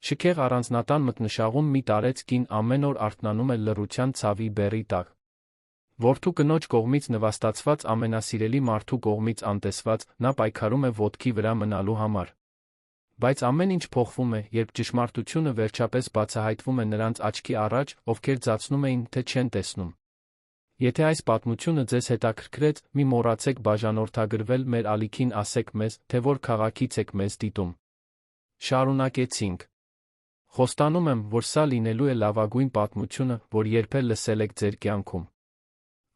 Շքեղ առանձնատան մթնշաղում մի տարեց կին ամեն օր արթնանում էր լռության ցավի բեռի տակ։ Որդու կնոջ կողմից նվաստացված ամենասիրելի մարդու կողմից անտեսված, նա պայքարում է ոտքի վրա մնալու համար։ Բայց ամեն ինչ փոխվում է, երբ ճշմարտությունը վերջապես բացահայտվում է նրանց աչքի առաջ, ովքեր ձացնում էին, թե չեն տեսնում։ Եթե այս պատմությունը ձեզ հետաքրքրեց, մի մոռացեք բաժանորդագրվել մեր ալիքին, ասեք մեզ, թե որ քաղաքից եք մեզ դիտում։ Շարունակեցինք։ Խոստանում եմ, որ սա լինելու է լավագույն պատմությունը, որ երբեք լսել եք ձեր կյանքում։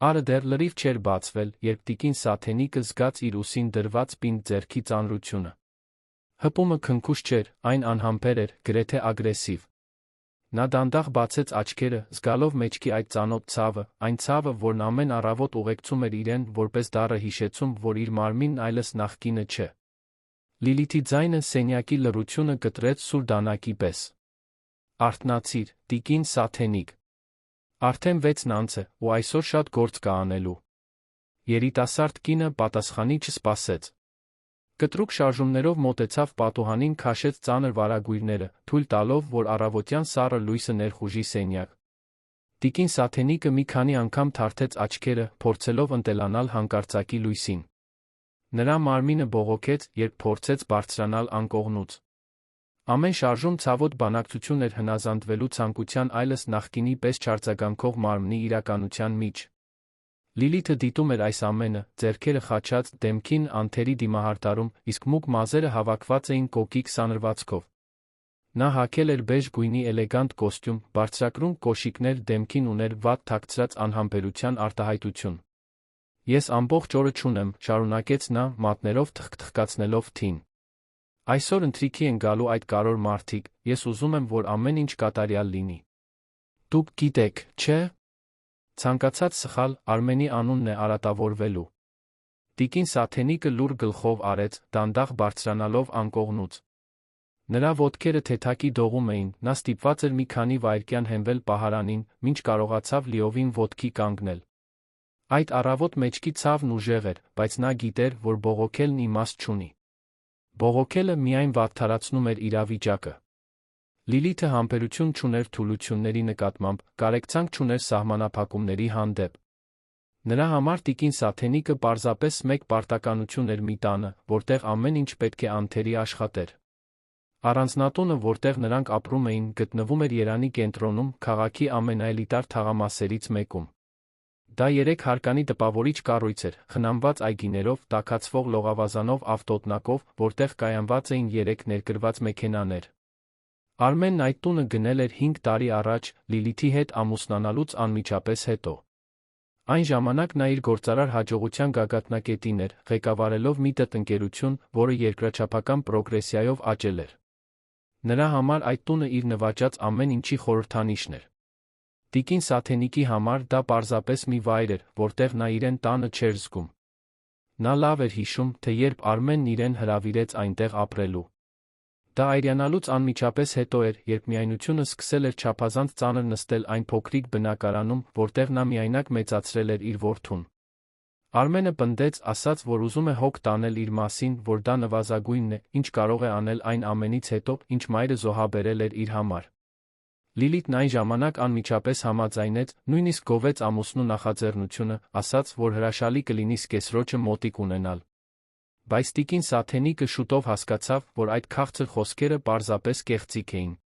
Արը դեռ լրիվ չէր բացվել, երբ տիկին Սաթենիկը զգաց իր ուսին դրված պինդ ձեռքի ծանրությունը։ Հպումը քնքուշ չէր, այն անհամբեր էր, գրեթե ագրեսիվ։ Նա դանդաղ բացեց աչքերը, զգալով մեջքի այդ ծանոթ ցավը, այն ցավը, որն ամեն առավոտ ուղեկցում էր իրեն, որպես դառը հիշեցում, որ իր մարմինն այլս նախկինը չէ։ Լիլիթի ձայնը սենյակի լռությունը կտրեց սուր դանակի պես։ Արթնացիր, տիկին Սաթենիկ։ Արդեն 6-ն անց է, ու այսօր շատ գործ կա անելու։ Երիտասարդ կինը պատասխանի չսպասեց։ Կտրուկ շարժումներով մոտեցավ պատուհանին, քաշեց ծանր վարագույրները, թույլ տալով, որ առավոտյան սառը լույսը ներխուժի սենյակ։ Տիկին Սաթենիկը մի քանի անգամ թարթեց աչքերը, փորձելով ընտելանալ հանկարծակի լույսին։ Նրա մարմինը բողոքեց, երբ փորձեց բարձրանալ անկողնուց։ Ամեն շարժում ցավոտ բանակցություն էր հնազանդվելու ցանկության այլս նախկինի պես չարձագանքող մարմնի իրականության միջ։ Լիլիթը դիտում էր այս ամենը, ձեռքերը խաչած, դեմքին անթերի դիմահարդարում, իսկ մուգ մազերը հավաքված էին կոկիկ սանրվածքով։ Նա հագել էր բեժ գույնի էլեգանտ կոստյում, բարձրակրուն կոշիկներ, դեմքին ուներ վատ թաքցրած անհամբերության արտահայտություն։ Ես ամբողջ օրը չունեմ, շարունակեց նա, մատներով թխկթխկացնելով թին։ Այսօր ընթրիքի են գալու այդ կարևոր մարդիկ, ես ուզում եմ, որ ամեն ինչ կատարյալ լինի։ Դուք գիտեք, չէ՞։ Ցանկացած սխալ, Արմենի անունն է արատավորվելու։ Տիկին Սաթենիկը լուռ գլխով արեց, դանդաղ բարձրանալով անկողնուց։ Նրա ոտքերը թեթակի դողում էին, նա ստիպված էր մի քանի վայրկյան հենվել պահարանին, մինչ կարողացավ լիովին ոտքի կանգնել։ Այդ առավոտ մեջքի ցավն ուժեղ էր, բայց նա գիտեր, որ բողոքելն իմաստ չունի։ Բողոքելը միայն վատթարացնում էր իրավիճակը։ Լիլիթը համբերություն չուներ թուլությունների նկատմամբ, կարեկցանք չուներ սահմանափակումների հանդեպ։ Նրա համար տիկին Սաթենիկը պարզապես մեկ պարտականություն էր մի տանը, որտեղ ամեն ինչ պետք է անթերի աշխատեր։ Առանձնատունը, որտեղ նրանք ապրում էին, գտնվում էր Երանի կենտրոնում, քաղաքի ամենաէլիտար թաղամասերից մեկում։ Դա 3 հարկանի տպավորիչ կառույց էր, խնամված այգիներով, տաքացվող լողավազանով, ավտոտնակով, որտեղ կայանված էին 3 ներկրված մեքենաներ։ Արմենն այդ տունը գնել էր 5 տարի առաջ, Լիլիթի հետ ամուսնանալուց անմիջապես հետո։ Այն ժամանակ նա իր գործարար հաջողության գագաթնակետին էր, ղեկավարելով մի տնտեսություն, որը երկրաչափական պրոգրեսիայով աճել էր։ Նրա համար այդ տունը իր նվաճած ամեն ինչի խորհրդանիշն էր։ Տիկին Սաթենիկի համար դա պարզապես մի վայր էր, որտեղ նա իրեն տանը չէր զգում։ Նա լավ էր հիշում, թե երբ Արմենն իրեն հրավիրեց այնտեղ ապրելու։ Դա այրյանալուց անմիջապես հետո էր, երբ միայնությունը սկսել էր չափազանց ծանր նստել այն փոքրիկ բնակարանում, որտեղ նա միայնակ մեծացրել էր իր որդուն։ Արմենը պնդեց, ասաց, որ ուզում է հոգ տանել իր մասին, որ դա նվազագույնն է, ինչ կարող է անել այն ամենից հետո, ինչ մայրը զոհաբերել էր իր համար։ Լիլիթն այն ժամանակ անմիջապես համաձայնեց, նույնիսկ գովեց ամուսնու նախաձեռնությունը, ասաց, որ հրաշալի կլինի սկեսրոջը մոտիկ ունենալ։ Բայց տիկին Սաթենիկը շուտով հասկացավ, որ այդ քաղցր խոսքերը պարզապես կեղծիք էին։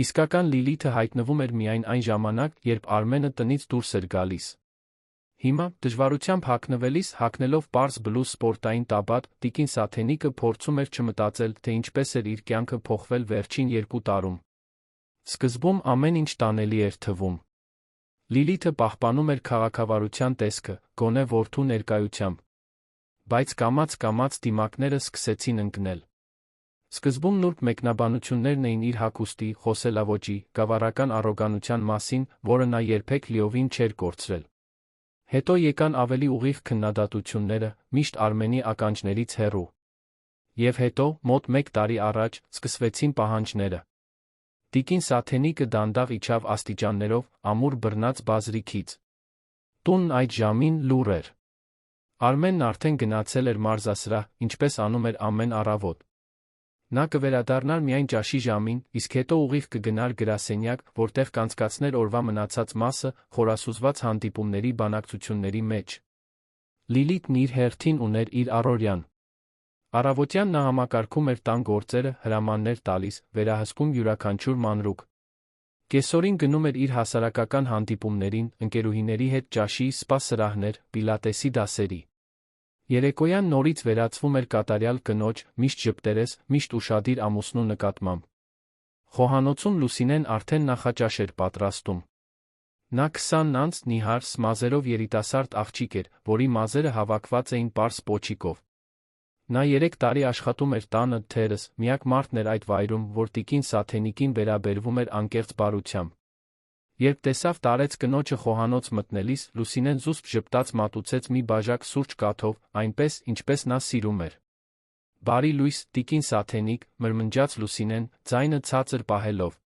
Իսկական Լիլիթը հայտնվում էր միայն այն ժամանակ, երբ Արմենը տնից դուրս էր գալիս։ Հիմա, դժվարությամբ հագնվելիս, հագնելով պարզ բլուզ սպորտային տաբատ, տիկին Սաթենիկը փորձում էր չմտածել, թե ինչպես էր իր կյանքը փոխվել վերջին 2 տարում։ Սկզբում ամեն ինչ տանելի էր թվում։ Լիլիթը պահպանում էր քաղաքավարության տեսքը, գոնե որդու ներկայությամբ։ Բայց կամաց-կամաց դիմակները սկսեցին ընկնել։ Սկզբում նուրբ մեկնաբանություններն էին իր հագուստի, խոսելաոճի, գավառական առոգանության մասին, որը նա երբեք լիովին չէր կորցրել։ Հետո եկան ավելի ուղիղ քննադատությունները, միշտ Արմենի ականջներից հեռու։ Եվ հետո, մոտ 1 տարի առաջ, սկսվեցին պահանջները։ Տիկին Սաթենիկը դանդաղ իջավ աստիճաններով, ամուր բռնած բազրիքից։ Տունն այդ ժամին լուռ էր։ Արմենն արդեն գնացել էր մարզասրահ, ինչպես անում էր ամեն առավոտ։ Նա կվերադառնար միայն ճաշի ժամին, իսկ հետո ուղիղ կգնար գրասենյակ, որտեղ կանցկացներ օրվա մնացած մասը, խորասուզված հանդիպումների բանակցությունների մեջ։ Լիլիթն իր հերթին ուներ իր առօրյան։ Առավոտյան նա համակարգում էր տան գործերը, հրամաններ տալիս, վերահսկում յուրաքանչյուր մանրուք։ Կեսօրին գնում էր իր հասարակական հանդիպումներին, ընկերուհիների հետ ճաշի, սպա սրահներ, պիլատեսի դասերի։ Երեկոյան նորից վերածվում էր կատարյալ կնոջ, միշտ ժպտերես, միշտ ուշադիր ամուսնու նկատմամբ։ Խոհանոցում Լուսինեն արդեն նախաճաշ էր պատրաստում։ Նա 20-ն անց նիհար, սմազերով երիտասարդ աղջիկ էր, որի մազերը հավաքված էին պարզ պոչիկով։ Նա 3 տարի աշխատում էր տանը, թերս, միակ մարդն էր այդ վայրում, որ տիկին Սաթենիկին վերաբերվում էր անկեղծ բարությամբ։ Երբ տեսավ տարեց կնոջը խոհանոց մտնելիս, Լուսինեն զուսպ ժպտաց մատուցեց մի բաժակ սուրճ կաթով, այնպես, ինչպես նա սիրում էր։ Բարի լույս, տիկին Սաթենիկ, մրմնջաց Լուսինեն, ձայնը ցածր պահելով։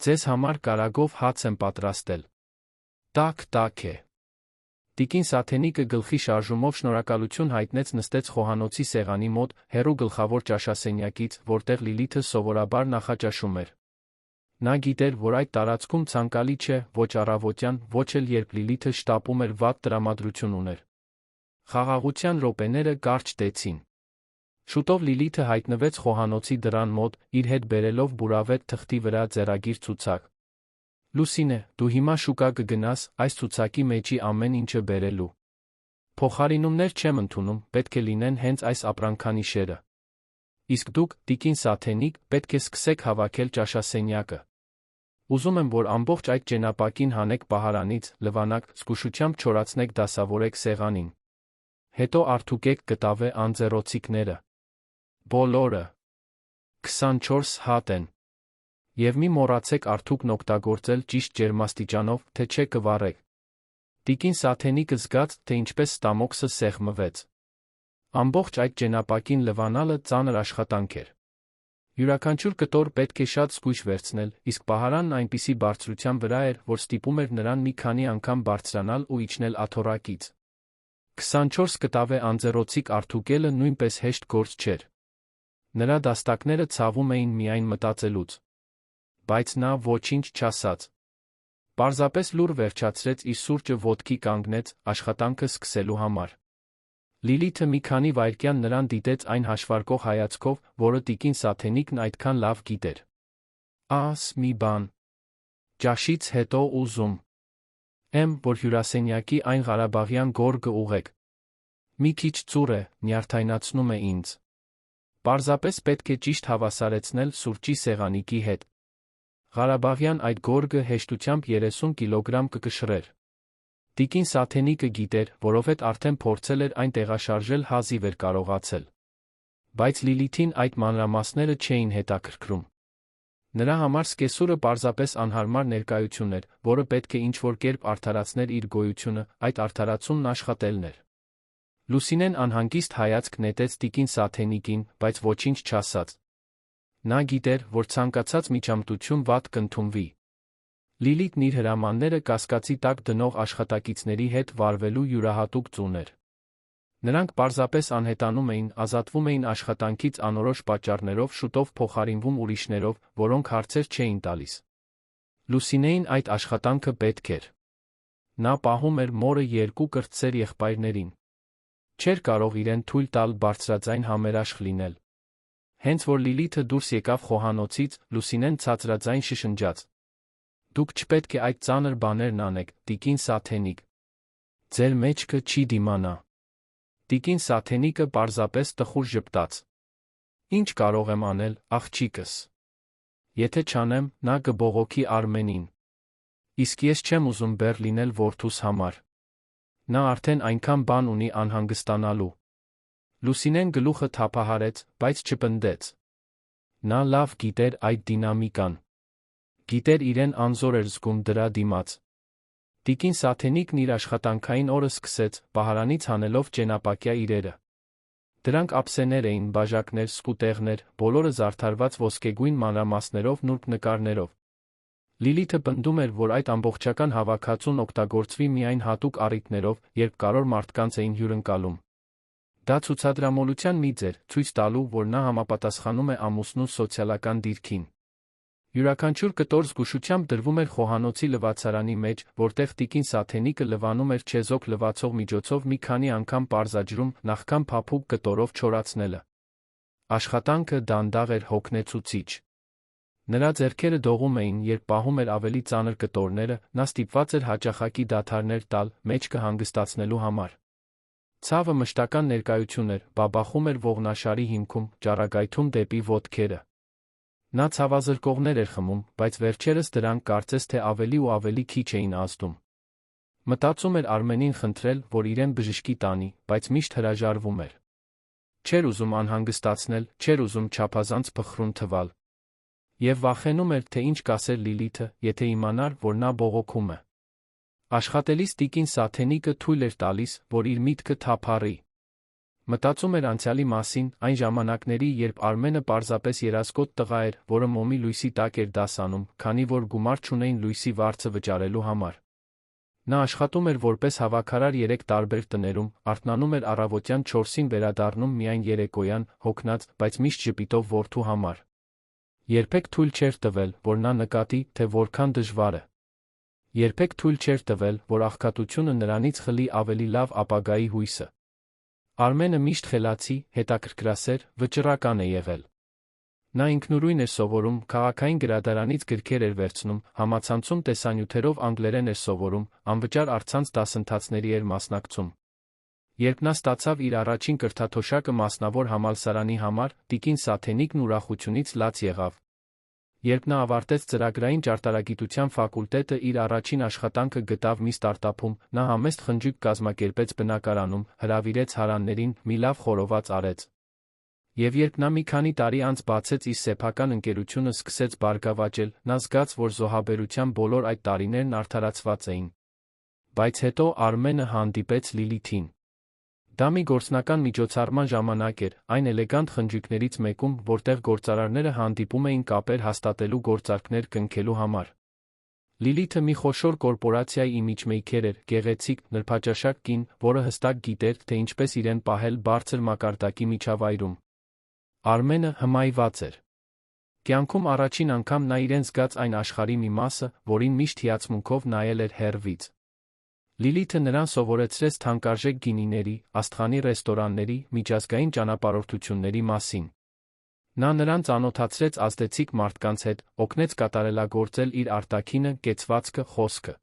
Ձեզ համար կարագով հաց եմ պատրաստել։ Տաք է։ Տիկին Սաթենիկը գլխի շարժումով շնորհակալություն հայտնեց, նստեց խոհանոցի սեղանի մոտ, հեռու գլխավոր ճաշասենյակից, որտեղ Լիլիթը սովորաբար նախաճաշում էր։ Նա գիտեր, որ այդ տարածքում ցանկալի չէ, ոչ առավոտյան, ոչ էլ երբ Լիլիթը շտապում էր վատ տրամադրություն ուներ։ Խաղաղության րոպեները կարճ տեցին։ Շուտով Լիլիթը հայտնվեց խոհանոցի դռան մոտ, իր հետ բերելով բուրավետ թղթի վրա ձեռագիր ցուցակ։ Լուսինե, դու հիմա շուկա կգնաս, այս ցուցակի մեջի ամեն ինչը բերելու։ Փոխարինումներ չեմ ընդունում, պետք է լինեն հենց այս ապրանքանիշերը։ Իսկ դուք, տիկին Սաթենիկ, պետք է սկսեք հավաքել ճաշասենյակը։ Ուզում եմ, որ ամբողջ այդ ճենապակին հանեք պահարանից, լվանակ, զգուշությամբ չորացնեք դասավորեք սեղանին։ Հետո արդուկեք կտավե անձեռոցիկները։ Բոլորը 24 հատ են։ Եվ մի մոռացեք արդուկն օգտագործել ճիշտ ջերմաստիճանով, թե չէ կվառեք։ Տիկին Սաթենիկը զգաց, թե ինչպես ստամոքսը սեղմվեց։ Ամբողջ այդ ճենապակին լվանալը ծանր աշխատանք էր։ Յուրաքանչյուր կտոր պետք է շատ զգույշ վերցնել, իսկ պահարանն այնպիսի բարձրության վրա էր, որ ստիպում էր նրան մի քանի անգամ բարձրանալ ու իջնել աթոռակից։ 24 կտավե անձեռոցիկ արդուկելը նույնպես հեշտ գործ չէր։ Նրա դաստակները ցավում էին միայն մտածելուց։ Բայց նա ոչինչ չասաց։ Պարզապես լուռ վերջացրեց իր սուրճը, ոտքի կանգնեց, աշխատանքը սկսելու համար։ Լիլիթը մի քանի վայրկյան նրան դիտեց այն հաշվարկող հայացքով, որը տիկին Սաթենիկն այդքան լավ գիտեր։ Մի բան։ Ճաշից հետո ուզում եմ, որ հյուրասենյակի այն ղարաբաղյան գորգը ուղեք։ Մի քիչ ծուռ է, նյարդայնացնում է ինձ։ Պարզապես պետք է ճիշտ հավասարեցնել սուրճի սեղանիկի հետ։ Ղարաբաղյան այդ գորգը հեշտությամբ 30 կիլոգրամ կկշռեր։ Տիկին Սաթենիկը գիտեր, որովհետև արդեն փորձել էր այն տեղաշարժել, հազիվ էր կարողացել։ Բայց Լիլիթին այդ մանրամասները չէին հետաքրքրում։ Նրա համար սկեսուրը պարզապես անհարմար ներկայություն էր, որը պետք է ինչ-որ կերպ արդարացներ իր գոյությունը, այդ արդարացումն աշխատելն էր։ Լուսինեն անհանգիստ հայացք նետեց տիկին Սաթենիկին, բայց ոչինչ չասաց։ Նա գիտեր, որ ցանկացած միջամտություն վատ կընդունվի։ Լիլիթն իր հրամանները կասկածի տակ դնող աշխատակիցների հետ վարվելու յուրահատուկ ծուն էր։ Նրանք պարզապես անհետանում էին, ազատվում էին աշխատանքից անորոշ պատճառներով, շուտով փոխարինվում ուրիշներով, որոնք հարցեր չէին տալիս։ Լուսինեին այդ աշխատանքը պետք էր։ Նա պահում էր մորը 2 կրտսեր եղբայրներին։ Չէր կարող իրեն թույլ տալ բարձրաձայն համերաշխ լինել։ Հենց որ Լիլիթը դուրս եկավ խոհանոցից, Լուսինեն ցածրաձայն շշնջաց. Դուք չպետք է այդ ծանր բաներն անեք, տիկին Սաթենիկ։ Ձեր մեջքը չի դիմանա։ Տիկին Սաթենիկը պարզապես տխուր ժպտաց։ Ինչ կարող եմ անել, աղջիկս։ Եթե չանեմ, նա կբողոքի Արմենին։ Իսկ ես չեմ ուզում բեռ լինել որդուս համար։ Նա արդեն այնքան բան ունի անհանգստանալու։ Լուսինեն գլուխը թափահարեց, բայց չպնդեց։ Նա լավ գիտեր այդ դինամիկան։ Գիտեր իրեն անզոր էր զգում դրա դիմաց։ Տիկին Սաթենիկն իր աշխատանքային օրը սկսեց, պահարանից հանելով ճենապակյա իրերը։ Դրանք ափսեներ էին, բաժակներ, սկուտեղներ, բոլորը զարդարված ոսկեգույն մանրամասներով, նուրբ նկարներով։ Լիլիթը պնդում էր, որ այդ ամբողջական հավաքածուն օգտագործվի միայն հատուկ առիթներով, երբ կարևոր մարդկանց էին հյուրընկալում։ Դա ցուցադրամոլության մի ձև, ցույց տալու, որ նա համապատասխանում է ամուսնու սոցիալական դիրքին։ Յուրաքանչյուր կտոր զգուշությամբ դրվում էր խոհանոցի լվացարանի մեջ, որտեղ տիկին Սաթենիկը լվանում էր չեզոք լվացող միջոցով մի քանի անգամ պարզաջրում, նախքան փափուկ կտորով չորացնելը։ Աշխատանքը դանդաղ էր հոգնեցուցիչ։ Նրա ձեռքերը դողում էին, երբ պահում էր ավելի ծանր կտորները, նա ստիպված էր հաճախակի դադարներ տալ, մեջքը հանգստացնելու համար։ Ցավը մշտական ներկայություն էր, բաբախում էր ողնաշարի հիմքում, ճառագայթում դեպի ոտքերը։ Նա ցավազրկողներ էր խմում, բայց վերջերս դրանք կարծես թե ավելի ու ավելի քիչ էին ազդում։ Մտածում էր Արմենին խնդրել, որ իրեն բժշկի տանի, բայց միշտ հրաժարվում էր։ Չէր ուզում անհանգստացնել, չէր ուզում չափազանց փխրուն թվալ։ Եվ վախենում էր, թե ինչ կասեր Լիլիթը, եթե իմանար, որ նա բողոքում է։ Աշխատելիս տիկին Սաթենիկը թույլ էր տալիս, որ իր միտքը թափառի։ Մտածում էր անցյալի մասին, այն ժամանակների, երբ Արմենը պարզապես երազկոտ տղա էր, որը մոմի լույսի տակ էր դաս անում, քանի որ գումար չունեին լույսի վարձը վճարելու համար։ Նա աշխատում էր որպես հավաքարար 3 տարբեր տներում, արթնանում էր առավոտյան 4-ին վերադառնում միայն երեկոյան, հոգնած, բայց միշտ ժպիտով որդու համար։ Երբեք թույլ չէր տվել, որ նա նկատի, թե որքան դժվար է։ Երբեք թույլ չէր տվել, որ աղքատությունը նրանից խլի ավելի լավ ապագայի հույսը։ Արմենը միշտ խելացի, հետաքրքրասեր, վճռական է եղել։ Նա ինքնուրույն էր սովորում, քաղաքային գրադարանից գրքեր էր վերցնում, համացանցում տեսանյութերով անգլերեն էր սովորում, անվճար առցանց դասընթացների էր մասնակցում։ Երբ նա ստացավ իր առաջին կրթաթոշակը մասնավոր համալսարանի համար, տիկին Սաթենիկն ուրախությունից լաց եղավ։ Երբ նա ավարտեց ծրագրային ճարտարագիտության ֆակուլտետը, իր առաջին աշխատանքը գտավ մի ստարտափում, նա համեստ խնջույք կազմակերպեց բնակարանում, հրավիրեց հարաններին, մի լավ խորոված արեց։ Եվ երբ նա մի քանի տարի անց բացեց իր սեփական ընկերությունը, սկսեց բարգավաճել, նա զգաց, որ զոհաբերության բոլոր այդ տարիներն արդարացված էին։ Բայց հետո Արմենը հանդիպեց Լիլիթին։ Դա մի գործնական միջոցառման ժամանակ էր, այն էլեգանտ խնջույքներից մեկում, որտեղ գործարարները հանդիպում էին կապեր հաստատելու գործարքներ կնքելու համար։ Լիլիթը մի խոշոր կորպորացիայի իմիջմեյքեր էր, գեղեցիկ, նրբաճաշակ կին, որը հստակ գիտեր, թե ինչպես իրեն պահել բարձր մակարդակի միջավայրում։ Արմենը հմայված էր։ Կյանքում առաջին անգամ նա իրեն զգաց այն աշխարհի մի մասը, որին միշտ հիացմունքով նայել էր հեռվից։ Լիլիթը նրան սովորեցրեց թանկարժեք գինիների, աստղանի ռեստորանների, միջազգային ճանապարհորդությունների մասին։ Նա նրան ծանոթացրեց ազդեցիկ մարդկանց հետ, օգնեց կատարելագործել իր արտաքինը, կեցվածքը, խոսքը։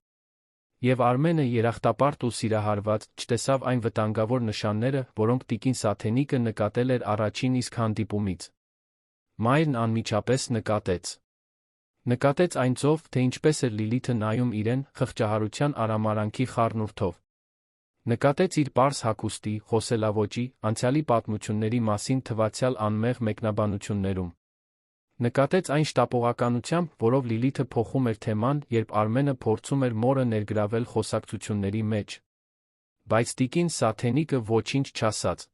Եվ Արմենը երախտապարտ ու սիրահարված, չտեսավ այն վտանգավոր նշանները, որոնք տիկին Սաթենիկը նկատել էր առաջին իսկ հանդիպումից։ Մայրն անմիջապես նկատեց այն ծով, թե ինչպես էր Լիլիթը նայում իրեն, խղճահարության արամարանքի խառնուրդով։ Նկատեց իր պարզ հագուստի, խոսելաոճի, անցյալի պատմությունների մասին թվացյալ անմեղ մեկնաբանություններում։ Նկատեց այն շտապողականությամբ, որով Լիլիթը փոխում էր թեման, երբ Արմենը փորձում էր մորը ներգրավել խոսակցությունների մեջ։ Բայց տիկին Սաթենիկը ոչինչ չասաց։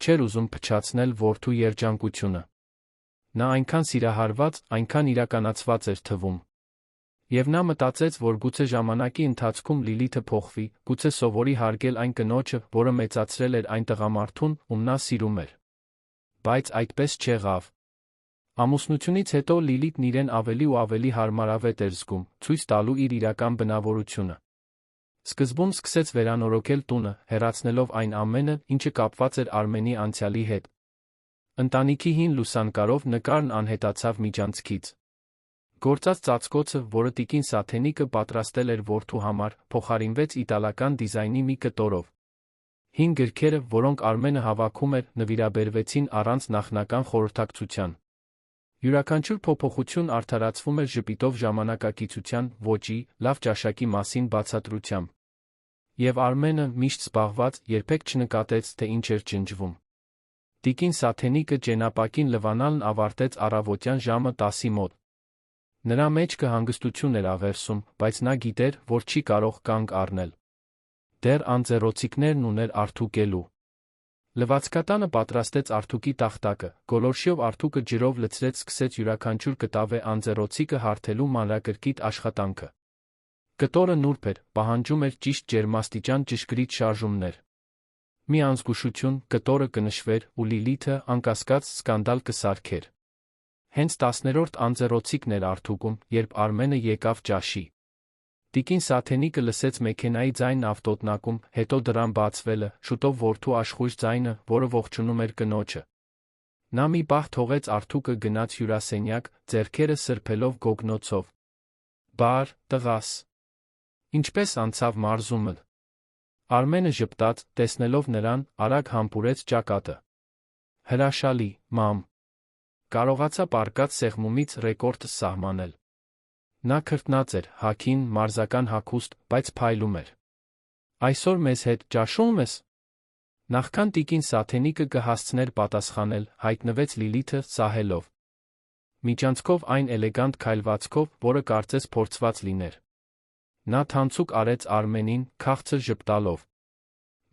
Չէր ուզում փչացնել որդու երջանկությունը։ Նա այնքան սիրահարված, այնքան իրականացված էր թվում։ Եվ նա մտածեց, որ գուցե ժամանակի ընթացքում Լիլիթը փոխվի, գուցե սովորի հարգել այն կնոջը, որը մեծացրել էր այն տղամարդուն, ում նա սիրում էր։ Բայց այդպես չեղավ։ Ամուսնությունից հետո Լիլիթն իրեն ավելի ու ավելի հարմարավետ էր զգում, ցույց տալու իր իրական բնավորությունը։ Սկզբում սկսեց վերանորոգել տունը, հեռացնելով այն ամենը, ինչը կապված էր Արմենի անցյալի հետ։ Ընտանիքի հին լուսանկարով նկարն անհետացավ միջանցքից։ Գործած ծածկոցը, որը տիկին Սաթենիկը պատրաստել էր որդու համար, փոխարինվեց իտալական դիզայնի մի կտորով։ Հին գրքերը, որոնք Արմենը հավաքում էր, նվիրաբերվեցին առանց նախնական խորհրդակցության։ Յուրաքանչյուր փոփոխություն արդարացվում էր ժպիտով ժամանակակիցության, ոճի, լավ ճաշակի մասին բացատրությամբ։ Եվ Արմենը, միշտ զբաղված, երբեք չնկատեց, թե ինչ էր ջնջվում։ Տիկին Սաթենիկը ճենապակին լվանալն ավարտեց առավոտյան ժամը 10-ի մոտ։ Նրա մեջքը հանգստություն էր աղերսում, բայց նա գիտեր, որ չի կարող կանգ առնել։ Դեռ անձեռոցիկներն ուներ արթուկելու։ Լվացկատանը պատրաստեց արթուկի տախտակը, գոլորշիով արթուկը ջրով լցրեց, սկսեց յուրաքանչյուր կտավե անձեռոցիկը հարթելու մանրակրկիտ աշխատանքը։ Կտորը նուրբ էր, պահանջում էր ճիշտ ջերմաստիճան ճշգրիտ շարժումներ։ Մի անզգուշություն, կտորը կնշվեր ու Լիլիթը անկասկած սկանդալ կսարքեր։ Հենց 10-րդ անձեռոցիկն էր Արթուկում, երբ Արմենը եկավ ճաշի։ Տիկին Սաթենիկը լսեց մեքենայի ձայնն ավտոտնակում, հետո դռան բացվելը, շուտով որդու աշխույժ ձայնը, որը ողջունում էր կնոջը։ Նա մի պահ թողեց Արթուկը գնաց հյուրասենյակ, ձեռքերը սրբելով գոգնոցով։ Բար, տղաս։ Ինչպես անցավ մարզումը։ Արմենը ժպտաց, տեսնելով նրան, արագ համբուրեց ճակատը։ Հրաշալի, մամ։ Կարողացա պառկած սեղմումից ռեկորդ սահմանել։ Նա քրտնած էր, հագին մարզական հագուստ, բայց փայլում էր։ Այսօր մեզ հետ ճաշում ես։ Նախքան տիկին Սաթենիկը կհասցներ պատասխանել, հայտնվեց Լիլիթը սահելով։ Միջանցքով այն էլեգանտ քայլվածքով, որը կարծես փորձված լիներ։ Նա թանցուկ արեց Արմենին, քաղցր ժպտալով։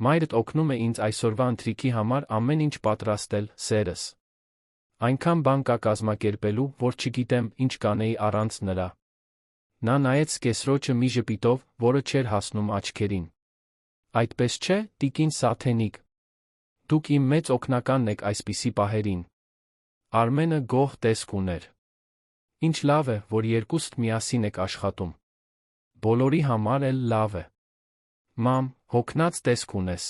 Մայրդ օգնում է ինձ այսօրվա ընթրիքի համար ամեն ինչ պատրաստել, սերս։ Այնքան բան կա կազմակերպելու, որ չգիտեմ, ինչ կանեի առանց նրա։ Նա նայեց կեսրոջը մի ժպիտով, որը չէր հասնում աչքերին։ Այդպես չէ, տիկին Սաթենիկ։ Դուք իմ մեծ օգնականն եք այսպիսի պահերին։ Արմենը գոհ տեսք ուներ։ Ինչ լավ է, որ երկուստ միասին եք աշխատում։ Բոլորի համար էլ լավ է։ Մամ, հոգնած տեսք ունես։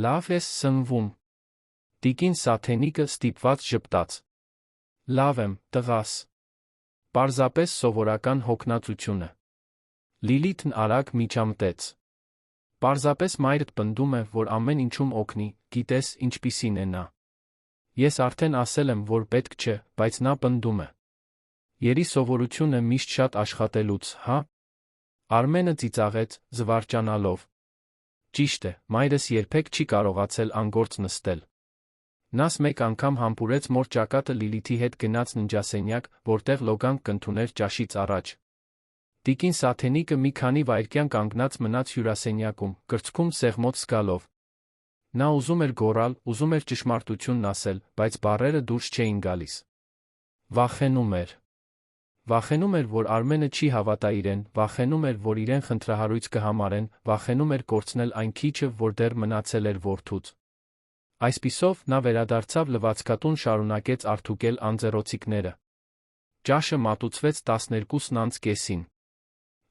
Լավ ես սնվում։ Տիկին Սաթենիկը ստիպված ժպտաց։ Լավ եմ, տղաս։ Պարզապես սովորական հոգնածությունը։ Լիլիթն արագ միջամտեց։ Պարզապես մայրդ պնդում է, որ ամեն ինչում օգնի, գիտես ինչպիսին է նա։ Ես արդեն ասել եմ, որ պետք չէ, բայց նա պնդում է։ Երի սովորությունը միշտ շատ աշխատելուց, հա։ Արմենը ծիծաղեց, զվարճանալով։ Ճիշտ է, մայրս երբեք չի կարողացել անգործ նստել։ Նաս մեկ անգամ համբուրեց մոր ճակատը Լիլիթի հետ գնաց ննջասենյակ, որտեղ Լոգան կընդուներ ճաշից առաջ։ Տիկին Սաթենիկը մի քանի վայրկյան կանգնած մնաց հյուրասենյակում, կրծքում սեղմոց զգալով։ Նա ուզում էր գոռալ, ուզում էր ճշմարտությունն ասել, բայց բառերը դուրս չէին գալիս։ Վախենում էր։ Վախենում էր, որ Արմենը չի հավատա իրեն, վախենում էր, որ իրեն խնդրահարույց կհամարեն, վախենում էր կորցնել այն քիչը, որ դեռ մնացել էր որդուց։ Այսպիսով, նա վերադարձավ լվացքատուն, շարունակեց արթուկել անձեռոցիկները։ Ճաշը մատուցվեց 12:30-ին։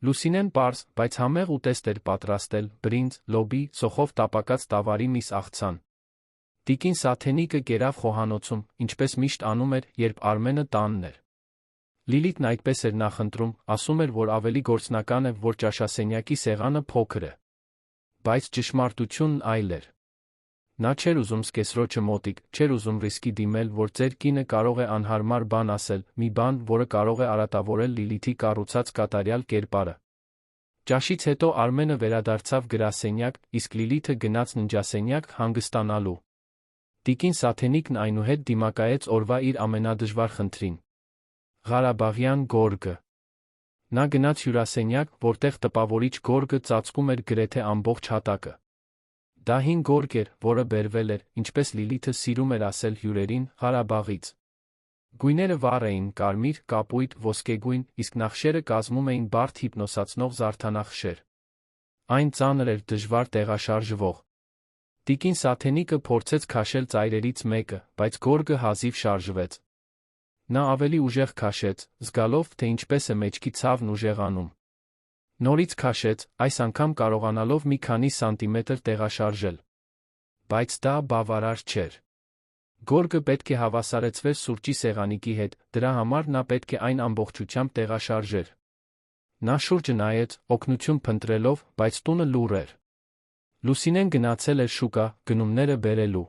Լուսինեն պարզ, բայց համեղ ուտեստ էր պատրաստել, բրինձ, լոբի, սոխով տապակած տավարի միս աղցան։ Տիկին Սաթենիկը կերավ խոհանոցում, ինչպես միշտ անում էր, երբ Արմենը տանն էր։ Լիլիթն այդպես էր նախընտրում, ասում էր, որ ավելի գործնական է, որ ճաշասենյակի սեղանը փոքր է։ Բայց ճշմարտությունն այլ էր։ Նա չէր ուզում սկեսրոջը մոտիկ, չէր ուզում ռիսկի դիմել, որ ձեր կինը կարող է անհարմար բան ասել, մի բան, որը կարող է արատավորել Լիլիթի կառուցած կատարյալ կերպարը։ Ճաշից հետո Արմենը վերադարձավ գրասենյակ, իսկ Լիլիթը գնաց ննջասենյակ հանգստանալու։ Տիկին Սաթենիկն այնուհետ դիմակայեց օրվա իր ամենադժվար խնդրին։ Ղարաբաղյան գորգը։ Նա գնաց հյուրասենյակ, որտեղ տպավորիչ գորգը ծածկում էր գրեթե ամբողջ հատակը։ Դա հին գորգ էր, որը բերվել էր, ինչպես Լիլիթը սիրում էր ասել հյուրերին, Ղարաբաղից։ Գույները վառ էին, կարմիր, կապույտ, ոսկեգույն, իսկ նախշերը կազմում էին բարդ հիպնոսացնող զարդանախշեր։ Այն ծանր էր, դժվար տեղաշարժվող։ Տիկին Սաթենիկը փորձեց քաշել ծայրերից մեկը, բայց գորգը հազիվ շարժվեց։ Նա ավելի ուժեղ քաշեց, զգալով, թե ինչպես է մեջքի ցավն ուժեղանում։ Նորից քաշեց, այս անգամ կարողանալով մի քանի սանտիմետր տեղաշարժել։ Բայց դա բավարար չէր։ Գորգը պետք է հավասարեցվեր սուրճի սեղանիկի հետ, դրա համար նա պետք է այն ամբողջությամբ տեղաշարժեր։ Նա շուրջը նայեց, օգնություն փնտրելով, բայց տունը լուռ էր։ Լուսինեն գնացել էր շուկա, գնումները բերելու։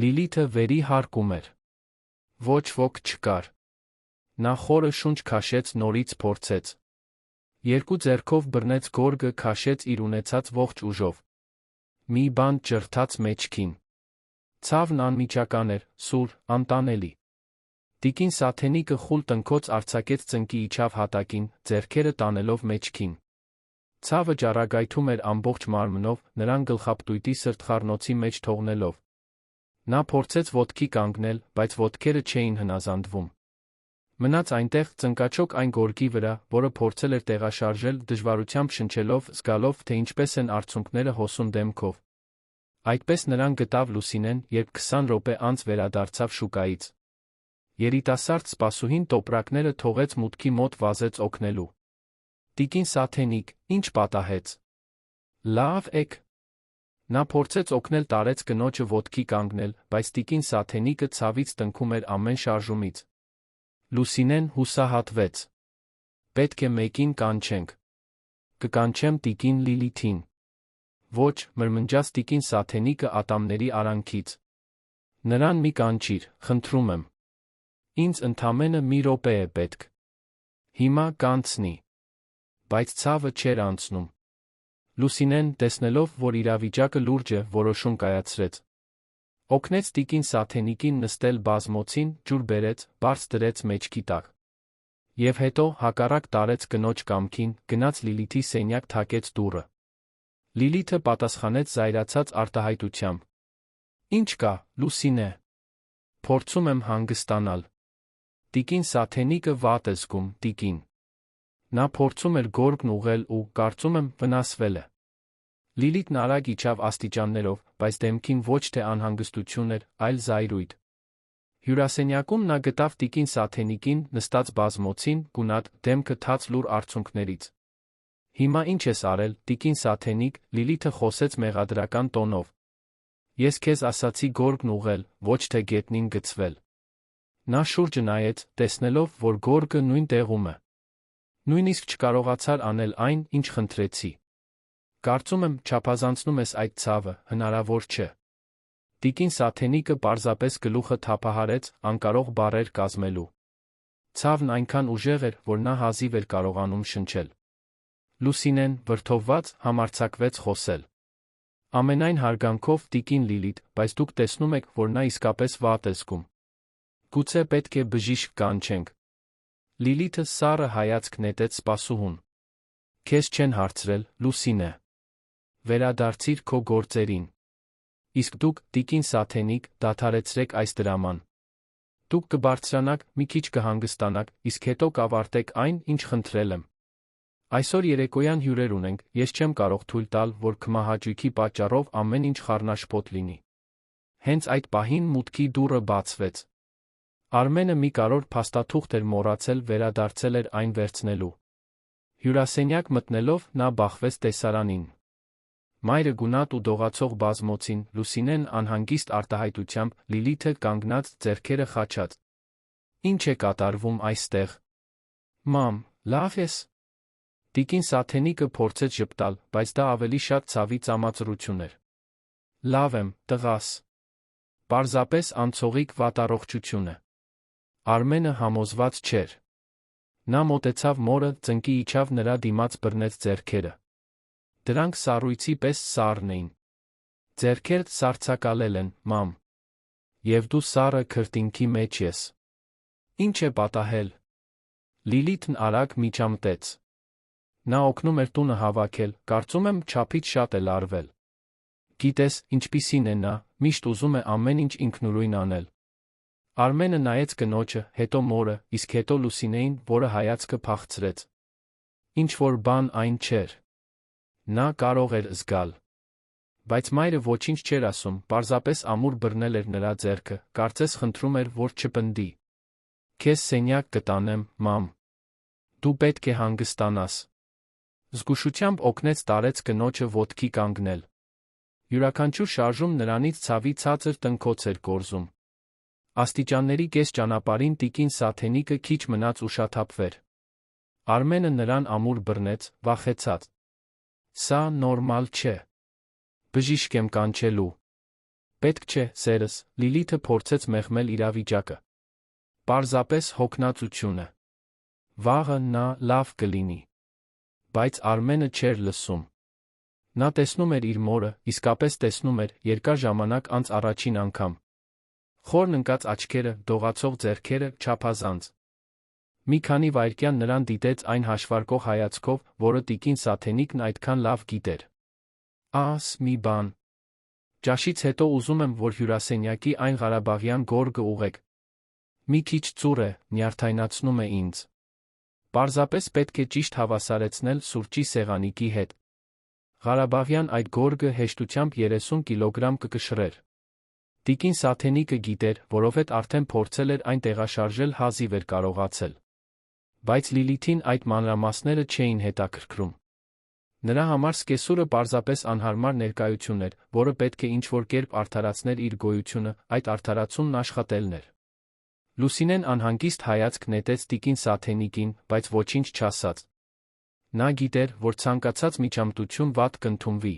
Լիլիթը վերի հարկում էր։ Ոչ ոք չկար։ Նա խորը շունչ քաշեց, նորից փորձեց։ Երկու ձեռքով բռնեց գորգը, քաշեց իր ունեցած ողջ ուժով։ Մի բան ջրթաց մեջքին։ Ցավն անմիջական էր, սուր, անտանելի։ Տիկին Սաթենիկը խուլ տնքոց արձակեց ծնկի իջավ հատակին, ձեռքերը տանելով մեջքին։ Ցավը ճառագայթում էր ամբողջ մարմնով, նրան գլխապտույտի սրտխառնոցի մեջ թողնելով։ Նա փորձեց ոտքի կանգնել, բայց ոտքերը չէին հնազանդվում։ Մնաց այնտեղ, ծնկաչոք այն գորգի վրա, որը փորձել էր տեղաշարժել, դժվարությամբ շնչելով, զգալով, թե ինչպես են արցունքները հոսում դեմքով։ Այդպես նրան գտավ Լուսինեն, երբ 20 րոպե անց վերադարձավ շուկայից։ Երիտասարդ սպասուհին տոպրակները թողեց մուտքի մոտ վազեց օգնելու։ Տիկին Սաթենիկ, ինչ պատահեց։ Լավ եք։ Նա փորձեց օգնել տարեց կնոջը ոտքի կանգնել, բայց տիկին Սաթենիկը ցավից տնքում էր ամեն շարժումից։ Լուսինեն հուսահատվեց։ Պետք է մեկին կանչենք։ Կկանչեմ տիկին Լիլիթին։ Ոչ, մրմնջաց տիկին Սաթենիկը ատամների արանքից։ Նրան մի կանչիր, խնդրում եմ։ Ինձ ընդամենը մի րոպե է պետք։ Հիմա կանցնի։ Բայց ցավը չէր անցնում։ Լուսինեն, տեսնելով, որ իրավիճակը լուրջ է, որոշում կայացրեց։ Օգնեց տիկին Սաթենիկին նստել բազմոցին, ջուր բերեց, բարձ դրեց մեջքի տակ։ Եվ հետո, հակառակ տարեց կնոջ կամքին, գնաց Լիլիթի սենյակ թակեց դուռը։ Լիլիթը պատասխանեց զայրացած արտահայտությամբ։ Ինչ կա, Լուսինե։ Փորձում եմ հանգստանալ։ Տիկին Սաթենիկը վատ է զգում, տիկին։ Նա փորձում էր գորգն ուղղել ու, կարծում եմ, վնասվել է։ Լիլիթն արագ իջավ աստիճաններով, բայց դեմքին ոչ թե անհանգստություն էր, այլ զայրույթ։ Հյուրասենյակում նա գտավ տիկին Սաթենիկին, նստած բազմոցին, գունատ, դեմքը թաց լուր արցունքներից։ Հիմա ինչ ես արել, տիկին Սաթենիկ, Լիլիթը խոսեց մեղադրական տոնով։ Ես քեզ ասացի գորգն ուղղել, ոչ թե գետնին գցվել։ Նա շուրջը նայեց, տեսնելով, որ գորգը նույն տեղում է։ Նույնիսկ չկարողացար անել այն, ինչ խնդրեցի։ Կարծում եմ, չափազանցնում ես այդ ցավը, հնարավոր չէ։ Տիկին Սաթենիկը պարզապես գլուխը թափահարեց, անկարող բառեր կազմելու։ Ցավն այնքան ուժեղ էր, որ նա հազիվ էր կարողանում շնչել։ Լուսինեն, վրդովված, համարձակվեց խոսել։ Ամենայն հարգանքով, տիկին Լիլիթ, բայց դուք տեսնում եք, որ նա իսկապես վատ է զգում։ Գուցե պետք է բժիշկ կանչենք։ Լիլիթը սառը հայացք նետեց սպասուհուն։ Քեզ չեն հարցրել, Լուսինե։ Վերադարձիր քո գործերին։ Իսկ դուք, տիկին Սաթենիկ, դադարեցրեք այս դրաման։ Դուք կբարձրանաք, մի քիչ կհանգստանաք, իսկ հետո կավարտեք այն, ինչ խնդրել եմ։ Այսօր երեկոյան հյուրեր ունենք, ես չեմ կարող թույլ տալ, որ քմահաճույքի պատճառով ամեն ինչ խառնաշփոթ լինի։ Հենց այդ պահին մուտքի դուռը բացվեց։ Արմենը մի կարևոր փաստաթուղթ էր մոռացել, վերադարձել էր այն վերցնելու։ Հյուրասենյակ մտնելով, նա բախվեց տեսարանին։ Մայրը գունատ ու դողացող բազմոցին, Լուսինեն անհանգիստ արտահայտությամբ, Լիլիթը կանգնած, ձեռքերը խաչած։ Ինչ է կատարվում այստեղ։ Մամ, լավ ես։ Տիկին Սաթենիկը փորձեց ժպտալ, բայց դա ավելի շատ ցավի ծամածրություն էր։ Լավ եմ, տղաս։ Պարզապես անցողիկ վատառողջություն է։ Արմենը համոզված չէր։ Նա մոտեցավ մորը, ծնկի իջավ նրա դիմաց բռնեց ձեռքերը։ Դրանք սառույցի պես սառն էին։ Ձեռքերդ սառցակալել են, մամ։ Եվ դու սառը քրտինքի մեջ ես։ Ինչ է պատահել։ Լիլիթն արագ միջամտեց։ Նա օգնում էր տունը հավաքել, կարծում եմ չափից շատ է լարվել։ Գիտես, ինչպիսին է նա, միշտ ուզում է ամեն ինչ ինքնուրույն անել։ Արմենը նայեց կնոջը, հետո մորը, իսկ հետո Լուսինեին, որը հայացքը փախցրեց։ Ինչ-որ բան այն չէր։ Նա կարող էր զգալ։ Բայց մայրը ոչինչ չէր ասում, պարզապես ամուր բռնել էր նրա ձեռքը, կարծես խնդրում էր, որ չպնդի։ Քեզ սենյակ կտանեմ, մամ։ Դու պետք է հանգստանաս։ Զգուշությամբ օգնեց տարեց կնոջը ոտքի կանգնել։ Յուրաքանչյուր շարժում նրանից ցավի ցածր տնքոց էր կորզում։ Աստիճանների կես ճանապարհին տիկին Սաթենիկը քիչ մնաց ուշաթափվեր։ Արմենը նրան ամուր բռնեց, վախեցած։ Սա նորմալ չէ։ Բժիշկ եմ կանչելու։ Պետք չէ, սերս, Լիլիթը փորձեց մեղմել իրավիճակը։ Պարզապես հոգնածություն է։ Վաղը նա լավ կլինի։ Բայց Արմենը չէր լսում։ Նա տեսնում էր իր մորը, իսկապես տեսնում էր, երկար ժամանակ անց առաջին անգամ։ Խորն ընկած աչքերը, դողացող ձեռքերը, չափազանց։ Մի քանի վայրկյան նրան դիտեց այն հաշվարկող հայացքով, որը տիկին Սաթենիկն այդքան լավ գիտեր։ Աս մի բան։ Ճաշից հետո ուզում եմ, որ հյուրասենյակի այն Ղարաբաղյան գորգը ուղեք։ Մի քիչ ծուռ է, նյարդայնացնում է ինձ։ Պարզապես պետք է ճիշտ հավասարեցնել սուրճի սեղանիկի հետ։ Ղարաբաղյան այդ գորգը հեշտությամբ 30 կիլոգրամ կկշռեր։ Տիկին Սաթենիկը գիտեր, որովհետև արդեն փորձել էր այն տեղաշարժել հազիվ էր կարողացել։ Բայց Լիլիթին այդ մանրամասները չէին հետաքրքրում։ Նրա համար սկեսուրը պարզապես անհարմար ներկայություն էր, որը պետք է ինչ-որ կերպ արդարացներ իր գոյությունը, այդ արդարացումն աշխատելն էր։ Լուսինեն անհանգիստ հայացք նետեց տիկին Սաթենիկին, բայց ոչինչ չասաց։ Նա գիտեր, որ ցանկացած միջամտություն վատ կընդունվի։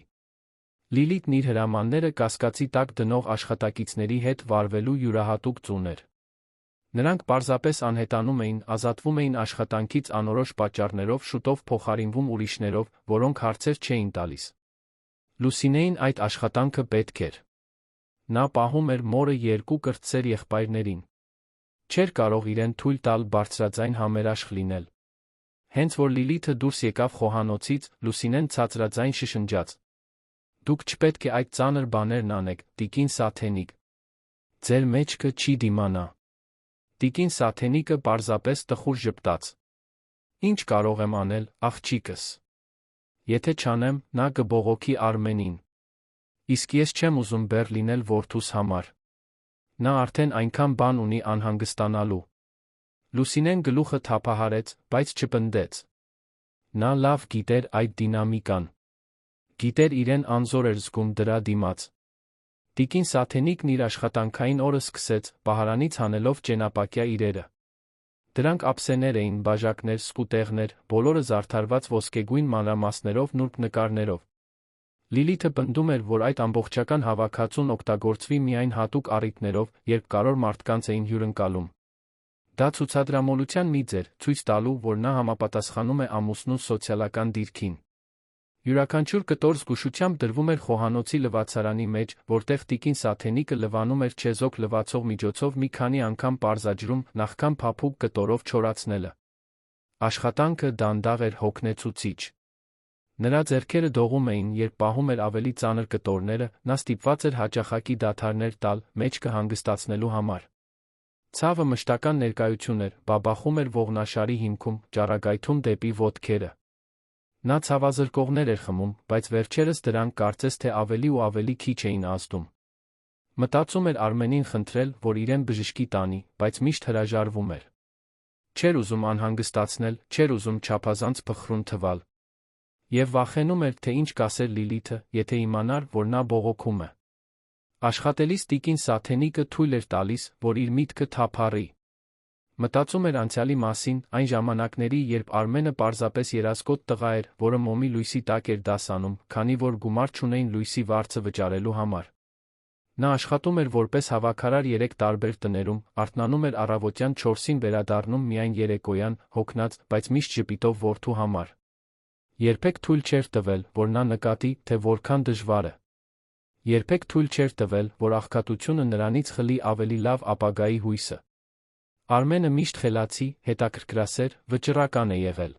Լիլիթն իր հրամանները կասկածի տակ դնող աշխատակիցների հետ վարվելու յուրահատուկ ծուն էր։ Նրանք պարզապես անհետանում էին, ազատվում էին աշխատանքից անորոշ պատճառներով, շուտով փոխարինվում ուրիշներով, որոնք հարցեր չէին տալիս։ Լուսինեին այդ աշխատանքը պետք էր։ Նա պահում էր մորը երկու կրտսեր եղբայրներին։ Չէր կարող իրեն թույլ տալ բարձրաձայն համերաշխ լինել։ Հենց որ Լիլիթը դուրս եկավ խոհանոցից, Լուսինեն ցածրաձայն շշնջաց. «Դուք չպետք է այդ ծանր բաներն անեք, տիկին Սաթենիկ։ Ձեր մեջքը չի դիմանա»։ Տիկին Սաթենիկը պարզապես տխուր ժպտաց։ «Ինչ կարող եմ անել, աղջիկս։ Եթե չանեմ, նա կբողոքի Արմենին։ Իսկ ես չեմ ուզում բեռ լինել որդուս համար։ Նա արդեն այնքան բան ունի անհանգստանալու»։ Լուսինեն գլուխը թափահարեց, բայց չպնդեց։ Նա լավ գիտեր այդ դինամիկան։ Գիտեր իրեն անզոր էր զգում դրա դիմաց։ Տիկին Սաթենիկն իր աշխատանքային օրը սկսեց, պահարանից հանելով ճենապակյա իրերը։ Դրանք ափսեներ էին, բաժակներ, սկուտեղներ, բոլորը զարդարված ոսկեգույն մանրամասներով, նուրբ նկարներով։ Լիլիթը պնդում էր, որ այդ ամբողջական հավաքածուն օգտագործվի միայն հատուկ առիթներով, երբ կարևոր մարդկանց էին հյուրընկալում։ Դա ցուցադրամոլության մի ձև, ցույց տալու, որ նա համապատասխանում է ամուսնու սոցիալական դիրքին։ Յուրաքանչյուր կտոր զգուշությամբ դրվում էր խոհանոցի լվացարանի մեջ, որտեղ տիկին Սաթենիկը լվանում էր չեզոք լվացող միջոցով մի քանի անգամ պարզաջրում, նախքան փափուկ կտորով չորացնելը։ Աշխատանքը դանդաղ էր, հոգնեցուցիչ։ Նրա ձեռքերը դողում էին, երբ պահում էր ավելի ծանր կտորները, նա ստիպված էր հաճախակի դադարներ տալ, մեջքը հանգստացնելու համար։ Ցավը մշտական ներկայություն էր, բաբախում էր ողնաշարի հիմքում, ճառագայթում դեպի ոտքերը։ Նա ցավազրկողներ էր խմում, բայց վերջերս դրանք կարծես թե ավելի ու ավելի քիչ էին ազդում։ Մտածում էր Արմենին խնդրել, որ իրեն բժշկի տանի, բայց միշտ հրաժարվում էր։ Չէր ուզում անհանգստացնել, չէր ուզում չափազանց փխրուն թվալ։ Եվ վախենում էր, թե ինչ կասեր Լիլիթը, եթե իմանար, որ նա բողոքում է։ Աշխատելիս տիկին Սաթենիկը թույլ էր տալիս, որ իր միտքը թափառի։ Մտածում էր անցյալի մասին, այն ժամանակների, երբ Արմենը պարզապես երասկոտ տղա էր, որը մոմի լույսի տակ էր դասանում, քանի որ գումար չունեին լույսի վարձը վճարելու համար։ Նա աշխատում էր որպես հավաքարար 3 տարբեր տներում, արթնանում էր առավոտյան 4-ին, վերադառնում միայն երեկոյան, հոգնած, բայց միշտ ժպիտով որդու համար։ Երբեք թույլ չէր տվել, որ նա նկատի, թե որքան դժվար է։ Երբեք թույլ չէր տվել, որ աղքատությունը նրանից խլի ավելի լավ ապագայի հույսը։ Արմենը միշտ խելացի, հետաքրքրասեր, վճռական է եղել։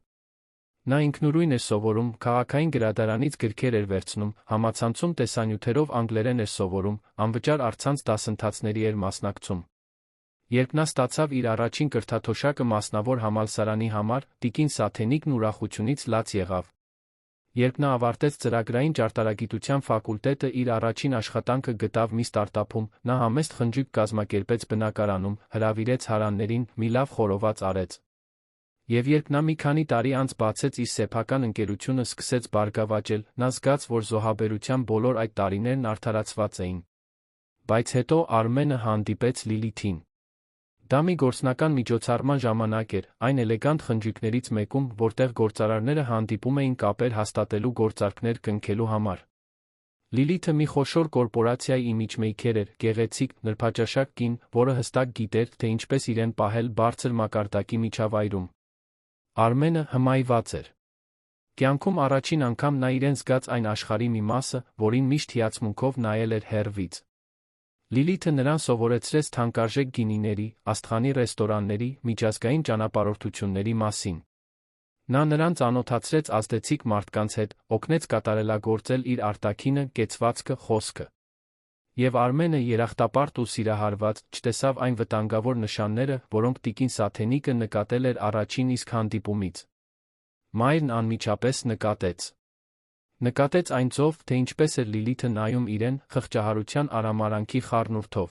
Նա ինքնուրույն էր սովորում, քաղաքային գրադարանից գրքեր էր վերցնում, համացանցում տեսանյութերով անգլերեն էր սովորում, անվճար առցանց դասընթացների էր մասնակցում։ Երբ նա ստացավ իր առաջին կրթաթոշակը մասնավոր համալսարանի համար, տիկին Սաթենիկն ուրախությունից լաց եղավ։ Երբ նա ավարտեց ծրագրային ճարտարագիտության ֆակուլտետը, իր առաջին աշխատանքը գտավ մի ստարտափում, նա համեստ խնջույք կազմակերպեց բնակարանում, հրավիրեց հարաններին, մի լավ խորոված արեց։ Եվ երբ նա մի քանի տարի անց բացեց իր սեփական ընկերությունը, սկսեց բարգավաճել, նա զգաց, որ զոհաբերության բոլոր այդ տարիներն արդարացված էին։ Բայց հետո Արմենը հանդիպեց Լիլիթին։ Դա մի գործնական միջոցառման ժամանակ էր, այն էլեգանտ խնջույքներից մեկում, որտեղ գործարարները հանդիպում էին կապեր հաստատելու գործարքներ կնքելու համար։ Լիլիթը մի խոշոր կորպորացիայի իմիջմեյքեր էր, գեղեցիկ, նրբաճաշակ կին, որը հստակ գիտեր, թե ինչպես իրեն պահել բարձր մակարդակի միջավայրում։ Արմենը հմայված էր։ Կյանքում առաջին անգամ նա իրեն զգաց այն աշխարհի մի մասը, որին միշտ հիացմունքով նայել էր հեռվից։ Լիլիթը նրան սովորեցրեց թանկարժեք գինիների, աստղանի ռեստորանների, միջազգային ճանապարհորդությունների մասին։ Նա նրան ծանոթացրեց ազդեցիկ մարդկանց հետ, օգնեց կատարելագործել իր արտաքինը, կեցվածքը, խոսքը։ Եվ Արմենը, երախտապարտ ու սիրահարված, չտեսավ այն վտանգավոր նշանները, որոնք տիկին Սաթենիկը նկատել էր առաջին իսկ հանդիպումից։ Մայրն անմիջապես նկատեց։ Նկատեց այն ծով, թե ինչպես էր Լիլիթը նայում իրեն խղճահարության արամարանքի խառնուրդով։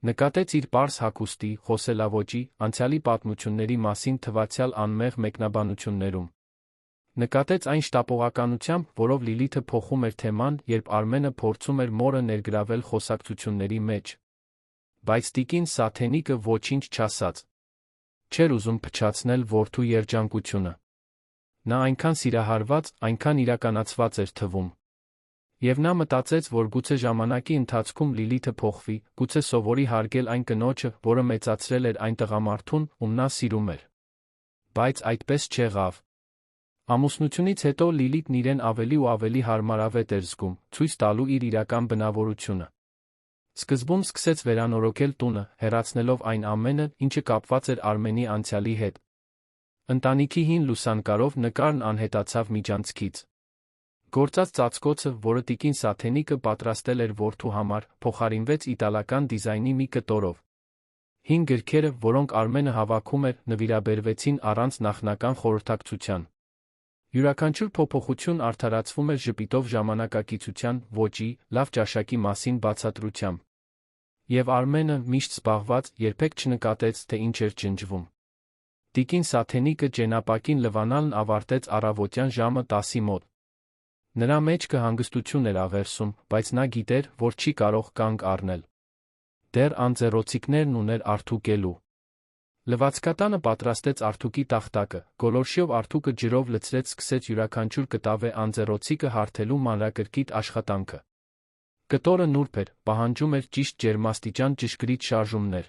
Նկատեց իր պարզ հագուստի, խոսելաոճի, անցյալի պատմությունների մասին թվացյալ անմեղ մեկնաբանություններում։ Նկատեց այն շտապողականությամբ, որով Լիլիթը փոխում էր թեման, երբ Արմենը փորձում էր մորը ներգրավել խոսակցությունների մեջ։ Բայց տիկին Սաթենիկը ոչինչ չասաց։ Չէր ուզում փչացնել որդու երջանկությունը։ Նա այնքան սիրահարված, այնքան իրականացված էր թվում։ Եվ նա մտածեց, որ գուցե ժամանակի ընթացքում Լիլիթը փոխվի, գուցե սովորի հարգել այն կնոջը, որը մեծացրել էր այն տղամարդուն, ում նա սիրում էր։ Բայց այդպես չեղավ։ Ամուսնությունից հետո Լիլիթն իրեն ավելի ու ավելի հարմարավետ էր զգում, ցույց տալու իր իրական բնավորությունը։ Սկզբում սկսեց վերանորոգել տունը, հեռացնելով այն ամենը, ինչը կապված էր Արմենի անցյալի հետ։ Ընտանիքի հին լուսանկարով նկարն անհետացավ միջանցքից։ Գործած ծածկոցը, որը տիկին Սաթենիկը պատրաստել էր որդու համար, փոխարինվեց իտալական դիզայնի մի կտորով։ Հին գրքերը, որոնք Արմենը հավաքում էր, նվիրաբերվեցին առանց նախնական խորհրդակցության։ Յուրաքանչյուր փոփոխություն արդարացվում էր ժպիտով ժամանակակիցության, ոճի, լավ ճաշակի մասին բացատրությամբ։ Եվ Արմենը, միշտ զբաղված, երբեք չնկատեց, թե ինչ էր ջնջվում։ Տիկին Սաթենիկը ճենապակին լվանալն ավարտեց առավոտյան ժամը 10-ի մոտ։ Նրա մեջքը հանգստություն էր աղերսում, բայց նա գիտեր, որ չի կարող կանգ առնել։ Դեռ անձեռոցիկներն ուներ արթուկելու։ Լվացկատանը պատրաստեց արթուկի տախտակը, գոլորշիով արթուկը ջրով լցրեց, սկսեց յուրաքանչյուր կտավե անձեռոցիկը հարթելու մանրակրկիտ աշխատանքը։ Կտորը նուրբ էր, պահանջում էր ճիշտ ջերմաստիճան ճշգրիտ շարժումներ։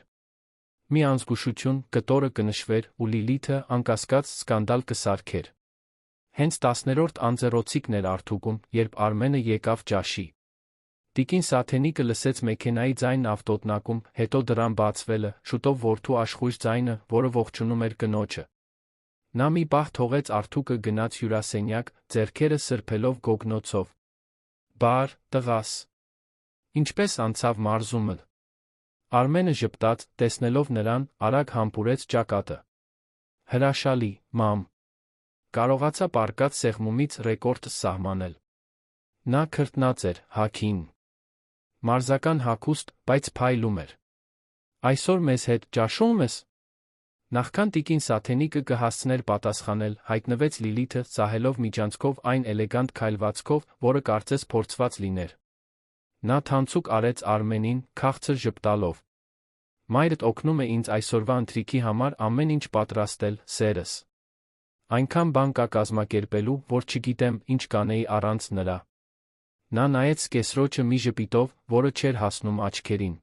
Մի անզգուշություն, կտորը կնշվեր, ու Լիլիթը, անկասկած, սկանդալ կսարքեր։ Հենց 10-րդ անձեռոցիկն էր արթուկում, երբ Արմենը եկավ ճաշի։ Տիկին Սաթենիկը լսեց մեքենայի ձայնն ավտոտնակում, հետո դռան բացվելը, շուտով որդու աշխույժ ձայնը, որը ողջունում էր կնոջը։ Նա մի պահ թողեց արթուկը, գնաց հյուրասենյակ, ձեռքերը սրբելով գոգնոցով։ Բար, տղաս։ Ինչպես անցավ մարզումը։ Արմենը ժպտաց, տեսնելով նրան, արագ համբուրեց ճակատը։ Հրաշալի, մամ։ Կարողացա պառկած սեղմումից ռեկորդ սահմանել։ Նա քրտնած էր, հագին։ Մարզական հագուստ, բայց փայլում էր։ Այսօր մեզ հետ ճաշում ես։ Նախքան տիկին Սաթենիկը կհասցներ պատասխանել, հայտնվեց Լիլիթը, սահելով միջանցքով այն էլեգանտ քայլվածքով, որը կարծես փորձված լիներ։ Նա թանցուկ արեց Արմենին, քաղցր ժպտալով։ Մայրդ օգնում է ինձ այսօրվա ընթրիքի համար ամեն ինչ պատրաստել, սերս։ Այնքան բան կա կազմակերպելու, որ չգիտեմ, ինչ կանեի առանց նրա։ Նա նայեց սկեսրոջը մի ժպիտով, որը չէր հասնում աչքերին։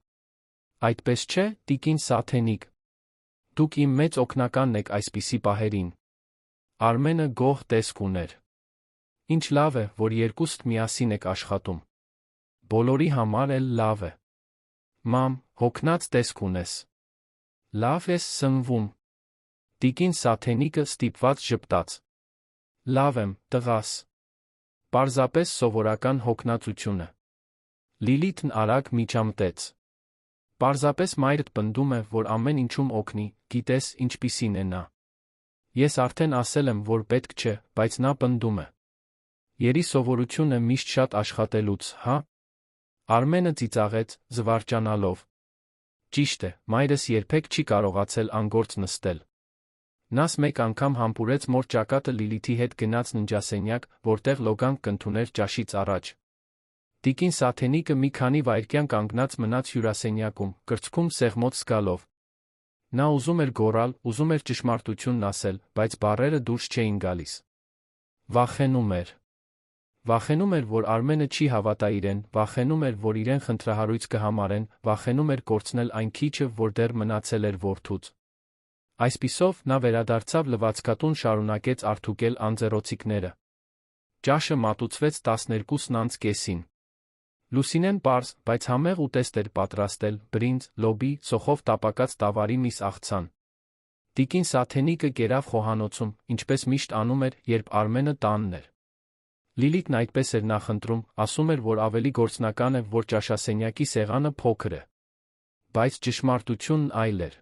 Այդպես չէ, տիկին Սաթենիկ։ Դուք իմ մեծ օգնականն եք այսպիսի պահերին։ Արմենը գոհ տեսք ուներ։ Ինչ լավ է, որ երկուստ միասին եք աշխատում։ Բոլորի համար էլ լավ է։ Մամ, հոգնած տեսք ունես։ Լավ ես սնվում։ Տիկին Սաթենիկը ստիպված ժպտաց։ Լավ եմ, տղաս։ Պարզապես սովորական հոգնածությունը։ Լիլիթն արագ միջամտեց։ Պարզապես մայրդ պնդում է, որ ամեն ինչում օգնի, գիտես ինչպիսին է նա։ Ես արդեն ասել եմ, որ պետք չէ, բայց նա պնդում է։ Երի սովորությունը միշտ շատ աշխատելուց, հա։ Արմենը ծիծաղեց, զվարճանալով։ Ճիշտ է, մայրս երբեք չի կարողացել անգործ նստել։ Նաս մեկ անգամ համբուրեց մոր ճակատը Լիլիթի հետ գնաց ննջասենյակ, որտեղ լոգանք կընդուներ ճաշից առաջ։ Տիկին Սաթենիկը մի քանի վայրկյան կանգնած մնաց հյուրասենյակում, կրծքում սեղմոց զգալով։ Նա ուզում էր գոռալ, ուզում էր ճշմարտությունն ասել, բայց բառերը դուրս չէին գալիս։ Վախենում էր։ Վախենում էր, որ Արմենը չի հավատա իրեն, վախենում էր, որ իրեն խնդրահարույց կհամարեն, վախենում էր կորցնել այն քիչը, որ դեռ մնացել էր որդուց։ Այսպիսով, նա վերադարձավ լվացկատուն, շարունակեց արթուկել անձեռոցիկները։ Ճաշը մատուցվեց 12:30-ին։ Լուսինեն պարզ, բայց համեղ ուտեստ էր պատրաստել, բրինձ, լոբի, սոխով տապակած տավարի միս աղցան։ Տիկին Սաթենիկը կերավ խոհանոցում, ինչպես միշտ անում էր, երբ Արմենը տանն էր։ Լիլիթն այդպես էր նախընտրում, ասում էր, որ ավելի գործնական է, որ ճաշասենյակի սեղանը փոքր է։ Բայց ճշմարտությունն այլ էր։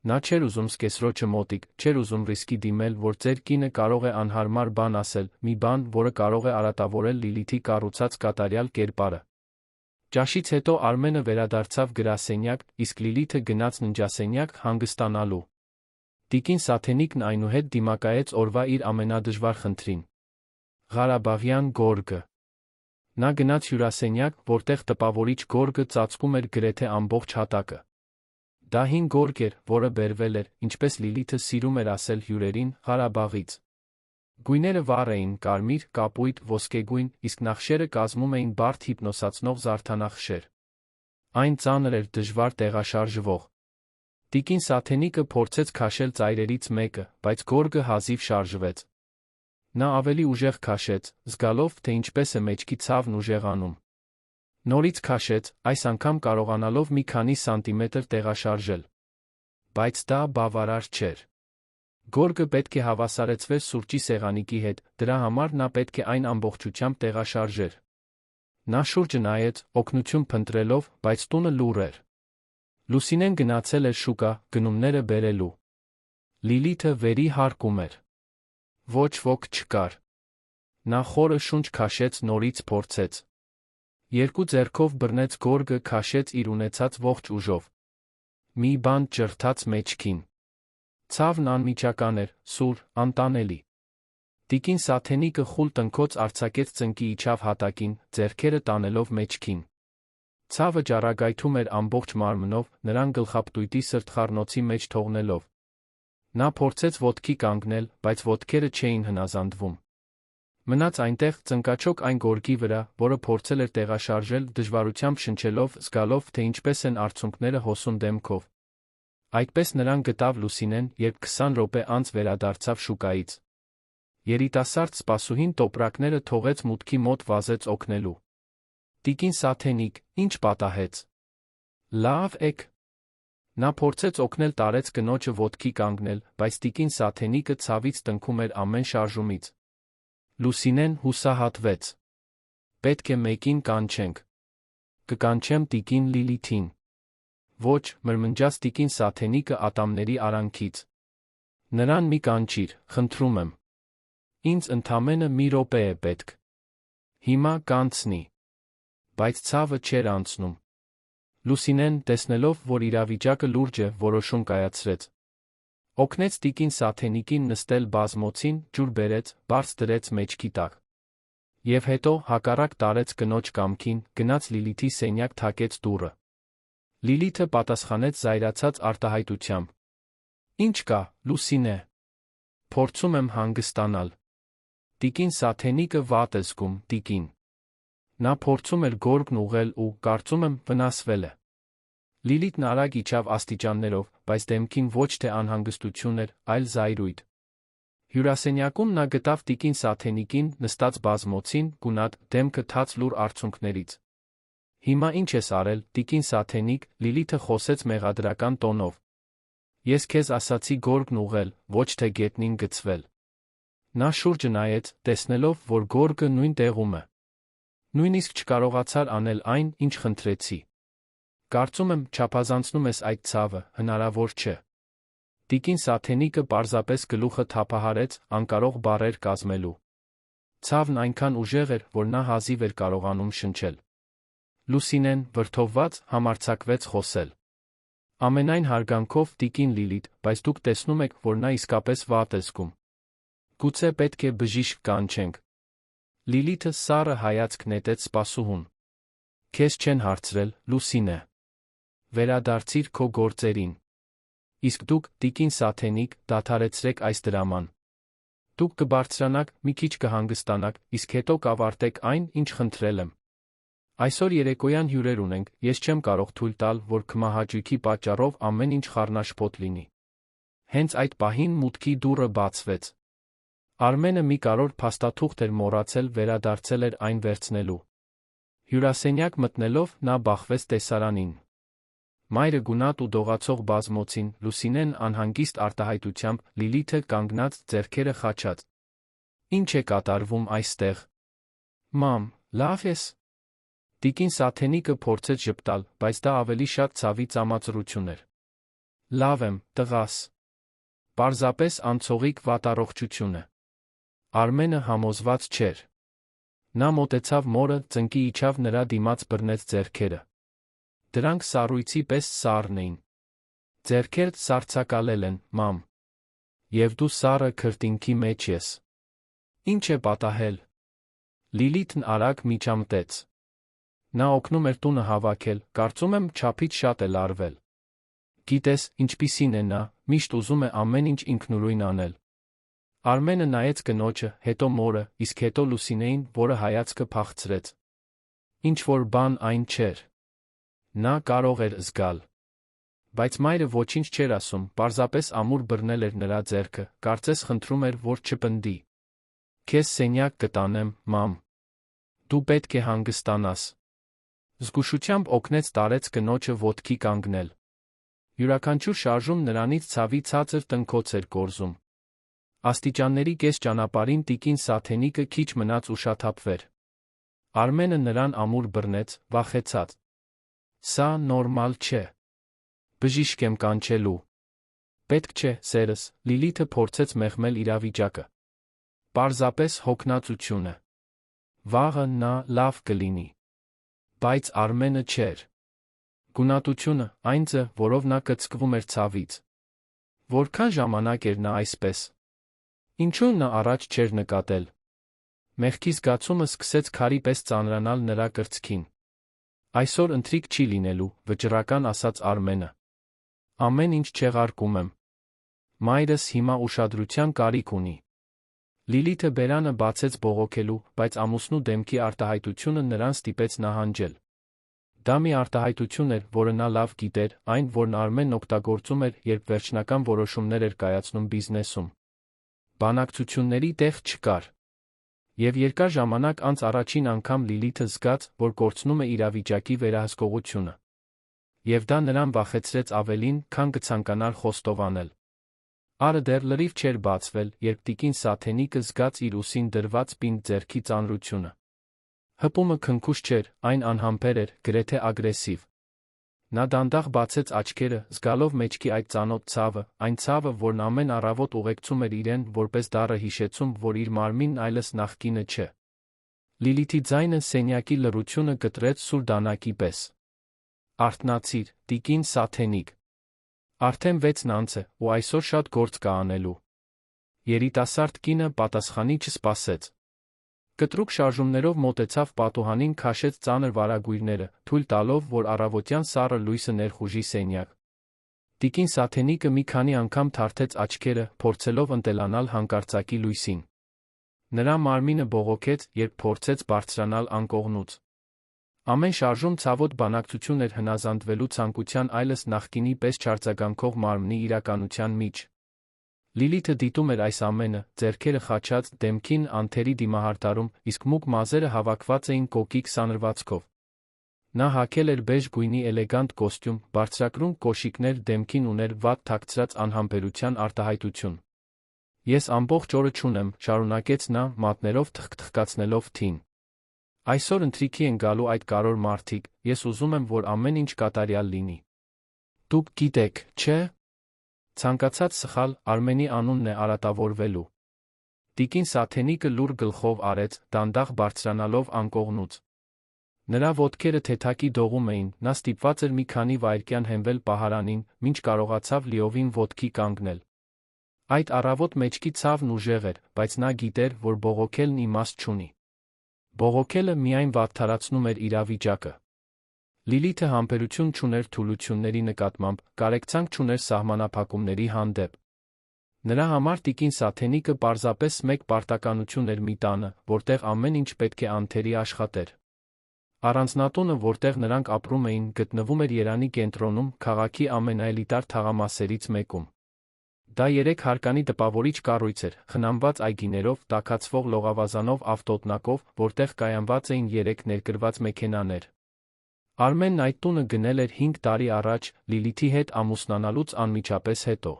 Նա չէր ուզում սկեսրոջը մոտիկ, չէր ուզում ռիսկի դիմել, որ ծեր կինը կարող է անհարմար բան ասել, մի բան, որը կարող է արատավորել Լիլիթի կառուցած կատարյալ կերպարը։ Ճաշից հետո Արմենը վերադարձավ գրասենյակ, իսկ Լիլիթը գնաց ննջասենյակ հանգստանալու։ Տիկին Սաթենիկն այնուհետ դիմակայեց օրվա իր ամենադժվար խնդրին։ Ղարաբաղյան գորգը։ Նա գնաց հյուրասենյակ, որտեղ տպավորիչ գորգը ծածկում էր գրեթե ամբողջ հատակը։ Դա հին գորգ էր, որը բերվել էր, ինչպես Լիլիթը սիրում էր ասել հյուրերին, Ղարաբաղից։ Գույները վառ էին, կարմիր, կապույտ, ոսկեգույն, իսկ նախշերը կազմում էին բարդ հիպնոսացնող զարդանախշեր։ Այն ծանր էր, դժվար տեղաշարժվող։ Տիկին Սաթենիկը փորձեց քաշել ծայրերից մեկը, բայց գորգը հազիվ շարժվեց։ Նա ավելի ուժեղ քաշեց, զգալով, թե ինչպես է մեջքի ցավն ուժեղանում։ Նորից քաշեց, այս անգամ կարողանալով մի քանի սանտիմետր տեղաշարժել։ Բայց դա բավարար չէր։ Գորգը պետք է հավասարեցվեր սուրճի սեղանիկի հետ, դրա համար նա պետք է այն ամբողջությամբ տեղաշարժեր։ Նա շուրջը նայեց, օգնություն փնտրելով, բայց տունը լուռ էր։ Լուսինեն գնացել էր շուկա, գնումները բերելու։ Լիլիթը վերի հարկում էր։ Ոչ ոք չկար։ Նա խորը շունչ քաշեց, նորից փորձեց։ Երկու ձեռքով բռնեց գորգը, քաշեց իր ունեցած ողջ ուժով։ Մի բան ջրթաց մեջքին։ Ցավն անմիջական էր, սուր, անտանելի։ Տիկին Սաթենիկը խուլ տնքոց արձակեց ծնկի իջավ հատակին, ձեռքերը տանելով մեջքին։ Ցավը ճառագայթում էր ամբողջ մարմնով, նրան գլխապտույտի սրտխառնոցի մեջ թողնելով։ Նա փորձեց ոտքի կանգնել, բայց ոտքերը չէին հնազանդվում։ Մնաց այնտեղ, ծնկաչոք այն գորգի վրա, որը փորձել էր տեղաշարժել, դժվարությամբ շնչելով, զգալով, թե ինչպես են արցունքները հոսում դեմքով։ Այդպես նրան գտավ Լուսինեն, երբ 20 րոպե անց վերադարձավ շուկայից։ Երիտասարդ սպասուհին տոպրակները թողեց մուտքի մոտ, վազեց օգնելու։ Տիկին Սաթենիկ, ինչ պատահեց։ Լավ եք։ Նա փորձեց օգնել, տարեց կնոջը ոտքի կանգնել, բայց տիկին Սաթենիկը ցավից տնքում էր ամեն շարժումից։ Լուսինեն հուսահատվեց։ Պետք է մեկին կանչենք։ Կկանչեմ տիկին Լիլիթին։ Ոչ, մրմնջաց տիկին Սաթենիկը ատամների արանքից։ Նրան մի կանչիր, խնդրում եմ։ Ինձ ընդամենը մի րոպե է պետք։ Հիմա կանցնի։ Բայց ցավը չէր անցնում։ Լուսինեն, տեսնելով, որ իրավիճակը լուրջ է, որոշում կայացրեց։ Օգնեց տիկին Սաթենիկին նստել բազմոցին, ջուր բերեց, բարձ դրեց մեջքի տակ։ Եվ հետո, հակառակ տարեց կնոջ կամքին, գնաց Լիլիթի սենյակ, թակեց դուռը։ Լիլիթը պատասխանեց զայրացած արտահայտությամբ։ Ինչ կա, Լուսինե։ Փորձում եմ հանգստանալ։ Տիկին Սաթենիկը վատ է զգում, տիկին։ Նա փորձում էր գորգն ուղղել ու, կարծում եմ, վնասվել է։ Լիլիթն արագ իջավ աստիճաններով, բայց դեմքին ոչ թե անհանգստություն էր, այլ զայրույթ։ Հյուրասենյակում նա գտավ տիկին Սաթենիկին, նստած բազմոցին, գունատ, դեմքը թաց լուր արցունքներից։ Հիմա ինչ ես արել, տիկին Սաթենիկ, Լիլիթը խոսեց մեղադրական տոնով։ Ես քեզ ասացի գորգն ուղղել, ոչ թե գետնին գցվել։ Նա շուրջը նայեց, տեսնելով, որ գորգը նույն տեղում է։ Նույնիսկ չկարողացար անել այն, ինչ խնդրեցի։ Կարծում եմ, չափազանցնում ես այդ ցավը, հնարավոր չէ։ Տիկին Սաթենիկը պարզապես գլուխը թափահարեց, անկարող բառեր կազմելու։ Ցավն այնքան ուժեղ էր, որ նա հազիվ էր կարողանում շնչել։ Լուսինեն, վրդովված, համարձակվեց խոսել։ Ամենայն հարգանքով, տիկին Լիլիթ, բայց դուք տեսնում եք, որ նա իսկապես վատ է զգում։ Գուցե պետք է բժիշկ կանչենք։ Լիլիթը սառը հայացք նետեց սպասուհուն։ Քեզ չեն հարցրել, Լուսինե։ Վերադարձիր քո գործերին։ Իսկ դուք, տիկին Սաթենիկ, դադարեցրեք այս դրաման։ Դուք կբարձրանաք, մի քիչ կհանգստանաք, իսկ հետո կավարտեք այն, ինչ խնդրել եմ։ Այսօր երեկոյան հյուրեր ունենք, ես չեմ կարող թույլ տալ, որ քմահաճույքի պատճառով ամեն ինչ խառնաշփոթ լինի։ Հենց այդ պահին մուտքի դուռը բացվեց։ Արմենը մի կարևոր փաստաթուղթ էր մոռացել, վերադարձել էր այն վերցնելու։ Հյուրասենյակ մտնելով, նա բախվեց տեսարանին։ Մայրը գունատ ու դողացող բազմոցին, Լուսինեն անհանգիստ արտահայտությամբ, Լիլիթը կանգնած, ձեռքերը խաչած։ Ինչ է կատարվում այստեղ։ Մամ, լավ ես։ Տիկին Սաթենիկը փորձեց ժպտալ, բայց դա ավելի շատ ցավի ծամածրություն էր։ Լավ եմ, տղաս։ Պարզապես անցողիկ վատառողջությունը։ Արմենը համոզված չէր։ Նա մոտեցավ մորը, ծնկի իջավ նրա դիմաց բռնեց ձեռքերը։ Դրանք սառույցի պես սառն էին։ Ձեռքերդ սառցակալել են, մամ։ Եվ դու սառը քրտինքի մեջ ես։ Ինչ է պատահել։ Լիլիթն արագ միջամտեց։ Նա օգնում էր տունը հավաքել, կարծում եմ չափից շատ էլ արվել։ Գիտես, ինչպիսին է նա, միշտ ուզում է ամեն ինչ ինքնուրույն անել։ Արմենը նայեց կնոջը, հետո մորը, իսկ հետո Լուսինեին, որը հայացքը փախցրեց։ Ինչ-որ բան այն չէր։ Նա կարող էր զգալ։ Բայց մայրը ոչինչ չէր ասում, պարզապես ամուր բռնել էր նրա ձեռքը, կարծես խնդրում էր, որ չպնդի։ Քեզ սենյակ կտանեմ, մամ։ Դու պետք է հանգստանաս։ Զգուշությամբ օգնեց տարեց կնոջը ոտքի կանգնել։ Յուրաքանչյուր շարժում նրանից ցավի ցածր տնքոց էր կորզում։ Աստիճանների կես ճանապարհին տիկին Սաթենիկը քիչ մնաց ուշաթափվեր։ Արմենը նրան ամուր բռնեց, վախեցած։ Սա նորմալ չէ։ Բժիշկ եմ կանչելու։ Պետք չէ, սերս, Լիլիթը փորձեց մեղմել իրավիճակը։ Պարզապես հոգնածությունը։ Վաղը նա լավ կլինի։ Բայց Արմենը չէր։ Գունատությունը, այն ձը, որով նա կծկվում էր ցավից։ Որքան ժամանակ էր նա այսպես։ Ինչու նա առաջ չէր նկատել։ Մեղքի զգացումը սկսեց քարի պես ծանրանալ նրա կրծքին։ Այսօր ընթրիք չի լինելու, վճռական ասաց Արմենը։ Ամեն ինչ չեղարկում եմ։ Մայրս հիմա ուշադրության կարիք ունի։ Լիլիթը բերանը բացեց բողոքելու, բայց ամուսնու դեմքի արտահայտությունը նրան ստիպեց նահանջել։ Դա մի արտահայտություն էր, որը նա լավ գիտեր, այն, որն Արմենն օգտագործում էր, երբ վերջնական որոշումներ էր կայացնում բիզնեսում։ Բանակցությունների տեղ չկար։ Եվ երկար ժամանակ անց առաջին անգամ Լիլիթը զգաց, որ կորցնում է իրավիճակի վերահսկողությունը։ Եվ դա նրան վախեցրեց ավելին, քան կցանկանար խոստովանել։ Արը դեռ լրիվ չէր բացվել, երբ տիկին Սաթենիկը զգաց իր ուսին դրված պինդ ձեռքի ծանրությունը։ Հպումը քնքուշ չէր, այն անհամբեր էր, գրեթե ագրեսիվ։ Նա դանդաղ բացեց աչքերը, զգալով մեջքի այդ ծանոթ ցավը, այն ցավը, որն ամեն առավոտ ուղեկցում էր իրեն, որպես դառը հիշեցում, որ իր մարմինն այլս նախկինը չէ։ Լիլիթի ձայնը սենյակի լռությունը կտրեց սուր դանակի պես։ Արթնացիր, տիկին Սաթենիկ։ Արդեն 6-ն անց է, ու այսօր շատ գործ կա անելու։ Երիտասարդ կինը պատասխանի չսպասեց։ Կտրուկ շարժումներով մոտեցավ պատուհանին, քաշեց ծանր վարագույրները, թույլ տալով, որ առավոտյան սառը լույսը ներխուժի սենյակ։ Տիկին Սաթենիկը մի քանի անգամ թարթեց աչքերը, փորձելով ընտելանալ հանկարծակի լույսին։ Նրա մարմինը բողոքեց, երբ փորձեց բարձրանալ անկողնուց։ Ամեն շարժում ցավոտ բանակցություն էր հնազանդվելու ցանկության այլս նախկինի պես չարձագանքող մարմնի իրականության միջ։ Լիլիթը դիտում էր այս ամենը, ձեռքերը խաչած, դեմքին անթերի դիմահարդարում, իսկ մուգ մազերը հավաքված էին կոկիկ սանրվածքով։ Նա հագել էր բեժ գույնի էլեգանտ կոստյում, բարձրակրուն կոշիկներ, դեմքին ուներ վատ թաքցրած անհամբերության արտահայտություն։ Ես ամբողջ օրը չունեմ, շարունակեց նա, մատներով թխկթխկացնելով թին։ Այսօր ընթրիքի են գալու այդ կարևոր մարդիկ, ես ուզում եմ, որ ամեն ինչ կատարյալ լինի։ Դուք գիտեք, չէ՞։ Ցանկացած սխալ, Արմենի անունն է արատավորվելու։ Տիկին Սաթենիկը լուռ գլխով արեց, դանդաղ բարձրանալով անկողնուց։ Նրա ոտքերը թեթակի դողում էին, նա ստիպված էր մի քանի վայրկյան հենվել պահարանին, մինչ կարողացավ լիովին ոտքի կանգնել։ Այդ առավոտ մեջքի ցավն ուժեղ էր, բայց նա գիտեր, որ բողոքելն իմաստ չունի։ Բողոքելը միայն վատթարացնում էր իրավիճակը։ Լիլիթը համբերություն չուներ թուլությունների նկատմամբ, կարեկցանք չուներ սահմանափակումների հանդեպ։ Նրա համար տիկին Սաթենիկը պարզապես մեկ պարտականություն էր մի տանը, որտեղ ամեն ինչ պետք է անթերի աշխատեր։ Առանձնատունը, որտեղ նրանք ապրում էին, գտնվում էր Երանի կենտրոնում, քաղաքի ամենաէլիտար թաղամասերից մեկում։ Դա 3 հարկանի տպավորիչ կառույց էր, խնամված այգիներով, տաքացվող լողավազանով, ավտոտնակով, որտեղ կայանված էին 3 ներկրված մեքենաներ։ Արմենն այդ տունը գնել էր 5 տարի առաջ, Լիլիթի հետ ամուսնանալուց անմիջապես հետո։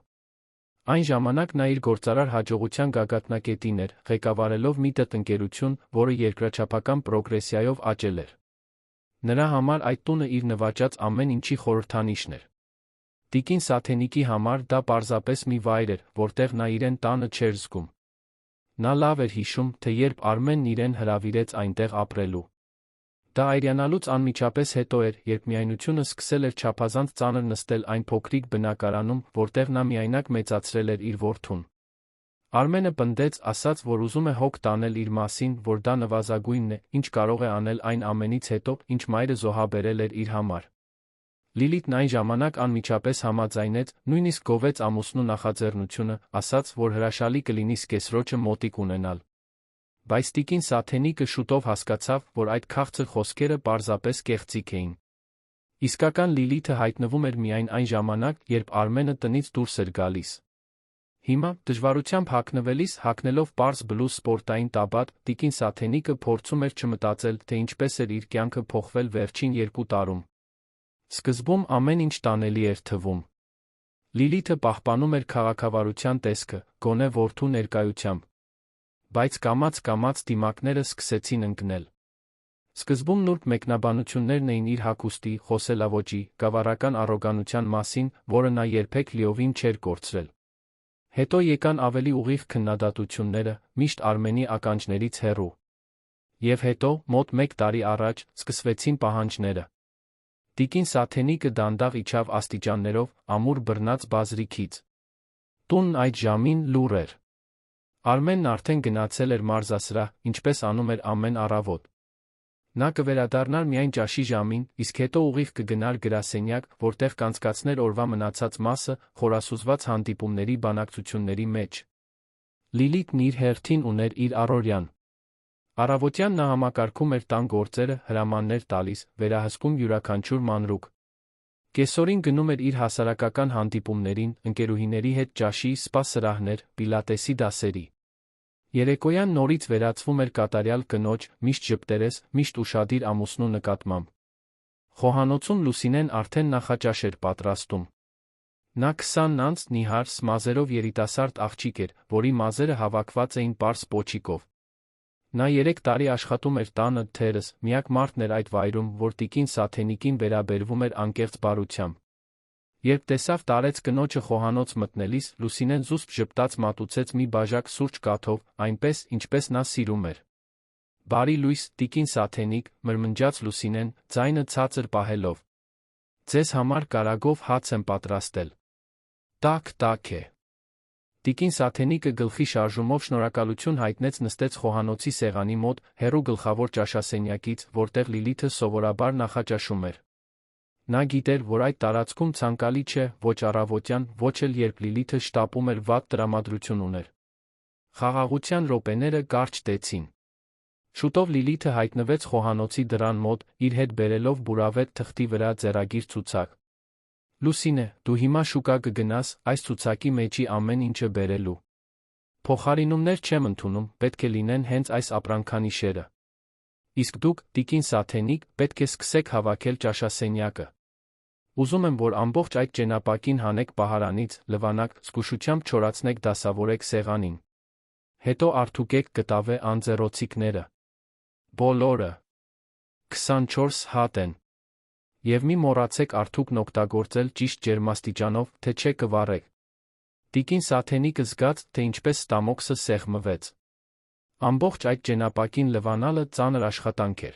Այն ժամանակ նա իր գործարար հաջողության գագաթնակետին էր, ղեկավարելով մի տնտեսություն, որը երկրաչափական պրոգրեսիայով աճել էր։ Նրա համար այդ տունը իր նվաճած ամեն ինչի խորհրդանիշն էր։ Տիկին Սաթենիկի համար դա պարզապես մի վայր էր, որտեղ նա իրեն տանը չէր զգում։ Նա լավ էր հիշում, թե երբ Արմենն իրեն հրավիրեց այնտեղ ապրելու։ Դա այրյանալուց անմիջապես հետո էր, երբ միայնությունը սկսել էր չափազանց ծանր նստել այն փոքրիկ բնակարանում, որտեղ նա միայնակ մեծացրել էր իր որդուն։ Արմենը պնդեց, ասաց, որ ուզում է հոգ տանել իր մասին, որ դա նվազագույնն է, ինչ կարող է անել այն ամենից հետո, ինչ մայրը զոհաբերել էր իր համար։ Լիլիթն այն ժամանակ անմիջապես համաձայնեց, նույնիսկ գովեց ամուսնու նախաձեռնությունը, ասաց, որ հրաշալի կլինի սկեսրոջը մոտիկ ունենալ։ Բայց տիկին Սաթենիկը շուտով հասկացավ, որ այդ քաղցր խոսքերը պարզապես կեղծիք էին։ Իսկական Լիլիթը հայտնվում էր միայն այն ժամանակ, երբ Արմենը տնից դուրս էր գալիս։ Հիմա, դժվարությամբ հագնվելիս, հագնելով պարզ բլուզ սպորտային տաբատ, տիկին Սաթենիկը փորձում էր չմտածել, թե ինչպես էր իր կյանքը փոխվել վերջին 2 տարում։ Սկզբում ամեն ինչ տանելի էր թվում։ Լիլիթը պահպանում էր քաղաքավարության տեսքը, գոնե որդու ներկայությամբ։ Բայց կամաց-կամաց դիմակները սկսեցին ընկնել։ Սկզբում նուրբ մեկնաբանություններն էին իր հագուստի, խոսելաոճի, գավառական առոգանության մասին, որը նա երբեք լիովին չէր կորցրել։ Հետո եկան ավելի ուղիղ քննադատությունները, միշտ Արմենի ականջներից հեռու։ Եվ հետո, մոտ 1 տարի առաջ, սկսվեցին պահանջները։ Տիկին Սաթենիկը դանդաղ իջավ աստիճաններով, ամուր բռնած բազրիքից։ Տունն այդ ժամին լուռ էր։ Արմենն արդեն գնացել էր մարզասրահ, ինչպես անում էր ամեն առավոտ։ Նա կվերադառնար միայն ճաշի ժամին, իսկ հետո ուղիղ կգնար գրասենյակ, որտեղ կանցկացներ օրվա մնացած մասը, խորասուզված հանդիպումների բանակցությունների մեջ։ Լիլիթն իր հերթին ուներ իր առօրյան։ Առավոտյան նա համակարգում էր տան գործերը, հրամաններ տալիս, վերահսկում յուրաքանչյուր մանրուք։ Կեսօրին գնում էր իր հասարակական հանդիպումներին, ընկերուհիների հետ ճաշի, սպա սրահներ, պիլատեսի դասերի։ Երեկոյան նորից վերածվում էր կատարյալ կնոջ, միշտ ժպտերես, միշտ ուշադիր ամուսնու նկատմամբ։ Խոհանոցում Լուսինեն արդեն նախաճաշ էր պատրաստում։ Նա 20-ն անց նիհար, սմազերով երիտասարդ աղջիկ էր, որի մազերը հավաքված էին պարզ պոչիկով։ Նա 3 տարի աշխատում էր տանը, թերս, միակ մարդն էր այդ վայրում, որ տիկին Սաթենիկին վերաբերվում էր անկեղծ բարությամբ։ Երբ տեսավ տարեց կնոջը խոհանոց մտնելիս, Լուսինեն զուսպ ժպտաց մատուցեց մի բաժակ սուրճ կաթով, այնպես, ինչպես նա սիրում էր։ Բարի լույս, տիկին Սաթենիկ, մրմնջաց Լուսինեն, ձայնը ցածր պահելով։ Ձեզ համար կարագով հաց եմ պատրաստել։ Տաք է։ Տիկին Սաթենիկը գլխի շարժումով շնորհակալություն հայտնեց, նստեց խոհանոցի սեղանի մոտ, հեռու գլխավոր ճաշասենյակից, որտեղ Լիլիթը սովորաբար նախաճաշում էր։ Նա գիտեր, որ այդ տարածքում ցանկալի չէ, ոչ առավոտյան, ոչ էլ երբ Լիլիթը շտապում էր վատ տրամադրություն ուներ։ Խաղաղության րոպեները կարճ տեցին։ Շուտով Լիլիթը հայտնվեց խոհանոցի դռան մոտ, իր հետ բերելով բուրավետ թղթի վրա ձեռագիր ցուցակ։ Լուսինե, դու հիմա շուկա կգնաս, այս ցուցակի մեջի ամեն ինչը բերելու։ Փոխարինումներ չեմ ընդունում, պետք է լինեն հենց այս ապրանքանիշերը։ Իսկ դուք, տիկին Սաթենիկ, պետք է սկսեք հավաքել ճաշասենյակը։ Ուզում եմ, որ ամբողջ այդ ճենապակին հանեք պահարանից, լվանակ, զգուշությամբ չորացնեք դասավորեք սեղանին։ Հետո արդուկեք կտավե անձեռոցիկները։ Բոլորը 24 հատ են։ Եվ մի մոռացեք արդուկն օգտագործել ճիշտ ջերմաստիճանով, թե չէ կվառեք։ Տիկին Սաթենիկը զգաց, թե ինչպես ստամոքսը սեղմվեց։ Ամբողջ այդ ճենապակին լվանալը ծանր աշխատանք էր։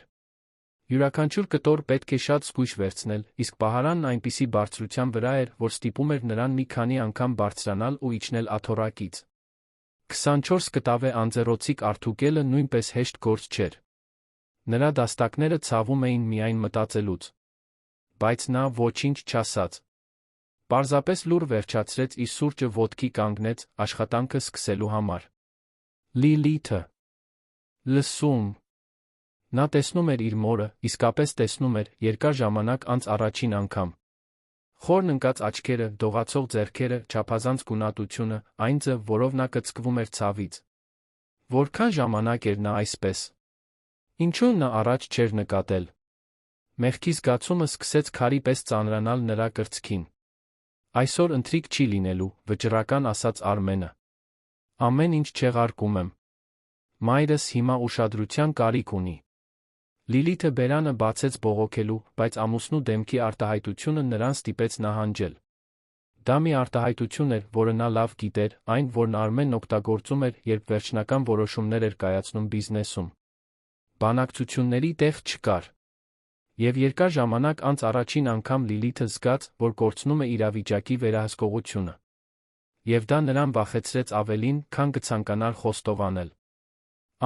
Յուրաքանչյուր կտոր պետք է շատ զգույշ վերցնել, իսկ պահարանն այնպիսի բարձրության վրա էր, որ ստիպում էր նրան մի քանի անգամ բարձրանալ ու իջնել աթոռակից։ 24 կտավե անձեռոցիկ արդուկելը նույնպես հեշտ գործ չէր։ Նրա դաստակները ցավում էին միայն մտածելուց։ Բայց նա ոչինչ չասաց։ Պարզապես լուռ վերջացրեց իր սուրճը, ոտքի կանգնեց, աշխատանքը սկսելու համար։ Լիլիթը լսում։ Նա տեսնում էր իր մորը, իսկապես տեսնում էր, երկար ժամանակ անց առաջին անգամ։ Խորն ընկած աչքերը, դողացող ձեռքերը, չափազանց գունատությունը, այն ձը, որով նա կծկվում էր ցավից։ Որքան ժամանակ էր նա այսպես։ Ինչու նա առաջ չէր նկատել։ Մեղքի զգացումը սկսեց քարի պես ծանրանալ նրա կրծքին։ Այսօր ընթրիք չի լինելու, վճռական ասաց Արմենը։ Ամեն ինչ չեղարկում եմ։ Մայրս հիմա ուշադրության կարիք ունի։ Լիլիթը բերանը բացեց բողոքելու, բայց ամուսնու դեմքի արտահայտությունը նրան ստիպեց նահանջել։ Դա մի արտահայտություն էր, որը նա լավ գիտեր, այն, որն Արմենն օգտագործում էր, երբ վերջնական որոշումներ էր կայացնում բիզնեսում։ Բանակցությունների տեղ չկար։ Եվ երկար ժամանակ անց առաջին անգամ Լիլիթը զգաց, որ կորցնում է իրավիճակի վերահսկողությունը։ Եվ դա նրան վախեցրեց ավելին, քան կցանկանար խոստովանել։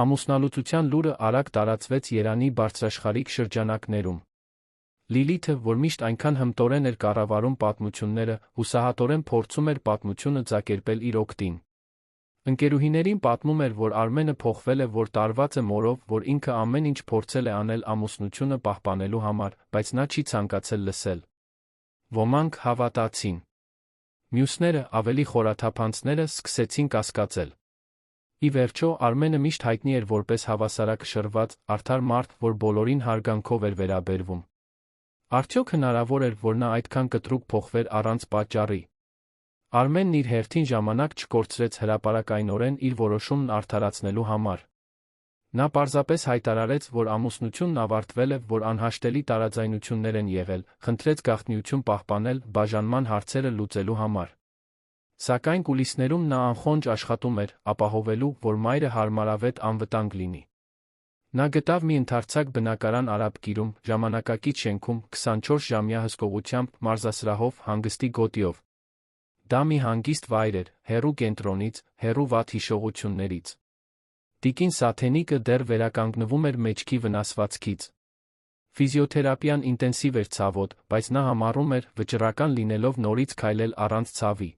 Ամուսնալուծության լուրը արագ տարածվեց Երանի բարձրաշխարհիկ շրջանակներում։ Լիլիթը, որ միշտ այնքան հմտորեն էր կառավարում պատմությունները, հուսահատորեն փորձում էր պատմությունը ձակերպել իր օգտին։ Ընկերուհիներին պատմում էր, որ Արմենը փոխվել է, որ տարված է մորով, որ ինքը ամեն ինչ փորձել է անել ամուսնությունը պահպանելու համար, բայց նա չի ցանկացել լսել։ Ոմանք հավատացին։ Մյուսները, ավելի խորաթափանցները, սկսեցին կասկածել։ Ի վերջո, Արմենը միշտ հայտնի էր որպես հավասարակշռված, արդար մարդ, որ բոլորին հարգանքով էր վերաբերվում։ Արդյոք հնարավոր էր, որ նա այդքան կտրուկ փոխվեր առանց պատճառի։ Արմենն իր հերթին ժամանակ չկորցրեց հրապարակայնորեն իր որոշումն արդարացնելու համար։ Նա պարզապես հայտարարեց, որ ամուսնությունն ավարտվել է, որ անհաշտելի տարաձայնություններ են եղել, խնդրեց գաղտնիություն պահպանել, բաժանման հարցերը լուծելու համար։ Սակայն կուլիսներում նա անխոնջ աշխատում էր, ապահովելու, որ մայրը հարմարավետ անվտանգ լինի։ Նա գտավ մի ընդարձակ բնակարան Արաբկիրում, ժամանակակից շենքում, 24-ժամյա հսկողությամբ, մարզասրահով, հանգստի գոտիով։ Դա մի հանգիստ վայր էր, հեռու կենտրոնից, հեռու վատ հիշողություններից։ Տիկին Սաթենիկը դեռ վերականգնվում էր մեջքի վնասվածքից։ Ֆիզիոթերապիան ինտենսիվ էր ցավոտ, բայց նա համառում էր, վճռական լինելով նորից քայլել առանց ցավի։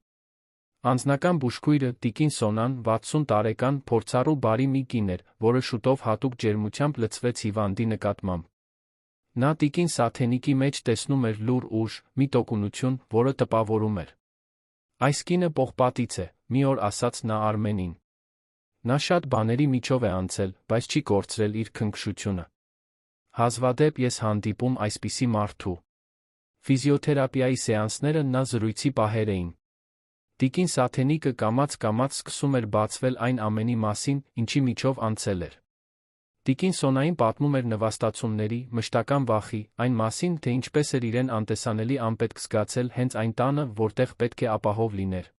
Անձնական բուժքույրը, տիկին Սոնան, 60 տարեկան, փորձառու բարի մի կին էր, որը շուտով հատուկ ջերմությամբ լցվեց հիվանդի նկատմամբ։ Նա տիկին Սաթենիկի մեջ տեսնում էր լուռ ուժ, մի տոկունություն, որը տպավորում էր։ Այս կինը պողպատից է, մի օր ասաց նա Արմենին։ Նա շատ բաների միջով է անցել, բայց չի կորցրել իր քնքշությունը։ Հազվադեպ ես հանդիպում այսպիսի մարդու։ Ֆիզիոթերապիայի սեանսները նա զրույցի պահեր էին։ Տիկին Սաթենիկը կամաց-կամաց սկսում էր բացվել այն ամենի մասին, ինչի միջով անցել էր։ Տիկին Սոնային պատմում էր նվաստացումների, մշտական վախի, այն մասին, թե ինչպես էր իրեն անտեսանելի անպետք զգացել հենց այն տանը, որտեղ պետք է ապահով լիներ։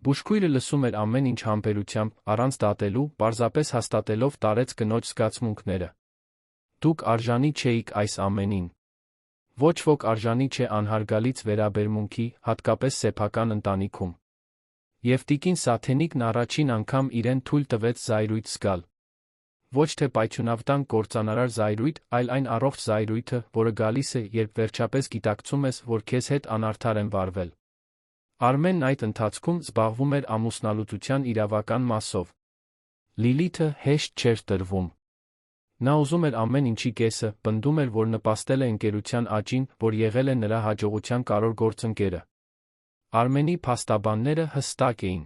Բուժքույրը լսում էր ամեն ինչ համբերությամբ, առանց դատելու, պարզապես հաստատելով տարեց կնոջ զգացմունքները։ Դուք արժանի չէիք այս ամենին։ Ոչ ոք արժանի չէ անհարգալից վերաբերմունքի, հատկապես սեփական ընտանիքում։ Եվ տիկին Սաթենիկն առաջին անգամ իրեն թույլ տվեց զայրույթ զգալ։ Ոչ թե պայթյունավտանգ կործանարար զայրույթ, այլ այն առողջ զայրույթը, որը գալիս է, երբ վերջապես գիտակցում ես, որ քեզ հետ անարդար են վարվել։ Արմենն այդ ընթացքում զբաղվում էր ամուսնալուծության իրավական մասով։ Լիլիթը հեշտ չէր տրվում։ Նա ուզում էր ամեն ինչի կեսը, պնդում էր, որ նպաստել է ընկերության աճին, որ եղել է նրա հաջողության կարևոր գործընկերը։ Արմենի փաստաբանները հստակ էին։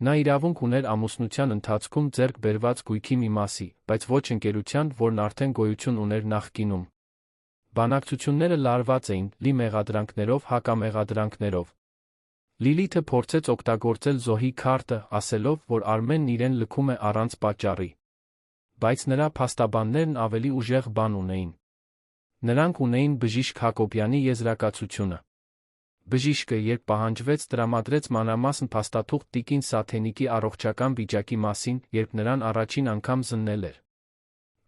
Նա իրավունք ուներ ամուսնության ընթացքում ձեռք բերված գույքի մի մասի, բայց ոչ ընկերության, որն արդեն գոյություն ուներ նախկինում։ Բանակցությունները լարված էին, լի մեղադրանքներով, հակամեղադրանքներով։ Լիլիթը փորձեց օգտագործել զոհի քարտը, ասելով, որ Արմենն իրեն լքում է առանց պատճառի։ Բայց նրա փաստաբաններն ավելի ուժեղ բան ունեին։ Նրանք ունեին բժիշկ Հակոբյանի եզրակացությունը։ Բժիշկը, երբ պահանջվեց, տրամադրեց մանրամասն փաստաթուղթ տիկին Սաթենիկի առողջական վիճակի մասին, երբ նրան առաջին անգամ զննել էր։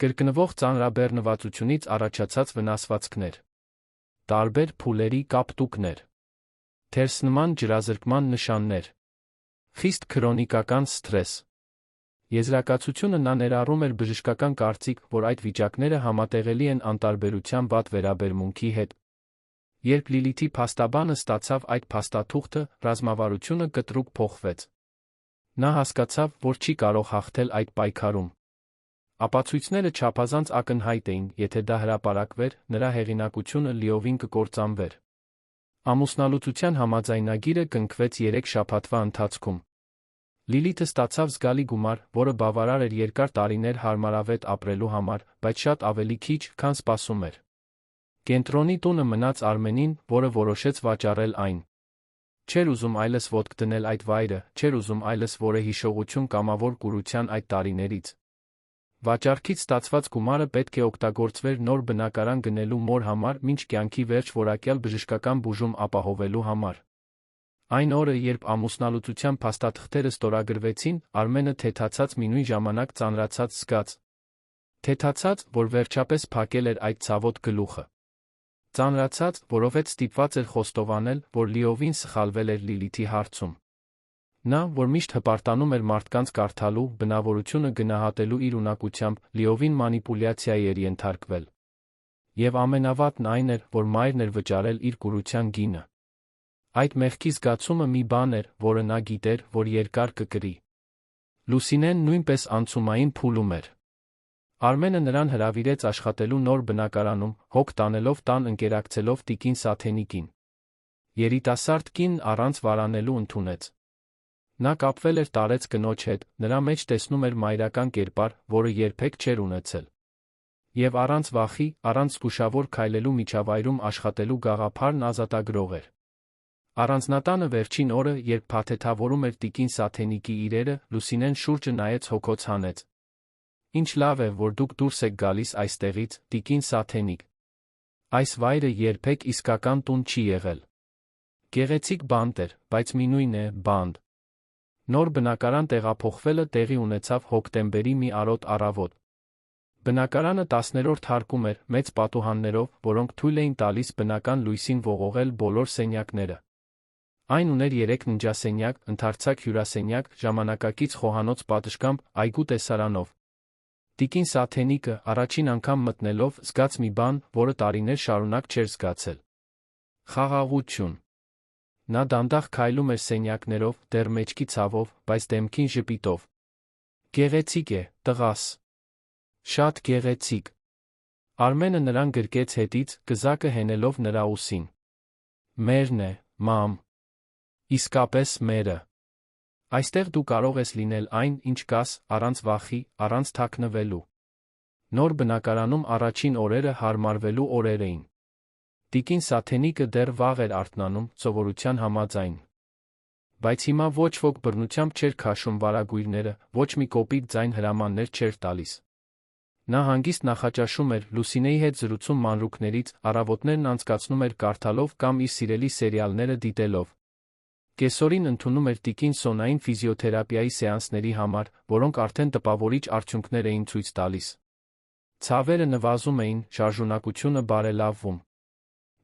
Կրկնվող ծանրաբեռնվածությունից առաջացած վնասվածքներ։ Տարբեր փուլերի կապտուկներ։ Թերսնման ջրազրկման նշաններ։ Խիստ քրոնիկական սթրես։ Եզրակացությունը նա ներառում էր բժշկական կարծիք, որ այդ վիճակները համատեղելի են անտարբերության վատ վերաբերմունքի հետ։ Երբ Լիլիթի փաստաբանը ստացավ այդ փաստաթուղթը, ռազմավարությունը կտրուկ փոխվեց։ Նա հասկացավ, որ չի կարող հաղթել այդ պայքարում։ Ապացույցները չափազանց ակնհայտ էին, եթե դա հրապարակվեր, նրա հեղինակությունը լիովին կկործանվեր։ Ամուսնալուծության համաձայնագիրը կնքվեց 3 շաբաթվա ընթացքում։ Լիլիթը ստացավ զգալի գումար, որը բավարար էր երկար տարիներ հարմարավետ ապրելու համար, բայց շատ ավելի քիչ, քան սպասում էր։ Կենտրոնի տունը մնաց Արմենին, որը որոշեց վաճառել այն։ Չէր ուզում այլս ոտք դնել այդ վայրը, չէր ուզում այլս որե հիշողություն կամավոր կուրության այդ տարիներից։ Վաճառքից ստացված գումարը պետք է օգտագործվեր նոր բնակարան գնելու մոր համար, մինչ կյանքի վերջ որակյալ բժշկական բուժում ապահովելու համար։ Այն օրը, երբ ամուսնալուծության փաստաթղթերը ստորագրվեցին, Արմենը թեթացած մի նույն ժամանակ ծանրացած զգաց։ Թեթացած, որ վերջապես փակել էր այդ ցավոտ գլուխը։ Ծանրացած, որովհետև ստիպված էր խոստովանել, որ լիովին սխալվել էր Լիլիթի հարցում։ Նա, որ միշտ հպարտանում էր մարդկանց կարդալու, բնավորությունը գնահատելու իր ունակությամբ, լիովին մանիպուլյացիայի էր ենթարկվել։ Եվ ամենավատն այն էր, որ մայրն էր վճարել իր կուրության գինը։ Այդ մեղքի զգացումը մի բան էր, որը նա գիտեր, որ երկար կկրի։ Լուսինեն նույնպես անցումային փուլում էր։ Արմենը նրան հրավիրեց աշխատելու նոր բնակարանում, հոգ տանելով տան ընկերակցելով տիկին Սաթենիկին։ Երիտասարդ կինն առանց վարանելու ընդունեց։ Նա կապվել էր տարեց կնոջ հետ, նրա մեջ տեսնում էր մայրական կերպար, որը երբեք չէր ունեցել։ Եվ առանց վախի, առանց զգուշավոր քայլելու միջավայրում աշխատելու գաղափարն ազատագրող էր։ Առանձնատանը վերջին օրը, երբ փաթեթավորում էր տիկին Սաթենիկի իրերը, Լուսինեն շուրջը նայեց հոգոց հանեց։ Ինչ լավ է, որ դուք դուրս եք գալիս այստեղից, տիկին Սաթենիկ։ Այս վայրը երբեք իսկական տուն չի եղել։ Գեղեցիկ բանտ էր, բայց մինույն է, բանտ։ Նոր բնակարան տեղափոխվելը տեղի ունեցավ հոկտեմբերի մի արոտ առավոտ։ Բնակարանը 10-րդ հարկում էր, մեծ պատուհաններով, որոնք թույլ էին տալիս բնական լույսին ողողել բոլոր սենյակները։ Այն ուներ 3 ննջասենյակ, ընդարձակ հյուրասենյակ, ժամանակակից խոհանոց պատշգամբ, այգու տեսարանով։ Տիկին Սաթենիկը, առաջին անգամ մտնելով, զգաց մի բան, որը տարիներ շարունակ չէր զգացել։ Խաղաղություն։ Նա դանդաղ քայլում էր սենյակներով, դեռ մեջքի ցավով, բայց դեմքին ժպիտով։ Գեղեցիկ է, տղաս։ Շատ գեղեցիկ։ Արմենը նրան գրկեց հետից, գզակը հենելով նրա ուսին։ Մերն է, մամ։ Իսկապես մերը։ Այստեղ դու կարող ես լինել այն, ինչ կաս, առանց վախի, առանց թաքնվելու։ Նոր բնակարանում առաջին օրերը հարմարվելու օրեր էին։ Տիկին Սաթենիկը դեռ վաղ էր արթնանում, սովորության համաձայն։ Բայց հիմա ոչ ոք բռնությամբ չէր քաշում վարագույրները, ոչ մի կոպիտ ձայն հրամաններ չէր տալիս։ Նա հանգիստ նախաճաշում էր, Լուսինեի հետ զրուցում մանրուքներից, առավոտներն անցկացնում էր կարդալով կամ իր սիրելի սերիալները դիտելով։ Կեսօրին ընդունում էր տիկին Սոնային ֆիզիոթերապիայի սեանսների համար, որոնք արդեն տպավորիչ արդյունքներ էին ցույց տալիս։ Ցավերը նվազում էին, շարժունակությունը բարելավվում։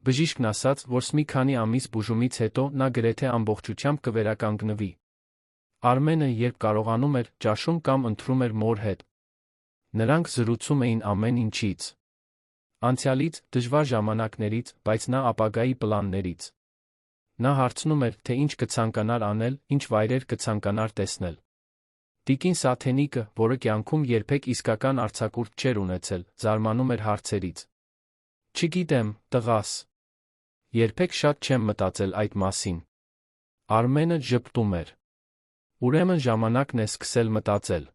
Բժիշկն ասաց, որ մի քանի ամիս բուժումից հետո նա գրեթե ամբողջությամբ կվերականգնվի։ Արմենը, երբ կարողանում էր, ճաշում կամ ընթրում էր մոր հետ։ Նրանք զրուցում էին ամեն ինչից։ Անցյալից, դժվար ժամանակներից, բայց նա ապագայի պլաններից։ Նա հարցնում էր, թե ինչ կցանկանար անել, ինչ վայրեր կցանկանար տեսնել։ Տիկին Սաթենիկը, որը կյանքում երբեք իսկական արձակուրդ չէր ունեցել, զարմանում էր հարցերից։ Չգիտեմ, տղաս։ Երբեք շատ չեմ մտածել այդ մասին։ Արմենը ժպտում էր։ Ուրեմն ժամանակն է սկսել մտածել։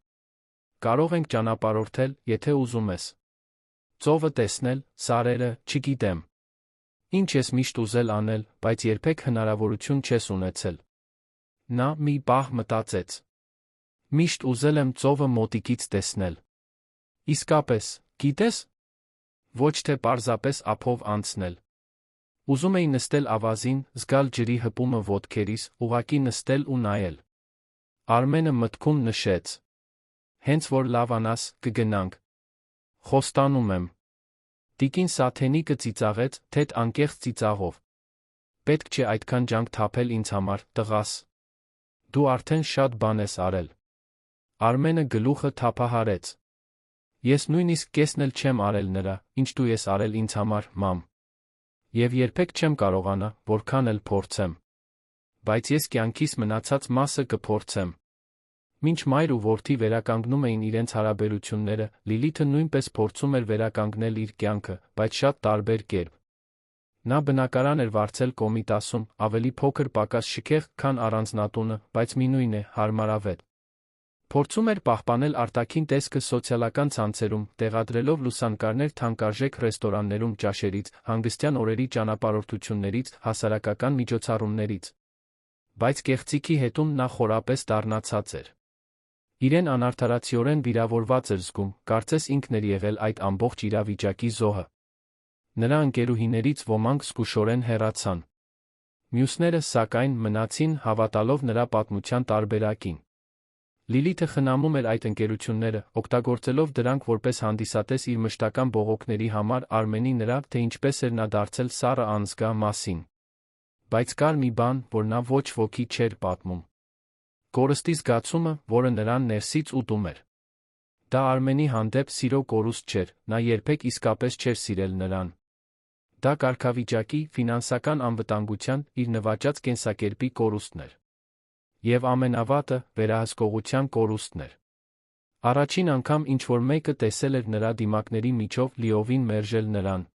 Կարող ենք ճանապարհորդել, եթե ուզում ես։ Ծովը տեսնել, սարերը, չգիտեմ։ Ինչ ես միշտ ուզել անել, բայց երբեք հնարավորություն չես ունեցել։ Նա մի պահ մտածեց։ Միշտ ուզել եմ ծովը մոտիկից տեսնել։ Իսկապես, գիտես։ Ոչ թե պարզապես ափով անցնել։ Ուզում էի նստել ավազին, զգալ ջրի հպումը ոտքերիս, ուղղակի նստել ու նայել։ Արմենը մտքում նշեց. Հենց որ լավանաս, կգնանք։ Խոստանում եմ։ Տիկին Սաթենիկը ծիծաղեց, թեթ անկեղծ ծիծաղով։ Պետք չէ այդքան ջանք թափել ինձ համար, տղաս։ Դու արդեն շատ բան ես արել։ Արմենը գլուխը թափահարեց։ Ես նույնիսկ կեսն էլ չեմ արել նրա, ինչ դու ես արել ինձ համար, մամ։ Եվ երբեք չեմ կարողանա, որքան էլ փորձեմ։ Բայց ես կյանքիս մնացած մասը կփորձեմ։ Մինչ մայր ու որդի վերականգնում էին իրենց հարաբերությունները, Լիլիթը նույնպես փորձում էր վերականգնել իր կյանքը, բայց շատ տարբեր կերպ։ Նա բնակարան էր վարձել Կոմիտասում, ավելի փոքր պակաս շքեղ, քան առանձնատունը, բայց մինույն է, հարմարավետ։ Փորձում էր պահպանել արտաքին տեսքը սոցիալական ցանցերում, տեղադրելով լուսանկարներ թանկարժեք ռեստորաններում ճաշերից, հանգստյան օրերի ճանապարհորդություններից, հասարակական միջոցառումներից։ Բայց կեղծիքի հետում նա խորապես դառնացած էր։ Իրեն անարդարացիորեն վիրավորված էր զգում, կարծես ինքն էր եղել այդ ամբողջ իրավիճակի զոհը։ Նրա ընկերուհիներից ոմանք զգուշորեն հեռացան։ Մյուսները, սակայն, մնացին, հավատալով նրա պատմության տարբերակին։ Լիլիթը խնամում էր այդ ընկերությունները, օգտագործելով դրանք որպես հանդիսատես իր մշտական բողոքների համար Արմենի նրա, թե ինչպես էր նա դարձել սառը անզգա մասին։ Բայց կար մի բան, որ նա ոչ ոքի չէր պատմում. կորստի զգացումը, որը նրան ներսից ուտում էր։ Դա Արմենի հանդեպ սիրո կորուստ չէր, նա երբեք իսկապես չէր սիրել նրան։ Դա կարգավիճակի, ֆինանսական անվտանգության, իր նվաճած կենսակերպի կորուստն էր։ Եվ ամենավատը, վերահսկողության կորուստն էր։ Առաջին անգամ ինչ-որ մեկը տեսել էր նրա դիմակների միջով լիովին մերժել նրան։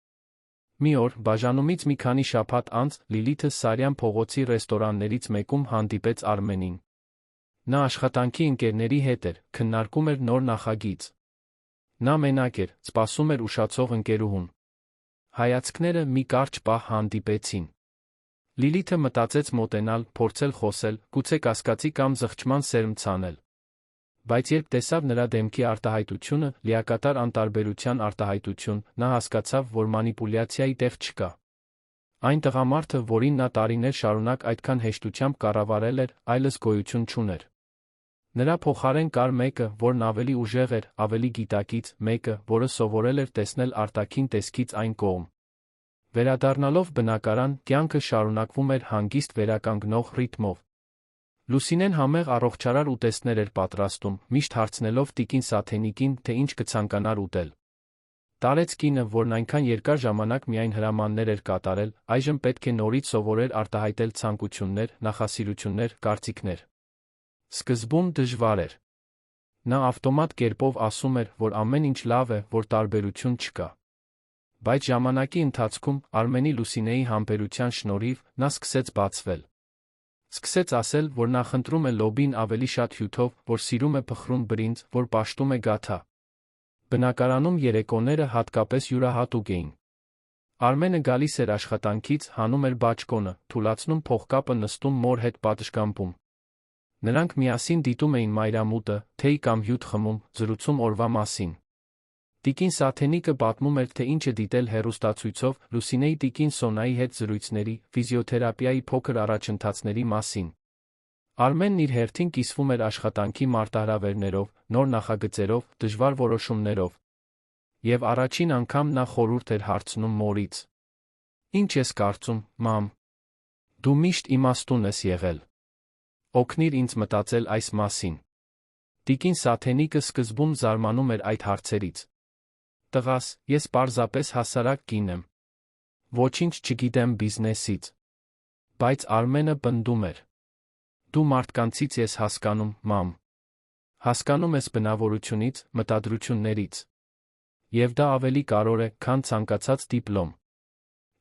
Մի օր, բաժանումից մի քանի շաբաթ անց, Լիլիթը Սարյան փողոցի ռեստորաններից մեկում հանդիպեց Արմենին։ Նա աշխատանքի ընկերների հետ էր, քննարկում էր նոր նախագիծ։ Նա մենակ էր, սպասում էր ուշացող ընկերուհուն։ Հայացքները մի կարճ պահ հանդիպեցին։ Լիլիթը մտածեց մոտենալ, փորձել խոսել, գուցե կասկածի կամ զղջման սերմ ցանել։ Բայց երբ տեսավ նրա դեմքի արտահայտությունը, լիակատար անտարբերության արտահայտություն, նա հասկացավ, որ մանիպուլյացիայի տեղ չկա։ Այն տղամարդը, որին նա տարիներ շարունակ այդքան հեշտությամբ կառավարել էր, այլս գոյություն չուներ։ Նրա փոխարեն կար մեկը, որն ավելի ուժեղ էր, ավելի գիտակից, մեկը, որը սովորել էր տեսնել արտաքին տեսքից այն կողմ։ Վերադառնալով բնակարան, կյանքը շարունակվում էր հանգիստ վերականգնող ռիթմով։ Լուսինեն համեղ առողջարար ուտեստներ էր պատրաստում, միշտ հարցնելով տիկին Սաթենիկին, թե ինչ կցանկանար ուտել։ Տարեց կինը, որն այնքան երկար ժամանակ միայն հրամաններ էր կատարել, այժմ պետք է նորից սովորեր արտահայտել ցանկություններ, նախասիրություններ, կարծիքներ։ Սկզբում դժվար էր։ Նա ավտոմատ կերպով ասում էր, որ ամեն ինչ լավ է, որ տարբերություն չկա։ Բայց ժամանակի ընթացքում, Արմենի Լուսինեի համբերության շնորհիվ, նա սկսեց բացվել։ Սկսեց ասել, որ նա խնդրում է լոբին ավելի շատ հյութով, որ սիրում է փխրուն բրինձ, որ պաշտում է գաթա։ Բնակարանում երեկոները հատկապես յուրահատուկ էին։ Արմենը գալիս էր աշխատանքից, հանում էր բաճկոնը, թուլացնում փողկապը, նստում մոր հետ պատշգամբում։ Նրանք միասին դիտում էին մայրամուտը, թեյ կամ հյութ խմում, զրուցում օրվա մասին։ Տիկին Սաթենիկը պատմում էր, թե ինչ է դիտել հեռուստացույցով, Լուսինեի տիկին Սոնայի հետ զրույցների, ֆիզիոթերապիայի փոքր առաջընթացների մասին։ Արմենն իր հերթին կիսվում էր աշխատանքի մարտահրավերներով, նոր նախագծերով, դժվար որոշումներով։ Եվ առաջին անգամ նա խորհուրդ էր հարցնում մորից. «Ինչ ես կարծում, մամ։ Դու միշտ իմաստուն ես եղել։ Օգնիր ինձ մտածել այս մասին»։ Տիկին Սաթենիկը սկզբում զարմանում էր այդ հարցերից։ «Տղաս, ես պարզապես հասարակ կին եմ։ Ոչինչ չգիտեմ բիզնեսից»։ Բայց Արմենը պնդում էր. «Դու մարդկանցից ես հասկանում, մամ։ Հասկանում ես բնավորությունից, մտադրություններից։ Եվ դա ավելի կարևոր է, քան ցանկացած դիպլոմ»։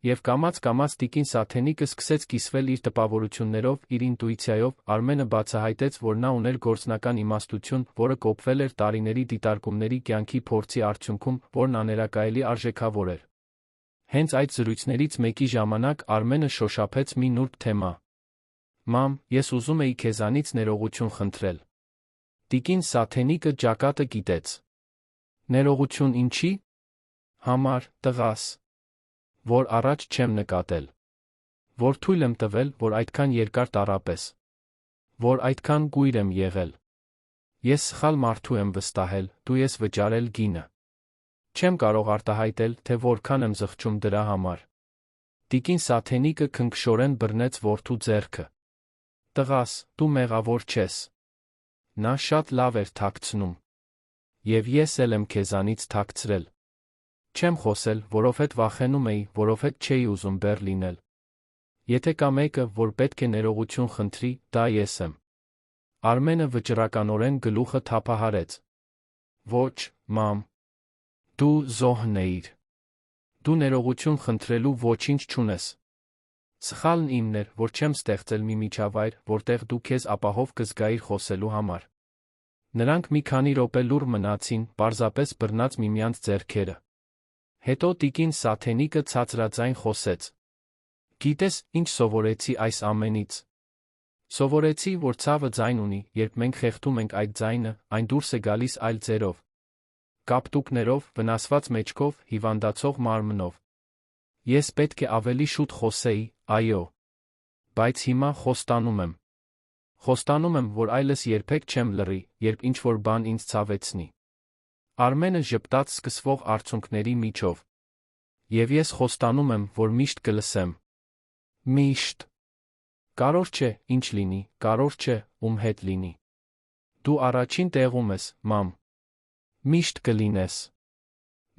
Եվ կամաց-կամաց տիկին Սաթենիկը սկսեց կիսվել իր տպավորություններով, իր ինտուիցիայով։ Արմենը բացահայտեց, որ նա ուներ գործնական իմաստություն, որը կոփվել էր տարիների դիտարկումների կյանքի փորձի արդյունքում, որն աներակայելի արժեքավոր էր։ Հենց այդ զրույցներից մեկի ժամանակ Արմենը շոշափեց մի նուրբ թեմա. «Մամ, ես ուզում էի քեզանից ներողություն խնդրել»։ Տիկին Սաթենիկը ճակատը կիտեց։ «Ներողություն ինչի՞։ Համար, տղաս։ Որ առաջ չեմ նկատել։ Որ թույլ եմ տվել, որ այդքան երկար տառապես։ Որ այդքան կույր եմ եղել։ Ես սխալ մարդու եմ վստահել, դու ես վճարել գինը։ Չեմ կարող արտահայտել, թե որքան եմ զղջում դրա համար»։ Տիկին Սաթենիկը քնքշորեն բռնեց որդու ձեռքը։ «Տղաս, դու մեղավոր չես»։ Նա շատ լավ էր թաքցնում։ «Եվ ես էլ եմ քեզանից թաքցրել։ Չեմ խոսել, որովհետև վախենում էի, որովհետև չէի ուզում բեռ լինել։ Եթե կա մեկը, որ պետք է ներողություն խնդրի, դա ես եմ»։ Արմենը վճռականորեն գլուխը թափահարեց։ «Ոչ, մամ։ Դու զոհն էիր։ Դու ներողություն խնդրելու ոչինչ չունես։ Սխալն իմն էր, որ չեմ ստեղծել մի միջավայր, որտեղ դու քեզ ապահով կզգայիր խոսելու համար»։ Նրանք մի քանի րոպե լուռ մնացին, պարզապես բռնած միմյանց ձեռքերը։ Հետո տիկին Սաթենիկը ցածրաձայն խոսեց. «Գիտես, ինչ սովորեցի այս ամենից։ Սովորեցի, որ ցավը ձայն ունի, երբ մենք խեղդում ենք այդ ձայնը, այն դուրս է գալիս այլ ձևով։ Կապտուկներով, վնասված մեջքով, հիվանդացող մարմնով։ Ես պետք է ավելի շուտ խոսեի, այո։ Բայց հիմա խոստանում եմ։ Խոստանում եմ, որ այլս երբեք չեմ լռի, երբ ինչ-որ բան ինձ ցավեցնի։ Արմենը ժպտաց սկսվող արցունքների միջով։ Եվ ես խոստանում եմ, որ միշտ կլսեմ։ Միշտ։ Կարող չէ, ինչ լինի, կարող չէ, ում հետ լինի։ Դու առաջին տեղում ես, մամ։ Միշտ կլինես։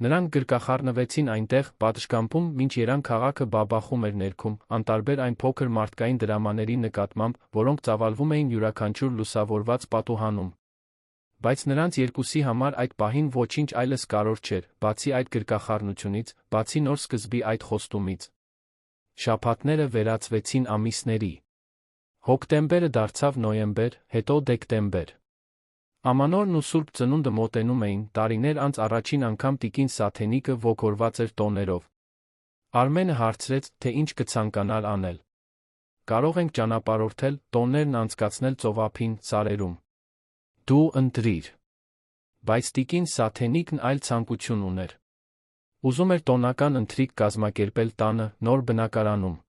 Նրանք գրկախառնվեցին այնտեղ, պատշգամբում, մինչ Երան քաղաքը բաբախում էր ներքում, անտարբեր այն փոքր մարդկային դրամաների նկատմամբ, որոնք ծավալվում էին յուրաքանչյուր լուսավորված պատուհանում։ Բայց նրանց երկուսի համար այդ պահին ոչինչ այլս կարող չէր, բացի այդ գրկախառնությունից, բացի նոր սկզբի այդ խոստումից։ Շաբաթները վերածվեցին ամիսների։ Հոկտեմբերը դարձավ նոյեմբեր, հետո դեկտեմբեր։ Ամանորն ու Սուրբ Ծնունդը մոտենում էին, տարիներ անց առաջին անգամ տիկին Սաթենիկը ոգորված էր տոներով։ Արմենը հարցրեց, թե ինչ կցանկանար անել։ Կարող ենք ճանապարհորդել, տոներն անցկացնել ծովափին, սարերում։ Դու ընտրիր։ Բայց տիկին Սաթենիկն այլ ցանկություն ուներ։ Ուզում էր տոնական ընթրիք կազմակերպել տանը, նոր բնակարանում։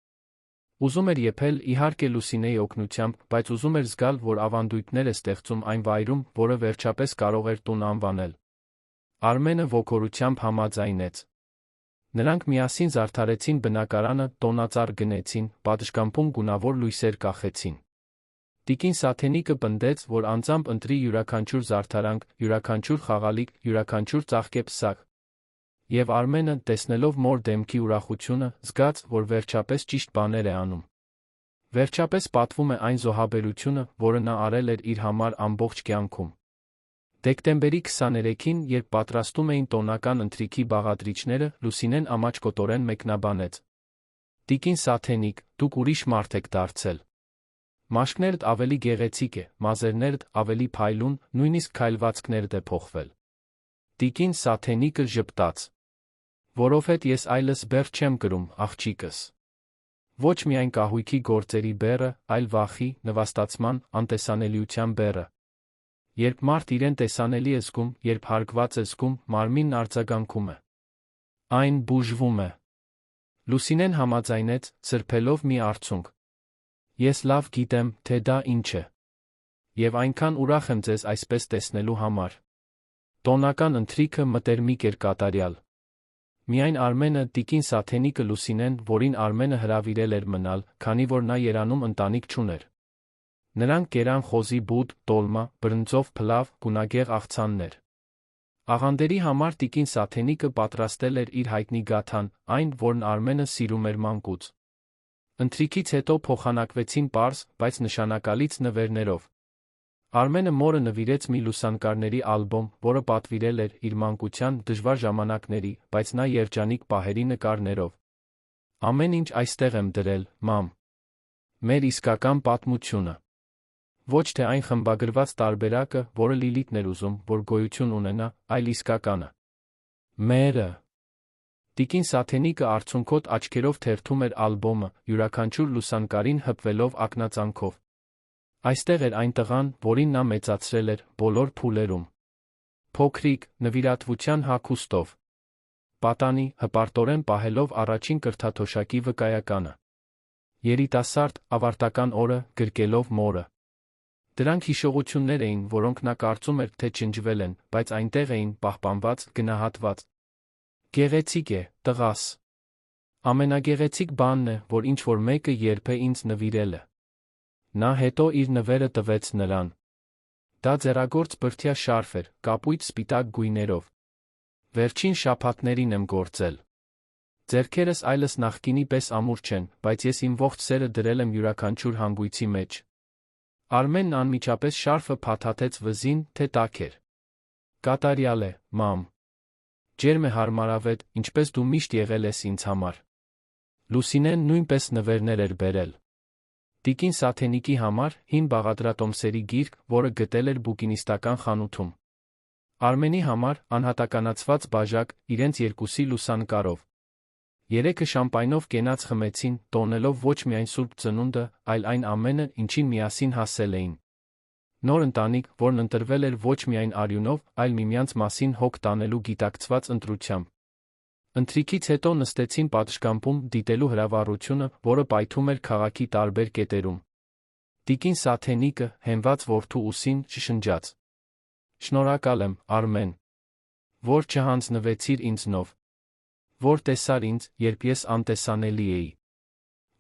Ուզում էր եփել, իհարկե Լուսինեի օգնությամբ, բայց ուզում էր զգալ, որ ավանդույթներ է ստեղծում այն վայրում, որը վերջապես կարող էր տուն անվանել։ Արմենը ոգորությամբ համաձայնեց։ Նրանք միասին զարդարեցին բնակարանը, տոնածառ գնեցին, պատշգամբում գունավոր լույսեր կախեցին։ Տիկին Սաթենիկը պնդեց, որ անձամբ ընտրի յուրաքանչյուր զարդարանք, յուրաքանչյուր խաղալիք, յուրաքանչյուր ծաղկեպսակ։ Եվ Արմենը, տեսնելով մոր դեմքի ուրախությունը, զգաց, որ վերջապես ճիշտ բաներ է անում։ Վերջապես պատվում է այն զոհաբերությունը, որը նա արել էր իր համար ամբողջ կյանքում։ Դեկտեմբերի 23-ին, երբ պատրաստում էին տոնական ընթրիքի բաղադրիչները, Լուսինեն ամաչկոտորեն մեկնաբանեց. Տիկին Սաթենիկ, դուք ուրիշ մարդ եք դարձել։ Մաշկներդ ավելի գեղեցիկ է, մազերներդ ավելի փայլուն, նույնիսկ քայլվածքներդ է փոխվել։ Տիկին Սաթենիկը ժպտաց։ Որովհետև ես այլս բեռ չեմ կրում, աղջիկս։ Ոչ միայն կահույքի գործերի բեռը, այլ վախի, նվաստացման, անտեսանելիության բեռը։ Երբ մարդ իրեն տեսանելի է զգում, երբ հարգված է զգում, մարմինն արձագանքում է։ Այն բուժվում է։ Լուսինեն համաձայնեց, սրբելով մի արցունք։ Ես լավ գիտեմ, թե դա ինչ է։ Եվ այնքան ուրախ եմ ձեզ այսպես տեսնելու համար։ Տոնական ընթրիքը մտերմիկ էր կատարյալ։ Միայն Արմենը, տիկին Սաթենիկը Լուսինեն, որին Արմենը հրավիրել էր մնալ, քանի որ նա Երանում ընտանիք չուներ։ Նրանք կերան խոզի բուդ, տոլմա, բրնձով փլավ, գունագեղ աղցաններ։ Աղանդերի համար տիկին Սաթենիկը պատրաստել էր իր հայտնի գաթան, այն, որն Արմենը սիրում էր մանկուց։ Ընթրիքից հետո փոխանակվեցին պարզ, բայց նշանակալից նվերներով։ Արմենը մորը նվիրեց մի լուսանկարների ալբոմ, որը պատվիրել էր իր մանկության դժվար ժամանակների, բայց նա երջանիկ պահերի նկարներով։ Ամեն ինչ այստեղ եմ դրել, մամ։ Մեր իսկական պատմությունը։ Ոչ թե այն խմբագրված տարբերակը, որը Լիլիթն էր ուզում, որ գոյություն ունենա, այլ իսկականը։ Մերը։ Տիկին Սաթենիկը արցունքոտ աչքերով թերթում էր ալբոմը, յուրաքանչյուր լուսանկարին հպվելով ակնածանքով։ Այստեղ էր այն տղան, որին նա մեծացրել էր, բոլոր փուլերում։ Փոքրիկ, նվիրատվության հագուստով։ Պատանի, հպարտորեն պահելով առաջին կրթաթոշակի վկայականը։ Երիտասարդ, ավարտական օրը, գրկելով մորը։ Դրանք հիշողություններ էին, որոնք նա կարծում էր, թե չնջվել են, բայց այնտեղ էին, պահպանված, գնահատված։ Գեղեցիկ է, տղաս։ Ամենագեղեցիկ բանն է, որ ինչ-որ մեկը երբե ինձ նվիրել է։ Նա հետո իր նվերը տվեց նրան։ Դա ձեռագործ բրդյա շարֆ էր, կապույտ սպիտակ գույներով։ Վերջին շաբաթներին եմ գործել։ Ձեռքերս այլս նախկինի պես ամուր չեն, բայց ես իմ ողջ սերը դրել եմ յուրաքանչյուր հանգույցի մեջ։ Արմենն անմիջապես շարֆը փաթաթեց վզին, թե տաք էր։ Կատարյալ է, մամ։ Ջերմ է, հարմարավետ, ինչպես դու միշտ եղել ես ինձ համար։ Լուսինեն նույնպես նվերներ էր բերել։ Տիկին Սաթենիկի համար հին բաղադրատոմսերի գիրք, որը գտել էր բուկինիստական խանութում։ Արմենի համար անհատականացված բաժակ, իրենց երկուսի լուսանկարով։ Երեքը շամպայնով կենաց խմեցին, տոնելով ոչ միայն Սուրբ Ծնունդը, այլ այն ամենը, ինչին միասին հասել էին։ Նոր ընտանիք, որն ընտրվել էր ոչ միայն արյունով, այլ միմյանց մասին հոգ տանելու գիտակցված ընտրությամբ։ Ընթրիքից հետո նստեցին պատշգամբում դիտելու հրավառությունը, որը պայթում էր քաղաքի տարբեր կետերում։ Տիկին Սաթենիկը, հենված որդու ուսին, շշնջաց. «Շնորհակալ եմ, Արմեն, որ չհանձնվեցիր ինձնով, որ տեսար ինձ, երբ ես անտեսանելի էի,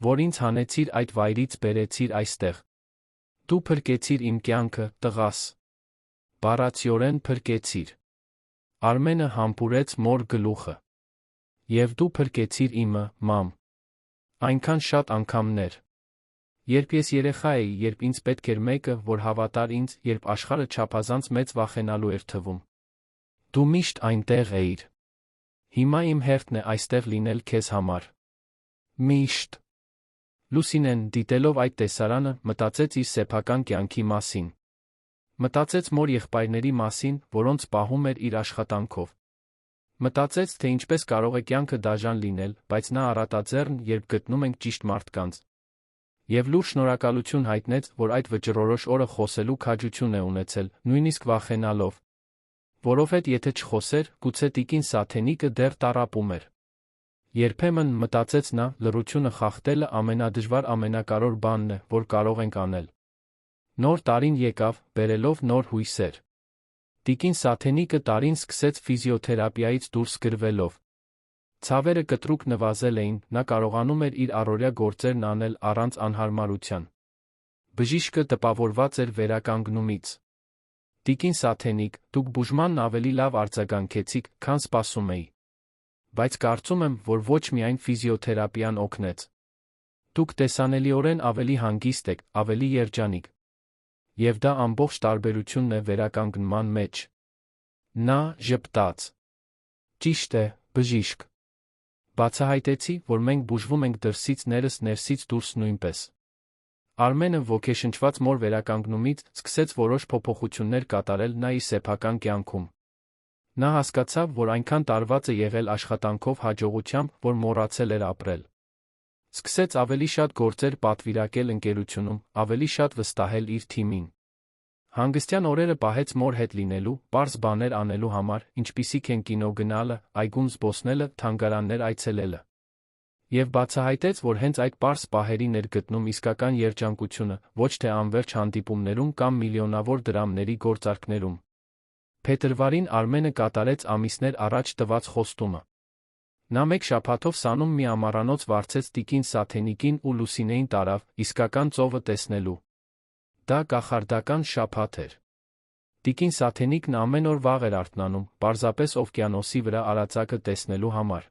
որ ինձ հանեցիր այդ վայրից բերեցիր այստեղ։ Դու փրկեցիր իմ կյանքը, տղաս, բառացիորեն փրկեցիր»։ Արմենը համբուրեց մոր գլուխը։ «Եվ դու փրկեցիր իմը, մամ։ Այնքան շատ անգամներ։ Երբ ես երեխա էի, երբ ինձ պետք էր մեկը, որ հավատար ինձ, երբ աշխարհը չափազանց մեծ վախենալու էր թվում։ Դու միշտ այնտեղ էիր։ Հիմա իմ հերթն է այստեղ լինել քեզ համար։ Միշտ»։ Լուսինեն, դիտելով այդ տեսարանը, մտածեց իր սեփական կյանքի մասին։ Մտածեց մոր եղբայրների մասին, որոնց պահում էր իր աշխատանքով։ Մտածեց, թե ինչպես կարող է կյանքը դաժան լինել, բայց նա առատաձեռն, երբ գտնում ենք ճիշտ մարդկանց։ Եվ լուր շնորհակալություն հայտնեց, որ այդ վճռորոշ օրը խոսելու քաջություն է ունեցել, նույնիսկ վախենալով։ Որովհետև եթե չխոսեր, գուցե տիկին Սաթենիկը դեռ տառապում էր։ Երբեմն, մտածեց նա, լռությունը խախտելը ամենադժվար ամենակարևոր բանն է, որ կարող ենք անել։ Նոր տարին եկավ, բերելով նոր հույսեր։ Տիկին Սաթենիկը տարին սկսեց ֆիզիոթերապիայից դուրս գրվելով։ Ցավերը կտրուկ նվազել էին, նա կարողանում էր իր առօրյա գործերն անել առանց անհարմարության։ Բժիշկը տպավորված էր վերականգնումից։ Տիկին Սաթենիկ, դուք բուժմանն ավելի լավ արձագանքեցիք, քան սպասում էի։ Բայց կարծում եմ, որ ոչ միայն ֆիզիոթերապիան օգնեց։ Դուք տեսանելիորեն ավելի հանգիստ եք, ավելի երջանիկ։ Եվ դա ամբողջ տարբերությունն է վերականգնման մեջ։ Նա ժպտաց. «Ճիշտ է, բժիշկ։ Բացահայտեցի, որ մենք բուժվում ենք դրսից ներս, ներսից դուրս նույնպես»։ Արմենը, ոգեշնչված մոր վերականգնումից, սկսեց որոշ փոփոխություններ կատարել նա իր սեփական կյանքում։ Նա հասկացավ, որ այնքան տարված է եղել աշխատանքով հաջողությամբ, որ մոռացել էր ապրել։ Սկսեց ավելի շատ գործեր պատվիրակել ընկերությունում, ավելի շատ վստահել իր թիմին։ Հանգստյան օրերը պահեց մոր հետ լինելու, պարզ բաներ անելու համար, ինչպիսիք են կինո գնալը, այգում զբոսնելը, թանգարաններ այցելելը։ Եվ բացահայտեց, որ հենց այդ պարզ պահերին էր գտնում իսկական երջանկությունը, ոչ թե անվերջ հանդիպումներում կամ միլիոնավոր դրամների գործարքներում։ Փետրվարին Արմենը կատարեց ամիսներ առաջ տված խոստումը։ Նա մեկ շաբաթով սանում մի ամառանոց վարձեց տիկին Սաթենիկին ու Լուսինեին տարավ, իսկական ծովը տեսնելու։ Դա կախարդական շաբաթ էր։ Տիկին Սաթենիկն ամեն օր վաղ էր արթնանում, պարզապես օվկիանոսի վրա արածակը տեսնելու համար։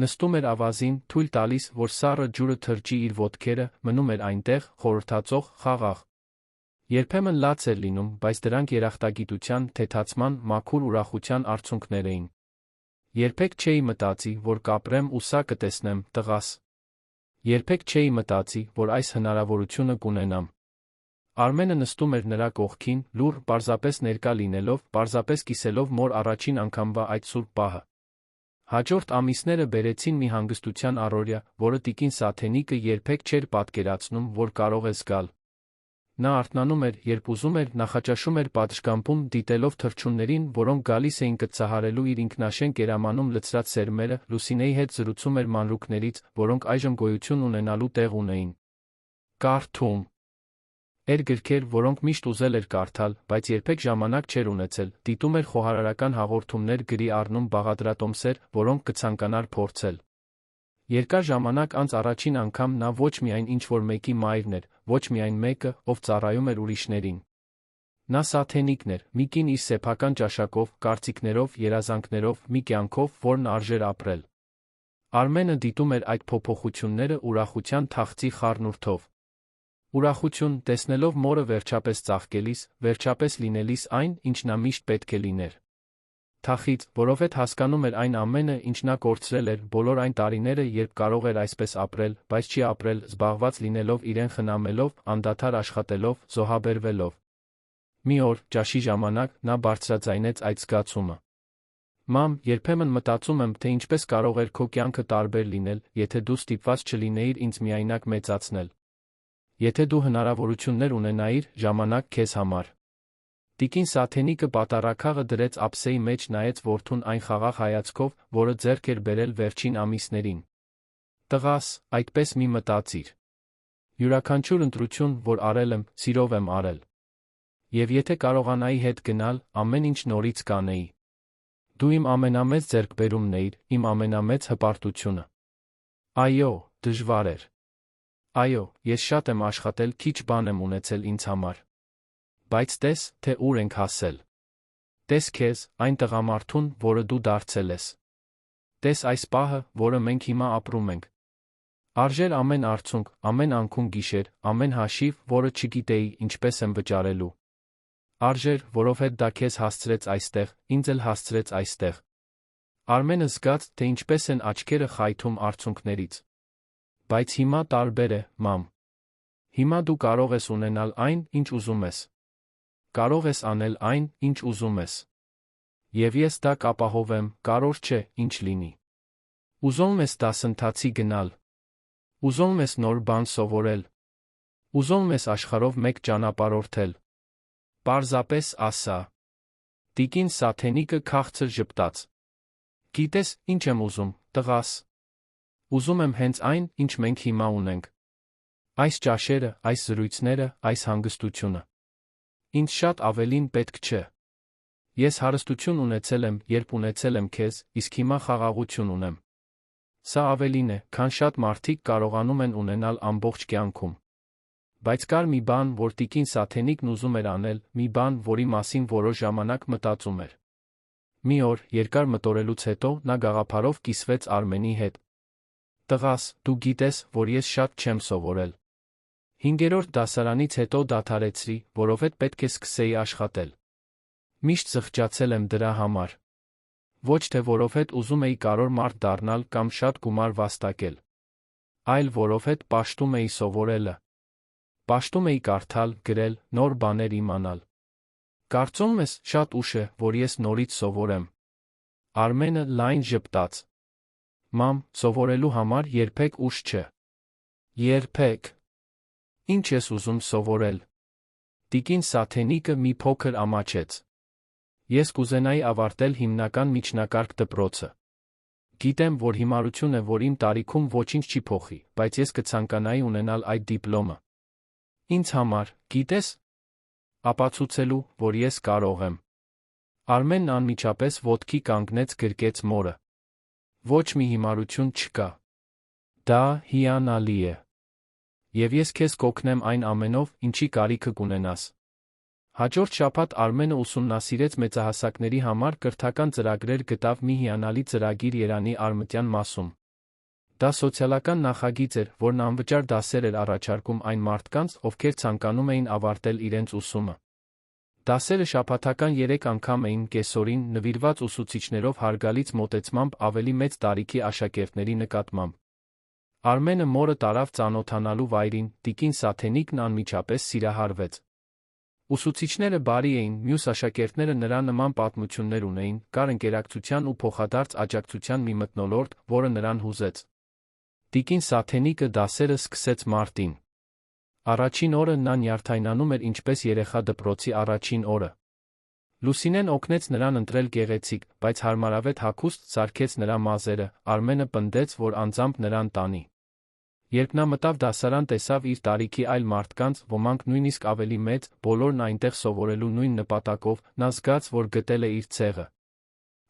Նստում էր ավազին, թույլ տալիս, որ սառը ջուրը թրջի իր ոտքերը, մնում էր այնտեղ, խորհրդածող, խաղաղ։ Երբեմն լաց էր լինում, բայց դրանք երախտագիտության, թեթացման, մաքուր ուրախության արդյունքներ էին։ Երբեք չէի մտածի, որ կապրեմ ու սա կտեսնեմ, տղաս։ Երբեք չէի մտածի, որ այս հնարավորությունը կունենամ։ Արմենը նստում էր նրա կողքին, լուռ, պարզապես ներկա լինելով, պարզապես կիսելով մոր առաջին անգամվա այդ սուրբ պահը։ Հաջորդ ամիսները բերեցին մի հանգստության առօրյա, որը տիկին Սաթենիկը երբեք չէր պատկերացնում, որ կարող է զգալ։ Նա արթնանում էր, երբ ուզում էր, նախաճաշում էր պատշգամբում, դիտելով թռչուններին, որոնք գալիս էին կծահարելու իր ինքնաշեն կերամանում լցրած սերմերը, Լուսինեի հետ զրուցում էր մանրուքներից, որոնք այժմ գոյություն ունենալու տեղ ունեին։ Կարդում էր գրքեր, որոնք միշտ ուզել էր կարդալ, բայց երբեք ժամանակ չէր ունեցել, դիտում էր խոհարարական հաղորդումներ, գրի առնում բաղադրատոմսեր, որոնք կցանկանար փորձել։ Երկար ժամանակ անց առաջին անգամ նա ոչ միայն ինչ-որ մեկի մայրն էր, ոչ միայն մեկը, ով ծառայում էր ուրիշներին։ Նա Սաթենիկն էր, մի կին իր սեփական ճաշակով, կարծիքներով, երազանքներով, մի կյանքով, որն արժեր ապրել։ Արմենը դիտում էր այդ փոփոխությունները ուրախության թախծի խառնուրդով։ Ուրախություն, տեսնելով մորը վերջապես ծաղկելիս, վերջապես լինելիս այն, ինչ նա միշտ պետք է լիներ։ Թախիծ, որովհետև հասկանում էր այն ամենը, ինչ նա կորցրել էր, բոլոր այն տարիները, երբ կարող էր այսպես ապրել, բայց չի ապրել, զբաղված լինելով իրեն խնամելով, անդադար աշխատելով, զոհաբերվելով։ Մի օր, ճաշի ժամանակ, նա բարձրաձայնեց այդ զգացումը. «Մամ, երբեմն մտածում եմ, թե ինչպես կարող էր քո կյանքը տարբեր լինել, եթե դու ստիպված չլինեիր ինձ միայնակ մեծացնել։ Եթե դու հնարավորություններ ունենայիր, ժամանակ քեզ համար։ Տիկին Սաթենիկը պատառաքաղը դրեց ափսեի մեջ, նայեց որդուն այն խաղաղ հայացքով, որը ձեռք էր բերել վերջին ամիսներին։ Տղաս, այդպես մի մտածիր։ Յուրաքանչյուր ընտրություն, որ արել եմ, սիրով եմ արել։ Եվ եթե կարողանայի հետ գնալ, ամեն ինչ նորից կանեի։ Դու իմ ամենամեծ ձեռքբերումն էիր, իմ ամենամեծ հպարտությունը։ Այո, դժվար էր։ Այո, ես շատ եմ աշխատել, քիչ բան եմ ունեցել ինձ համար։ Բայց տես, թե ուր ենք հասել։ Տես քեզ, այն տղամարդուն, որը դու դարձել ես։ Տես այս պահը, որը մենք հիմա ապրում ենք։ Արժեր ամեն արցունք, ամեն անքուն գիշեր, ամեն հաշիվ, որը չգիտեի ինչպես եմ վճարելու։ Արժեր, որովհետև դա քեզ հասցրեց այստեղ, ինձ էլ հասցրեց այստեղ։ Արմենը զգաց, թե ինչպես են աչքերը խայթում արցունքներից։ Բայց հիմա տարբեր է, մամ։ Հիմա դու կարող ես ունենալ այն, ինչ ուզում ես։ Կարող ես անել այն, ինչ ուզում ես։ Եվ ես դա կապահովեմ, կարևոր չէ, ինչ լինի։ Ուզում ես դասընթացի գնալ։ Ուզում ես նոր բան սովորել։ Ուզում ես աշխարհով մեկ ճանապարհորդել։ Պարզապես ասա։ Տիկին Սաթենիկը քաղցր ժպտաց։ Գիտես, ինչ եմ ուզում, տղաս։ Ուզում եմ հենց այն, ինչ մենք հիմա ունենք։ Այս ճաշերը, այս զրույցները, այս հանգստությունը։ Ինձ շատ ավելին պետք չէ։ Ես հարստություն ունեցել եմ, երբ ունեցել եմ քեզ, իսկ հիմա խաղաղություն ունեմ։ Սա ավելին է, քան շատ մարդիկ կարողանում են ունենալ ամբողջ կյանքում։ Բայց կար մի բան, որ տիկին Սաթենիկն ուզում էր անել, մի բան, որի մասին որոշ ժամանակ մտածում էր։ Մի օր, երկար մտորելուց հետո, նա գաղափարով կիսվեց Արմենի հետ։ Տղաս, դու գիտես, որ ես շատ չեմ սովորել։ 5-րդ դասարանից հետո դադարեցրի, որովհետև պետք է սկսեի աշխատել։ Միշտ զղջացել եմ դրա համար։ Ոչ թե որովհետև ուզում էի կարևոր մարդ դառնալ կամ շատ գումար վաստակել, այլ որովհետև պաշտում էի սովորելը։ Պաշտում էի կարդալ, գրել, նոր բաներ իմանալ։ Կարծում ես, շատ ուշ է, որ ես նորից սովորեմ։ Արմենը լայն ժպտաց։ Մամ, սովորելու համար երբեք ուշ չէ։ Երբեք։ Ինչ ես ուզում սովորել։ Տիկին Սաթենիկը մի փոքր ամաչեց։ Ես կուզենայի ավարտել հիմնական միջնակարգ դպրոցը։ Գիտեմ, որ հիմարություն է, որ իմ տարիքում ոչինչ չի փոխի, բայց ես կցանկանայի ունենալ այդ դիպլոմը։ Ինձ համար, գիտես, ապացուցելու, որ ես կարող եմ։ Արմենն անմիջապես ոտքի կանգնեց, գրկեց մորը։ Ոչ մի հիմարություն չկա։ Դա հիանալի է։ Եվ ես քեզ կօգնեմ այն ամենով, ինչի կարիքը կունենաս։ Հաջորդ շաբաթ Արմենը ուսումնասիրեց մեծահասակների համար կրթական ծրագրեր, գտավ մի հիանալի ծրագիր Երանի արևմտյան մասում։ Դա սոցիալական նախագիծ էր, որն անվճար դասեր էր առաջարկում այն մարդկանց, ովքեր ցանկանում էին ավարտել իրենց ուսումը։ Դասերը շաբաթական 3 անգամ էին, կեսօրին, նվիրված ուսուցիչներով հարգալից մոտեցմամբ ավելի մեծ տարիքի աշակերտների նկատմամբ։ Արմենը մորը տարավ ծանոթանալու վայրին, տիկին Սաթենիկն անմիջապես սիրահարվեց։ Ուսուցիչները բարի էին, մյուս աշակերտները նրա նման պատմություններ ունեին, կար ընկերակցության ու փոխադարձ աջակցության մի մթնոլորտ, որը նրան հուզեց։ Տիկին Սաթենիկը դասերը սկսեց մարտին։ Առաջին օրը նա նյարդայնանում էր ինչպես երեխա դպրոցի առաջին օրը։ Լուսինեն օգնեց նրան ընտրել գեղեցիկ, բայց հարմարավետ հագուստ, սարքեց նրա մազերը, Արմենը պնդեց, որ անձամբ նրան տանի։ Երբ նա մտավ դասարան, տեսավ իր տարիքի այլ մարդկանց, ոմանք նույնիսկ ավելի մեծ, բոլորն այնտեղ սովորելու նույն նպատակով, նա զգաց, որ գտել է իր ցեղը։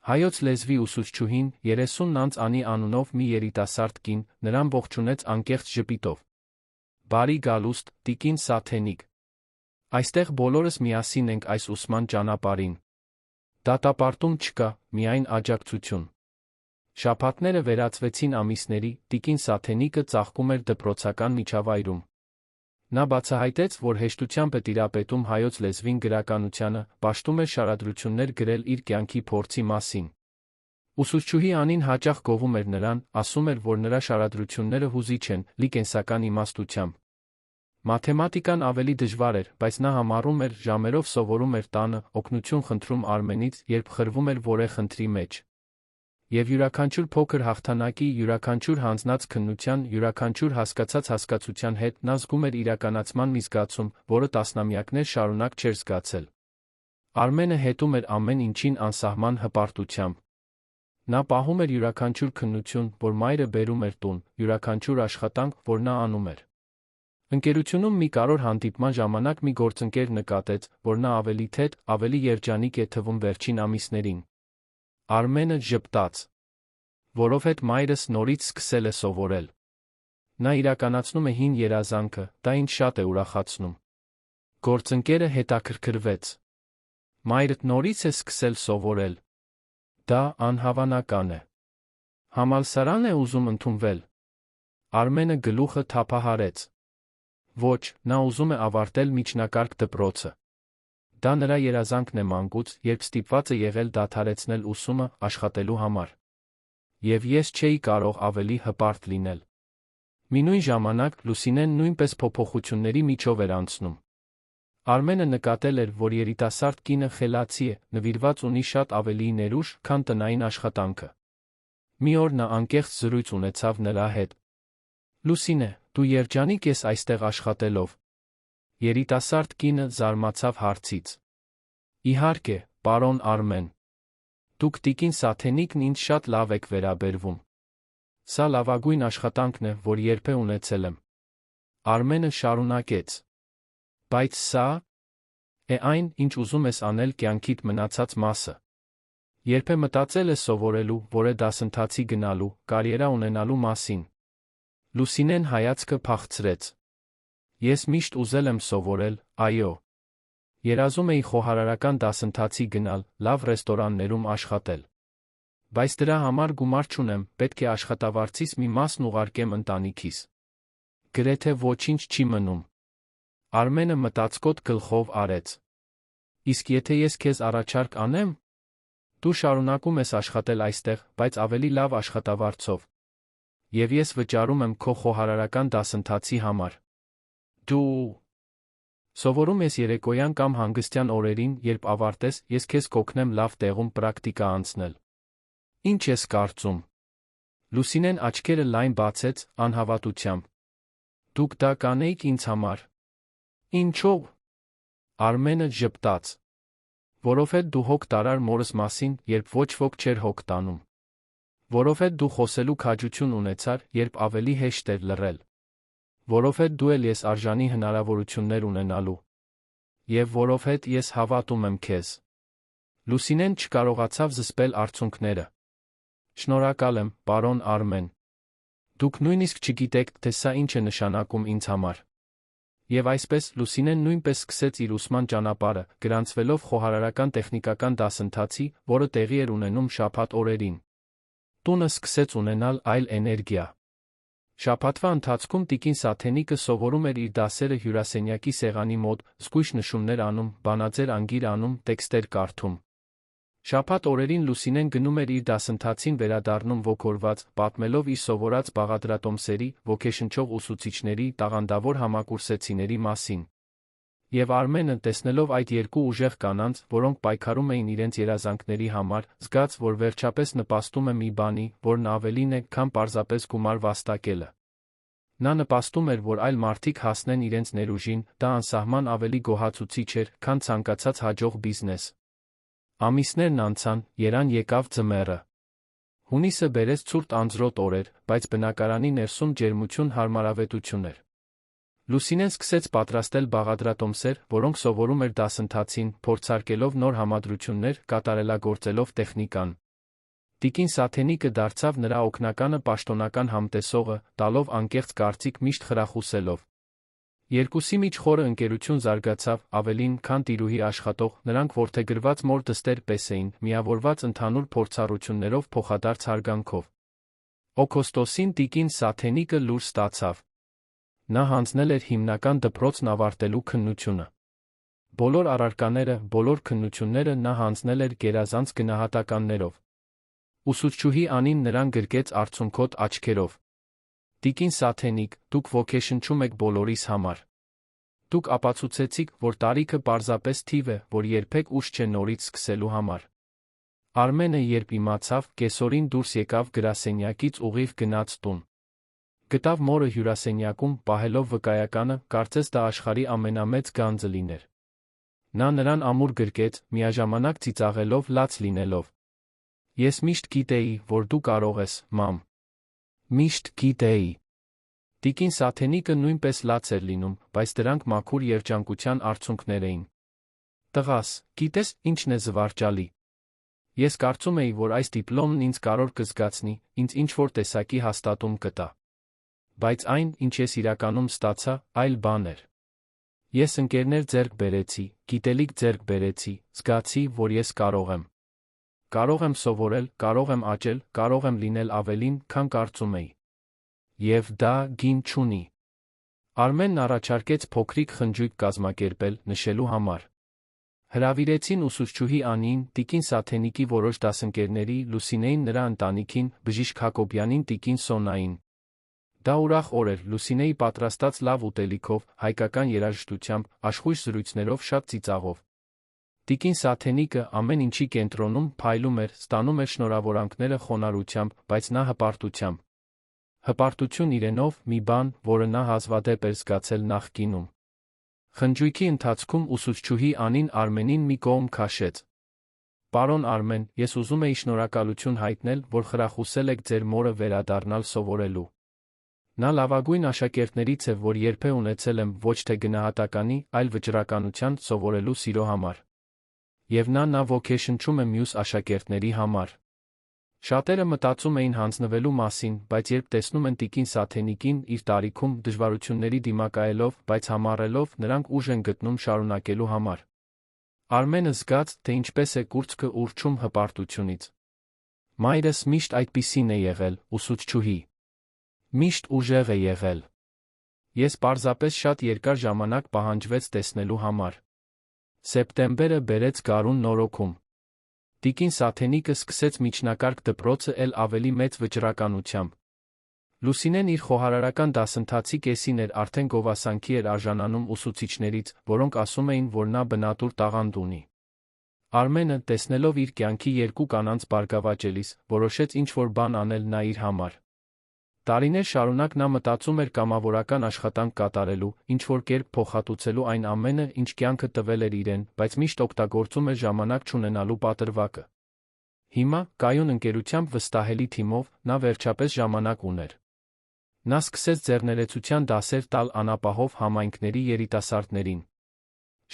Հայոց լեզվի ուսուցչուհին, 30 անց Անի անունով մի երիտասարդ կին, նրան ողջունեց անկեղծ ժպիտով։ Բարի գալուստ, տիկին Սաթենիկ։ Այստեղ բոլորս միասին ենք այս ուսման ճանապարհին։ Դատապարտում չկա, միայն աջակցություն։ Շաբաթները վերածվեցին ամիսների, տիկին Սաթենիկը ծաղկում էր դպրոցական միջավայրում։ Նա բացահայտեց, որ հեշտությամբ է տիրապետում հայոց լեզվին, գրականությանը, պաշտում էր շարադրություններ գրել իր կյանքի փորձի մասին։ Ուսուցչուհի Անին հաճախ գովում էր նրան, ասում էր, որ նրա շարադրությունները հուզիչ են, լի կենսական իմաստությամբ։ Մաթեմատիկան ավելի դժվար էր, բայց նա համառում էր, ժամերով սովորում էր տանը, օգնություն խնդրում Արմենից, երբ խրվում էր որե խնդրի մեջ։ Եվ յուրաքանչյուր փոքր հաղթանակի, յուրաքանչյուր հանձնած քննության, յուրաքանչյուր հասկացած հասկացության հետ նա զգում էր իրականացման մի զգացում, որը տասնամյակներ շարունակ չէր զգացել։ Արմենը հետում էր ամեն ինչին անսահման հպարտությամբ։ Նա պահում էր յուրաքանչյուր քննություն, որ մայրը բերում էր տուն, յուրաքանչյուր աշխատանք, որ նա անում էր։ Ընկերությունում մի կարևոր հանդիպման ժամանակ մի գործընկեր նկատեց, որ նա ավելի թեթ, ավելի երջանիկ է թվում վերջին ամիսներին։ Արմենը ժպտաց, որովհետև մայրս նորից սկսել է սովորել։ Նա իրականացնում է հին երազանքը, դա ինձ շատ է ուրախացնում։ Գործընկերը հետաքրքրվեց։ Մայրդ նորից է սկսել սովորել։ Դա անհավանական է։ Համալսարան է ուզում ընդունվել։ Արմենը գլուխը թափահարեց։ Ոչ, նա ուզում է ավարտել միջնակարգ դպրոցը։ Դա նրա երազանքն է մանկուց, երբ ստիպված է եղել դադարեցնել ուսումը աշխատելու համար։ Եվ ես չէի կարող ավելի հպարտ լինել։ Մինույն ժամանակ Լուսինեն նույնպես փոփոխությունների միջով էր անցնում։ Արմենը նկատել էր, որ երիտասարդ կինը խելացի է, նվիրված ունի շատ ավելի ներուժ, քան տնային աշխատանքը։ Մի օր նա անկեղծ զրույց ունեցավ նրա հետ։ Լուսինե, դու երջանիկ ես այստեղ աշխատելով։ Երիտասարդ կինը զարմացավ հարցից։ Իհարկե, պարոն Արմեն։ Դուք տիկին Սաթենիկն ինձ շատ լավ եք վերաբերվում։ Սա լավագույն աշխատանքն է, որ երբեք ունեցել եմ։ Արմենը շարունակեց։ Բայց սա է այն, ինչ ուզում ես անել կյանքիդ մնացած մասը։ Երբեք մտածել ես սովորելու, որը դասընթացի գնալու, կարիերա ունենալու մասին։ Լուսինեն հայացքը փախցրեց։ Ես միշտ ուզել եմ սովորել, այո։ Երազում էի խոհարարական դասընթացի գնալ, լավ ռեստորաններում աշխատել։ Բայց դրա համար գումար չունեմ, պետք է աշխատավարձիս մի մասն ուղարկեմ ընտանիքիս։ Գրեթե ոչինչ չի մնում։ Արմենը մտածկոտ գլխով արեց։ Իսկ եթե ես քեզ առաջարկ անեմ, դու շարունակում ես աշխատել այստեղ, բայց ավելի լավ աշխատավարձով։ Եվ ես վճարում եմ քո խոհարարական դասընթացի համար։ Դու սովորում ես երեկոյան կամ հանգստյան օրերին, երբ ավարտես, ես քեզ կօգնեմ լավ տեղում պրակտիկա անցնել։ Ինչ ես կարծում։ Լուսինեն աչքերը լայն բացեց, անհավատությամբ։ Դուք դա կանեիք ինձ համար։ Ինչո՞վ։ Արմենը ժպտաց։ Որովհետև դու հոգ տարար մորս մասին, երբ ոչ ոք չէր հոգ տանում։ Որովհետև դու խոսելու քաջություն ունեցար, երբ ավելի հեշտ էր լռել։ Որովհետև դու էլ ես արժանի հնարավորություններ ունենալու։ Եվ որովհետև ես հավատում եմ քեզ։ Լուսինեն չկարողացավ զսպել արցունքները։ Շնորհակալ եմ, պարոն Արմեն։ Դուք նույնիսկ չգիտեք, թե սա ինչ է նշանակում ինձ համար։ Եվ այսպես Լուսինեն նույնպես սկսեց իր ուսման ճանապարհը, գրանցվելով խոհարարական տեխնիկական դասընթացի, որը տեղի էր ունենում շաբաթ օրերին։ Տունը սկսեց ունենալ այլ էներգիա։ Շաբաթվա ընթացքում տիկին Սաթենիկը սովորում էր իր դասերը հյուրասենյակի սեղանի մոտ, զգույշ նշումներ անում, բանաձև անգիր անում, տեքստեր կարդում։ Շաբաթ օրերին Լուսինեն գնում էր իր դասընթացին վերադառնում ոգորված, պատմելով իր սովորած բաղադրատոմսերի, ոգեշնչող ուսուցիչների, տաղանդավոր համակուրսեցիների մասին։ Եվ Արմենը, տեսնելով այդ երկու ուժեղ կանանց, որոնք պայքարում էին իրենց երազանքների համար, զգաց, որ վերջապես նպաստում է մի բանի, որն ավելին է, քան պարզապես գումար վաստակելը։ Նա նպաստում էր, որ այլ մարդիկ հասնեն իրենց ներուժին, դա անսահման ավելի գոհացուցիչ էր, քան ցանկացած հաջող բիզնես։ Ամիսներն անցան, երան եկավ ձմեռը։ Հունիսը բերեց ցուրտ անձրոտ օրեր, բայց բնակարանի ներսում ջերմություն հարմարավետություն էր։ Լուսինեն սկսեց պատրաստել բաղադրատոմսեր, որոնք սովորում էր դասընթացին, փորձարկելով նոր համադրություններ, կատարելագործելով տեխնիկան։ Տիկին Սաթենիկը դարձավ նրա օգնականը պաշտոնական համտեսողը, տալով անկեղծ կարծիք միշտ խրախուսելով։ Երկուսի մեջ խորը ընկերություն զարգացավ, ավելին, քան տիրուհի աշխատող, նրանք որդեգրված մոր դստեր պես էին, միավորված ընդհանուր փորձառություններով փոխադարձ հարգանքով։ Օգոստոսին տիկին Սաթենիկը լուր ստացավ։ Նա հանձնել էր հիմնական դպրոցն ավարտելու քննությունը։ Բոլոր առարկաները, բոլոր քննությունները նա հանձնել էր գերազանց գնահատականներով։ Ուսուցչուհի Անին նրան գրկեց արցունքոտ աչքերով։ Տիկին Սաթենիկ, դուք ոգեշնչում եք բոլորիս համար։ Դուք ապացուցեցիք, որ տարիքը պարզապես թիվ է, որ երբեք ուշ չէ նորից սկսելու համար։ Արմենը երբ իմացավ, կեսօրին դուրս եկավ գրասենյակից ուղիղ գնաց տուն։ Գտավ մորը հյուրասենյակում, պահելով վկայականը, կարծես դա աշխարհի ամենամեծ գանձը լիներ։ Նա նրան ամուր գրկեց, միաժամանակ ծիծաղելով լաց լինելով։ Ես միշտ գիտեի, որ դու կարող ես, մամ։ Միշտ գիտեի։ Տիկին Սաթենիկը նույնպես լաց էր լինում, բայց դրանք մաքուր երջանկության արդյունքներ էին։ Տղաս, գիտես, ինչն է զվարճալի։ Ես կարծում էի, որ այս դիպլոմն ինձ կարոր կզգացնի, ինձ ինչ-որ տեսակի հաստատում կտա։ Բայց այն, ինչ ես իրականում ստացա, այլ բան էր։ Ես ընկերներ ձեռք բերեցի, գիտելիք ձեռք բերեցի, զգացի, որ ես կարող եմ։ Կարող եմ սովորել, կարող եմ աճել, կարող եմ լինել ավելին, քան կարծում էի։ Եվ դա գին չունի։ Արմենն առաջարկեց փոքրիկ խնջույք կազմակերպել, նշելու համար։ Հրավիրեցին ուսուցչուհի Անիին, տիկին Սաթենիկի որոշ դասընկերների, Լուսինեին նրա ընտանիքին, բժիշկ Հակոբյանին, տիկին Սոնային։ Դա ուրախ օր էր, Լուսինեի պատրաստած լավ ուտելիքով, հայկական երաժշտությամբ, աշխույժ զրույցներով, շատ ծիծաղով։ Տիկին Սաթենիկը ամեն ինչի կենտրոնում փայլում էր, ստանում էր շնորհավորանքները խոնարհությամբ, բայց նա հպարտությամբ։ Հպարտություն իրենով մի բան, որը նա հազվադեպ էր զգացել նախկինում։ Խնջույքի ընթացքում ուսուցչուհի Անին Արմենին մի կողմ քաշեց։ Պարոն Արմեն, ես ուզում էի շնորհակալություն հայտնել, որ խրախուսել եք ձեր մորը վերադառնալ սովորելու։ Նա լավագույն աշակերտներից է, որ երբեք ունեցել եմ, ոչ թե գնահատականի, այլ վճռականության սովորելու սիրո համար։ Եվ նա ոգեշնչում է մյուս աշակերտների համար։ Շատերը մտածում էին հանձնվելու մասին, բայց երբ տեսնում են տիկին Սաթենիկին իր տարիքում դժվարությունների դիմակայելով, բայց համառելով, նրանք ուժ են գտնում շարունակելու համար։ Արմենը զգաց, թե ինչպես է կուրծքը ուռչում հպարտությունից։ Մայրս միշտ այդպիսին է եղել, ուսուցչուհի։ Միշտ ուժեղ է եղել։ Ես պարզապես շատ երկար ժամանակ պահանջվեց տեսնելու համար։ Սեպտեմբերը բերեց գարուն նորոգում։ Տիկին Սաթենիկը սկսեց միջնակարգ դպրոցը էլ ավելի մեծ վճռականությամբ։ Լուսինեն իր խոհարարական դասընթացի կեսին էր արդեն գովասանքի էր արժանանում ուսուցիչներից, որոնք ասում էին, որ նա բնատուր տաղանդ ունի։ Արմենը, տեսնելով իր կյանքի երկու կանանց բարգավաճելիս, որոշեց ինչ-որ բան անել նա իր համար։ Տարիներ շարունակ նա մտածում էր կամավորական աշխատանք կատարելու, ինչ-որ կերպ փոխհատուցելու այն ամենը, ինչ կյանքը տվել էր իրեն, բայց միշտ օգտագործում էր ժամանակ չունենալու պատրվակը։ Հիմա, կայուն ընկերությամբ վստահելի թիմով, նա վերջապես ժամանակ ուներ։ Նա սկսեց ձեռներեցության դասեր տալ անապահով համայնքների երիտասարդներին։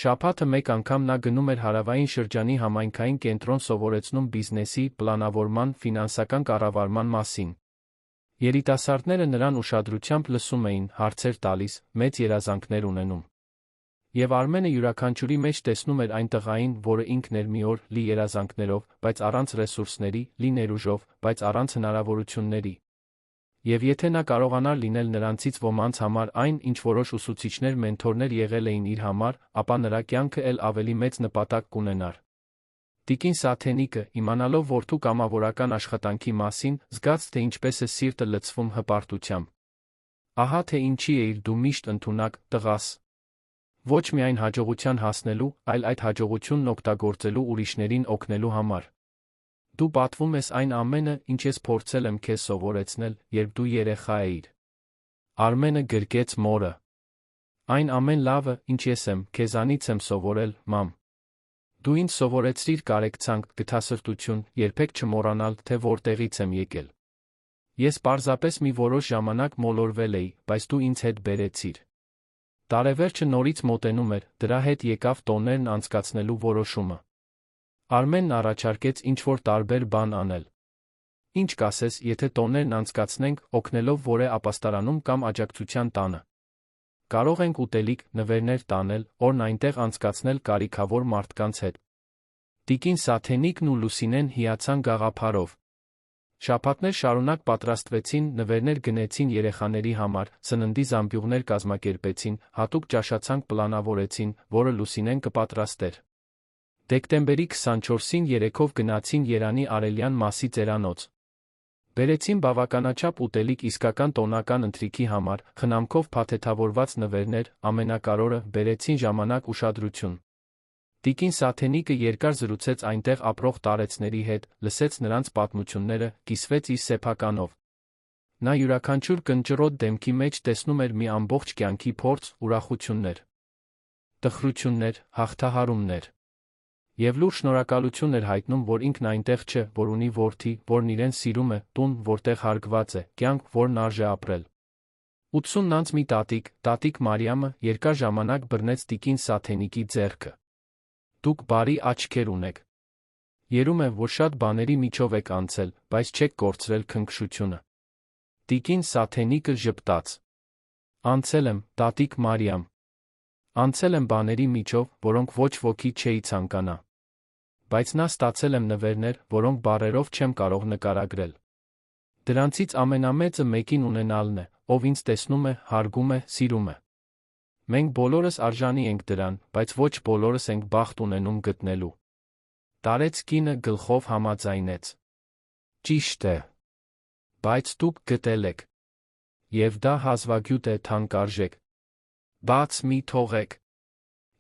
Շաբաթը մեկ անգամ նա գնում էր հարավային շրջանի համայնքային կենտրոն սովորեցնում բիզնեսի, պլանավորման, ֆինանսական կառավարման մասին։ Երիտասարդները նրան ուշադրությամբ լսում էին, հարցեր տալիս, մեծ երազանքներ ունենում։ Եվ Արմենը յուրաքանչյուրի մեջ տեսնում էր այն տղային, որը ինքն էր մի օր, լի երազանքներով, բայց առանց ռեսուրսների, լի ներուժով, բայց առանց հնարավորությունների։ Եվ եթե նա կարողանար լինել նրանցից ոմանց համար այն, ինչ որոշ ուսուցիչներ մենթորներ եղել էին իր համար, ապա նրա կյանքը էլ ավելի մեծ նպատակ կունենար։ Տիկին Սաթենիկը, իմանալով որդու կամավորական աշխատանքի մասին, զգաց, թե ինչպես է սիրտը լցվում հպարտությամբ։ Ահա թե ինչի էիր դու միշտ ընդունակ, տղաս։ Ոչ միայն հաջողության հասնելու, այլ այդ հաջողությունն օգտագործելու ուրիշներին օգնելու համար։ Դու պատվում ես այն ամենը, ինչ ես փորձել եմ քեզ սովորեցնել, երբ դու երեխա էիր։ Արմենը գրկեց մորը։ Այն ամեն լավը, ինչ ես եմ, քեզանից եմ սովորել, մամ։ Դու ինձ սովորեցրիր կարեկցանք, գթասրտություն, երբեք չմոռանալ, թե որտեղից եմ եկել։ Ես պարզապես մի որոշ ժամանակ մոլորվել էի, բայց դու ինձ հետ բերեցիր։ Տարեվերջը նորից մոտենում էր, դրա հետ եկավ տոներն անցկացնելու որոշումը։ Արմենն առաջարկեց ինչ-որ տարբեր բան անել։ Ինչ կասես, եթե տոներն անցկացնենք, օգնելով որե ապաստարանում կամ աջակցության տանը։ Կարող ենք ուտելիք, նվերներ տանել, օրն այնտեղ անցկացնել կարիքավոր մարդկանց հետ։ Տիկին Սաթենիկն ու Լուսինեն հիացան գաղափարով։ Շաբաթներ շարունակ պատրաստվեցին, նվերներ գնեցին երեխաների համար, սննդի զամբյուղներ կազմակերպեցին, հատուկ ճաշացանկ պլանավորեցին, որը Լուսինեն կպատրաստեր։ Դեկտեմբերի 24-ին երեքով գնացին Երանի Արելյան Մասի ծերանոց։ Բերեցին բավականաչափ ուտելիք իսկական տոնական ընթրիքի համար, խնամքով փաթեթավորված նվերներ, ամենակարևորը, բերեցին ժամանակ ուշադրություն։ Տիկին Սաթենիկը երկար զրուցեց այնտեղ ապրող տարեցների հետ, լսեց նրանց պատմությունները, կիսվեց իր սեփականով։ Նա յուրաքանչյուր կնճռոտ դեմքի մեջ տեսնում էր մի ամբողջ կյանքի փորձ, ուրախություններ։ տխրություններ, հաղթահարումներ։ Եվ լուր շնորհակալություն էր հայտնում, որ ինքն այնտեղ չէ, որ ունի որդի, որն իրեն սիրում է, տուն, որտեղ հարգված է, կյանք, որն արժե ապրել։ 80-նանց մի տատիկ Մարիամը, երկար ժամանակ բռնեց տիկին Սաթենիկի ձեռքը։ Դուք բարի աչքեր ունեք։ Երում է, որ շատ բաների միջով եք անցել, բայց չեք կորցրել քնքշությունը։ Տիկին Սաթենիկը ժպտաց։ Անցել եմ, տատիկ Մարիամ։ Անցել եմ բաների միջով, որոնք ոչ ոքի չէի ցանկանա։ Բայց նա ստացել եմ նվերներ, որոնք բառերով չեմ կարող նկարագրել։ Դրանցից ամենամեծը մեկին ունենալն է, ով ինձ տեսնում է, հարգում է, սիրում է։ Մենք բոլորս արժանի ենք դրան, բայց ոչ բոլորս ենք բախտ ունենում գտնելու։ Տարեց կինը գլխով համաձայնեց։ Ճիշտ է։ Բայց դուք գտել եք։ Եվ դա հազվագյուտ է թանկարժեք։ Բաց մի թողեք։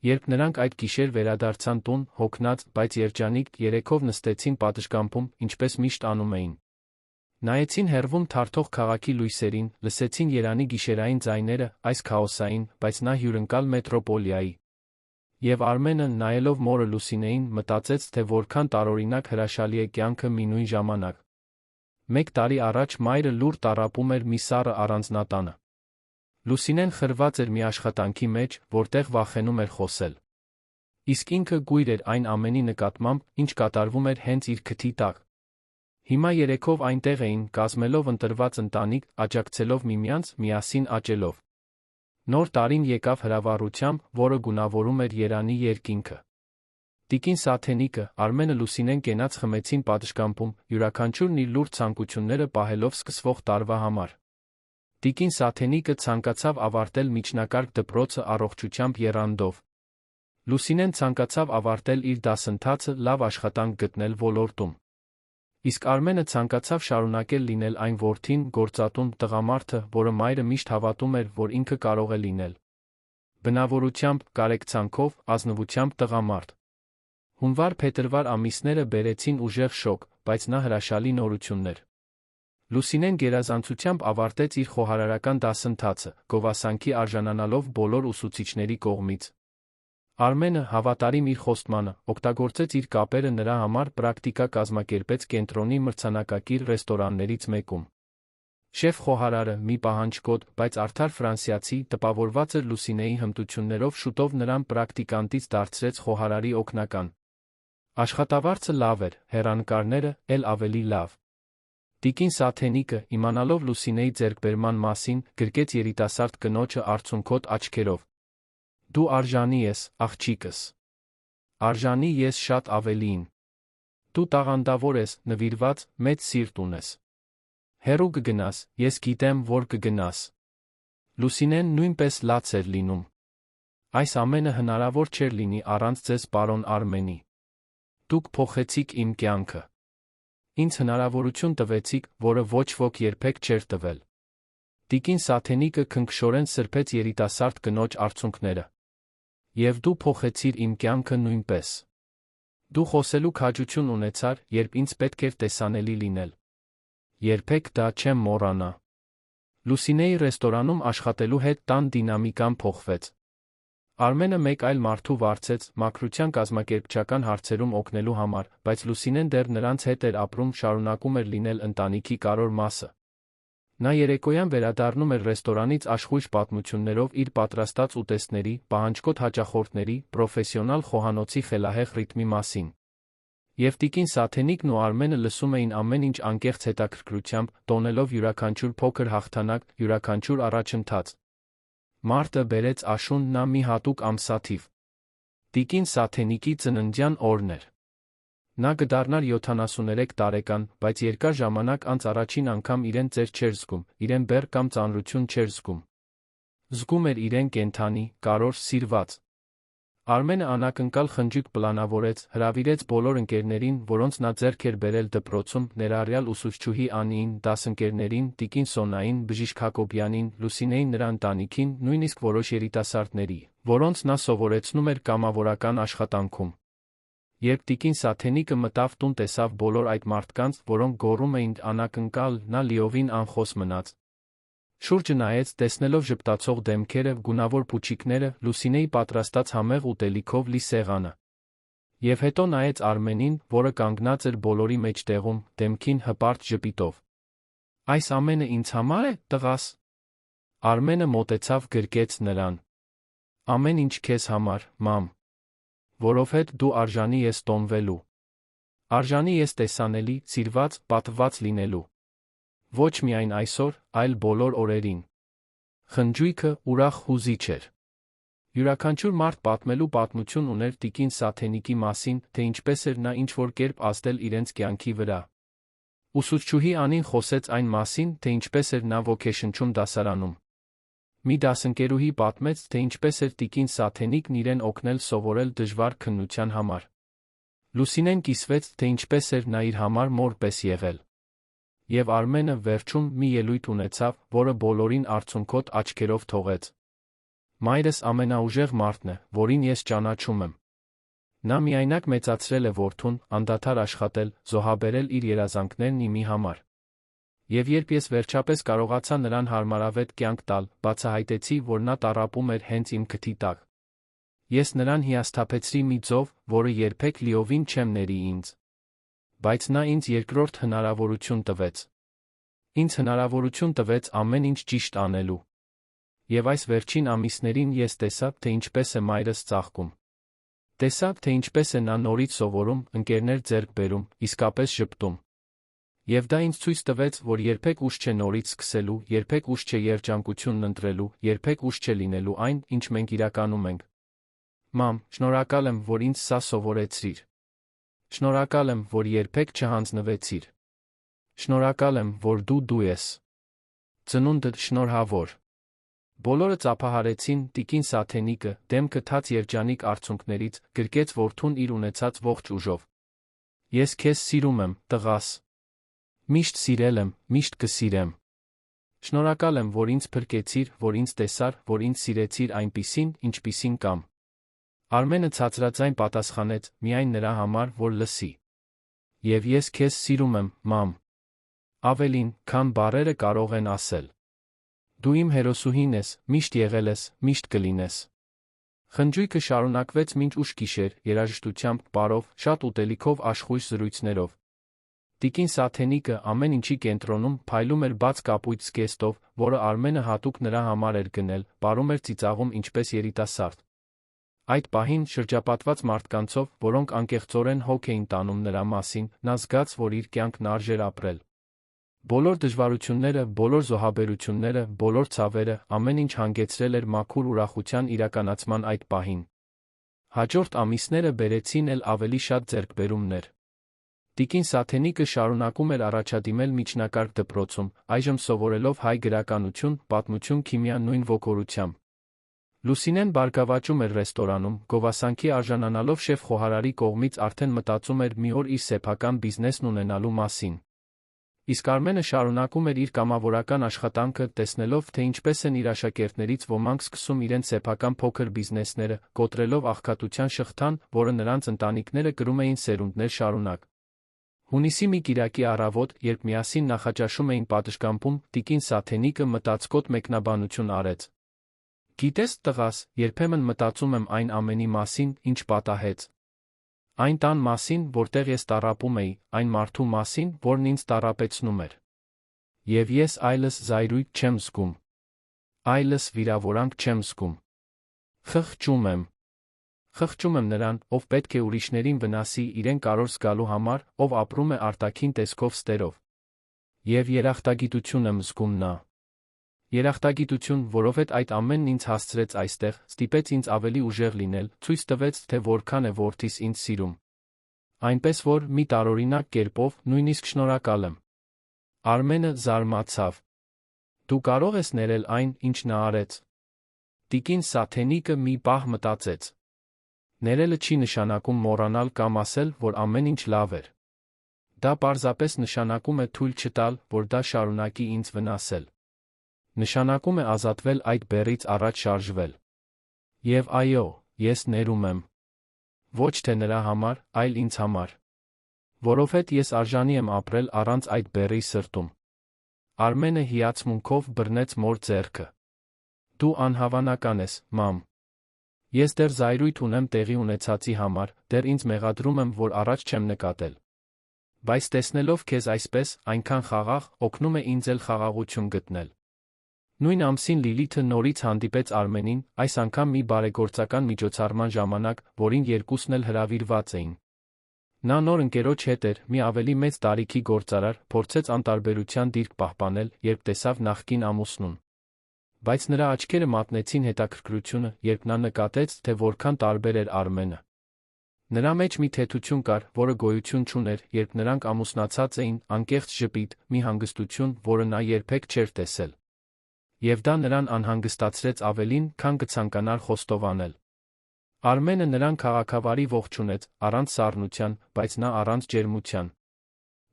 Երբ նրանք այդ գիշեր վերադարձան տուն, հոգնած, բայց երջանիկ, երեքով նստեցին պատշգամբում, ինչպես միշտ անում էին։ Նայեցին հեռվում թարթող քաղաքի լույսերին, լսեցին Երանի գիշերային ձայները, այս քաոսային, բայց նա հյուրընկալ մետրոպոլիայի։ Եվ Արմենը, նայելով մորը Լուսինեին, մտածեց, թե որքան տարօրինակ հրաշալի է կյանքը մի նույն ժամանակ։ 1 տարի առաջ մայրը լուր տառապում էր մի սառը առանձնատանը։ Լուսինեն խրված էր մի աշխատանքի մեջ, որտեղ վախենում էր խոսել։ Իսկ ինքը գույր էր այն ամենի նկատմամբ, ինչ կատարվում էր հենց իր քթի տակ։ Հիմա երեքով այնտեղ էին, կազմելով ընտրված ընտանիք, աջակցելով միմյանց, միասին աճելով։ Նոր տարին եկավ հրավառությամբ, որը գունավորում էր Երանի երկինքը։ Տիկին Սաթենիկը, Արմենը, Լուսինեն կենաց խմեցին պատշգամբում, յուրաքանչյուրն իր լուրջ ցանկությունները պահելով սկսվող տարվա համար։ Տիկին Սաթենիկը ցանկացավ ավարտել միջնակարգ դպրոցը առողջությամբ եռանդով։ Լուսինեն ցանկացավ ավարտել իր դասընթացը, լավ աշխատանք գտնել ոլորտում։ Իսկ Արմենը ցանկացավ շարունակել լինել այն որդին, գործատուն, տղամարդը, որը մայրը միշտ հավատում էր, որ ինքը կարող է լինել։ Բնավորությամբ, կարեկցանքով, ազնվությամբ տղամարդ։ Հունվար-փետրվար ամիսները բերեցին ուժեղ շոկ, բայց նա հրաշալի նորություններ։ Լուսինեն գերազանցությամբ ավարտեց իր խոհարարական դասընթացը, գովասանքի արժանանալով բոլոր ուսուցիչների կողմից։ Արմենը, հավատարիմ իր խոստմանը, օգտագործեց իր կապերը նրա համար պրակտիկա կազմակերպեց կենտրոնի մրցանակակիր ռեստորաններից մեկում։ Շեֆ-խոհարարը, մի պահանջկոտ, բայց արդար ֆրանսիացի, տպավորված էր Լուսինեի հմտություններով, շուտով նրան պրակտիկանտից դարձրեց խոհարարի օգնական։ Աշխատավարձը լավ էր, հեռանկարները՝ էլ ավելի լավ։ Տիկին Սաթենիկը, իմանալով Լուսինեի ձեռքբերման մասին, գրկեց երիտասարդ կնոջը արցունքոտ աչքերով։ Դու արժանի ես, աղջիկս։ Արժանի ես շատ ավելիին։ Դու տաղանդավոր ես, նվիրված, մեծ սիրտ ունես։ Հեռու կգնաս, ես գիտեմ, որ կգնաս։ Լուսինեն նույնպես լաց էր լինում։ Այս ամենը հնարավոր չէր լինի առանց ձեզ, պարոն Արմենի։ Դուք փոխեցիք իմ կյանքը։ Ինձ հնարավորություն տվեցիք, որը ոչ ոք երբեք չէր տվել։ Տիկին Սաթենիկը քնքշորեն սրբեց երիտասարդ կնոջ արցունքները։ Եվ դու փոխեցիր իմ կյանքը նույնպես։ Դու խոսելու քաջություն ունեցար, երբ ինձ պետք էր տեսանելի լինել։ Երբեք դա չեմ մոռանա։ Լուսինեի ռեստորանում աշխատելու հետ տան դինամիկան փոխվեց։ Արմենը մեկ այլ մարդու վարձեց, մաքրության կազմակերպչական հարցերում օգնելու համար, բայց Լուսինեն դեռ նրանց հետ էր ապրում, շարունակում էր լինել ընտանիքի կարևոր մասը։ Նա երեկոյան վերադառնում էր ռեստորանից աշխույժ պատմություններով իր պատրաստած ուտեստների, պահանջկոտ հաճախորդների, պրոֆեսիոնալ խոհանոցի խելահեղ ռիթմի մասին։ Եվ տիկին Սաթենիկն ու Արմենը լսում էին ամեն ինչ անկեղծ հետաքրքրությամբ, տոնելով յուրաքանչյուր փոքր հաղթանակ, յուրաքանչյուր առաջընթաց։ Մարտը բերեց աշուն նա մի հատուկ ամսաթիվ։ Տիկին Սաթենիկի ծննդյան օրն էր։ Նա կդառնար 73 տարեկան, բայց երկար ժամանակ անց առաջին անգամ իրեն ծեր չէր զգում, իրեն բեռ կամ ծանրություն չէր զգում։ Զգում էր իրեն կենդանի, կարոր, սիրված։ Արմենը անակնկալ խնջույք պլանավորեց, հրավիրեց բոլոր ընկերներին, որոնց նա ձեռք էր բերել դպրոցում, ներառյալ ուսուցչուհի Անիին, դասընկերներին, տիկին Սոնային, բժիշկ Հակոբյանին, Լուսինեին նրա ընտանիքին, նույնիսկ որոշ երիտասարդների, որոնց նա սովորեցնում էր կամավորական աշխատանքում։ Երբ տիկին Սաթենիկը մտավ տուն, տեսավ բոլոր այդ մարդկանց, որոնք գոռում էին անակնկալ, նա լիովին անխոս մնաց։ Շուրջը նայեց, տեսնելով ժպտացող դեմքերը, գունավոր փուչիկները, Լուսինեի պատրաստած համեղ ուտելիքով լի սեղանը։ Եվ հետո նայեց Արմենին, որը կանգնած էր բոլորի մեջտեղում, դեմքին հպարտ ժպիտով։ Այս ամենը ինձ համար է, տղաս։ Արմենը մոտեցավ, գրկեց նրան։ Ամեն ինչ քեզ համար, մամ։ Որովհետ դու արժանի ես տոնվելու։ Արժանի ես տեսանելի, սիրված, պատվված լինելու։ Ոչ միայն այսօր, այլ բոլոր օրերին։ Խնջույքը ուրախ հուզիչ էր։ Յուրաքանչյուր մարդ պատմելու պատմություն ուներ տիկին Սաթենիկի մասին, թե ինչպես էր նա ինչ-որ կերպ ազդել իրենց կյանքի վրա։ Ուսուցչուհի Անին խոսեց այն մասին, թե ինչպես էր նա ոգեշնչում դասարանում։ Մի դասընկերուհի պատմեց, թե ինչպես էր տիկին Սաթենիկն իրեն օգնել սովորել դժվար քննության համար։ Լուսինեն կիսվեց, թե ինչպես էր նա իր համար մոր պես եղել։ Եվ Արմենը վերջում մի ելույթ ունեցավ, որը բոլորին արցունքոտ աչքերով թողեց։ Մայրս ամենաուժեղ մարդն է, որին ես ճանաչում եմ։ Նա միայնակ մեծացրել է որդուն, անդադար աշխատել, զոհաբերել իր երազանքներն իմի համար։ Եվ երբ ես վերջապես կարողացա նրան հարմարավետ կյանք տալ, բացահայտեցի, որ նա տառապում էր հենց իմ քթի տակ։ Ես նրան հիասթափեցրի մի ձով, որը երբեք լիովին չեմ ների ինձ։ Բայց նա ինձ երկրորդ հնարավորություն տվեց։ Ինձ հնարավորություն տվեց ամեն ինչ ճիշտ անելու։ Եվ այս վերջին ամիսներին ես տեսա, թե ինչպես է մայրս ծաղկում։ Տեսա, թե ինչպես է նա նորից սովորում, ընկերներ ձեռք բերում, իսկապես ժպտում։ Եվ դա ինձ ցույց տվեց, որ երբեք ուշ չէ նորից սկսելու, երբեք ուշ չէ երջանկությունն ընտրելու, երբեք ուշ չէ լինելու այն, ինչ մենք իրականում ենք։ Մամ, շնորհակալ եմ, որ ինձ սա սովորեցրիր։ Շնորհակալ եմ, որ երբեք չհանձնվեցիր։ Շնորհակալ եմ, որ դու ես։ Ծնունդդ շնորհավոր։ Բոլորը ծափահարեցին, տիկին Սաթենիկը, դեմքը թաց երջանիկ արցունքներից, գրկեց որդուն իր ունեցած ողջ ուժով։ Ես քեզ սիրում եմ, տղաս։ Միշտ սիրել եմ, միշտ կսիրեմ։ Շնորհակալ եմ, որ ինձ փրկեցիր, որ ինձ տեսար, որ ինձ սիրեցիր այնպիսին, ինչպիսին կամ։ Արմենը ցածրաձայն պատասխանեց, միայն նրա համար, որ լսի։ Եվ ես քեզ սիրում եմ, մամ։ Ավելին, քան բառերը կարող են ասել։ Դու իմ հերոսուհին ես, միշտ եղել ես, միշտ կլինես։ Խնջույքը շարունակվեց մինչ ուշ գիշեր, երաժշտությամբ, պարով, շատ ուտելիքով, աշխույժ զրույցներով։ Տիկին Սաթենիկը ամեն ինչի կենտրոնում փայլում էր բաց կապույտ զգեստով, որը Արմենը հատուկ նրա համար էր գնել, պարում էր ծիծաղում ինչպես երիտասարդ։ Այդ պահին, շրջապատված մարդկանցով, որոնք անկեղծորեն հոգ էին տանում նրա մասին, նա զգաց, որ իր կյանքն արժեր ապրել։ Բոլոր դժվարությունները, բոլոր զոհաբերությունները, բոլոր ցավերը, ամեն ինչ հանգեցրել էր մաքուր ուրախության իրականացման այդ պահին։ Հաջորդ ամիսները բերեցին էլ ավելի շատ ձեռքբերումներ։ Տիկին Սաթենիկը շարունակում էր առաջադիմել միջնակարգ դպրոցում, այժմ սովորելով հայ գրականություն, պատմություն, քիմիա նույն ոգորությամբ։ Լուսինեն բարգավաճում էր ռեստորանում, գովասանքի արժանանալով շեֆ-խոհարարի կողմից արդեն մտածում էր մի օր իր սեփական բիզնեսն ունենալու մասին։ Իսկ Արմենը շարունակում էր իր կամավորական աշխատանքը, տեսնելով, թե ինչպես են իր աշակերտներից ոմանք սկսում իրենց սեփական փոքր բիզնեսները, կոտրելով աղքատության շղթան, որը նրանց ընտանիքները կրում էին սերունդներ շարունակ։ Հունիսի մի կիրակի առավոտ, երբ միասին նախաճաշում էին պատշգամբում, տիկին Սաթենիկը մտածկոտ մեկնաբանություն արեց։ Գիտես, տղաս, երբեմն մտածում եմ այն ամենի մասին, ինչ պատահեց։ Այն տան մասին, որտեղ ես տառապում էի, այն մարդու մասին, որն ինձ տառապեցնում էր։ Եվ ես այլս զայրույթ չեմ զգում։ Այլս վիրավորանք չեմ զգում։ Խղճում եմ։ Խղճում եմ նրան, ով պետք է ուրիշներին վնասի իրեն կարոր զգալու համար, ով ապրում է արտաքին տեսքով ստերով։ Եվ երախտագիտություն եմ զգում նա։ Երախտագիտություն, որովհետև այդ ամենն ինձ հասցրեց այստեղ, ստիպեց ինձ ավելի ուժեղ լինել, ցույց տվեց, թե որքան է որդիս ինձ սիրում։ Այնպես որ, մի տարօրինակ կերպով, նույնիսկ շնորհակալ եմ։ Արմենը զարմացավ։ Դու կարող ես ներել այն, ինչ նա արեց։ Տիկին Սաթենիկը մի պահ մտածեց։ Ներելը չի նշանակում մոռանալ կամ ասել, որ ամեն ինչ լավ էր։ Դա պարզապես նշանակում է թույլ չտալ, որ դա շարունակի ինձ վնասել։ Նշանակում է ազատվել այդ բեռից առաջ շարժվել։ Եվ այո, ես ներում եմ։ Ոչ թե նրա համար, այլ ինձ համար։ Որովհետև ես արժանի եմ ապրել առանց այդ բեռի սրտում։ Արմենը հիացմունքով բռնեց մոր ձեռքը։ Դու անհավանական ես, մամ։ Ես դեռ զայրույթ ունեմ տեղի ունեցածի համար, դեռ ինձ մեղադրում եմ, որ առաջ չեմ նկատել։ Բայց տեսնելով քեզ այսպես, այնքան խաղաղ, օգնում է ինձ էլ խաղաղություն գտնել։ Նույն ամսին Լիլիթը նորից հանդիպեց Արմենին, այս անգամ մի բարեգործական միջոցառման ժամանակ, որին երկուսն էլ հրավիրված էին։ Նա նոր ընկերոջ հետ էր, մի ավելի մեծ տարիքի գործարար, փորձեց անտարբերության դիրք պահպանել, երբ տեսավ նախկին ամուսնուն։ Բայց նրա աչքերը մատնեցին հետաքրքրությունը, երբ նա նկատեց, թե որքան տարբեր էր Արմենը։ Նրա մեջ մի թեթություն կար, որը գոյություն չուներ, երբ նրանք ամուսնացած էին, անկեղծ ժպիտ, մի հանգստություն, որը նա երբեք չէր տեսել։ Եվ դա նրան անհանգստացրեց ավելին, քան կցանկանար խոստովանել։ Արմենը նրան քաղաքավարի ողջունեց, առանց սառնության, բայց նա առանց ջերմության։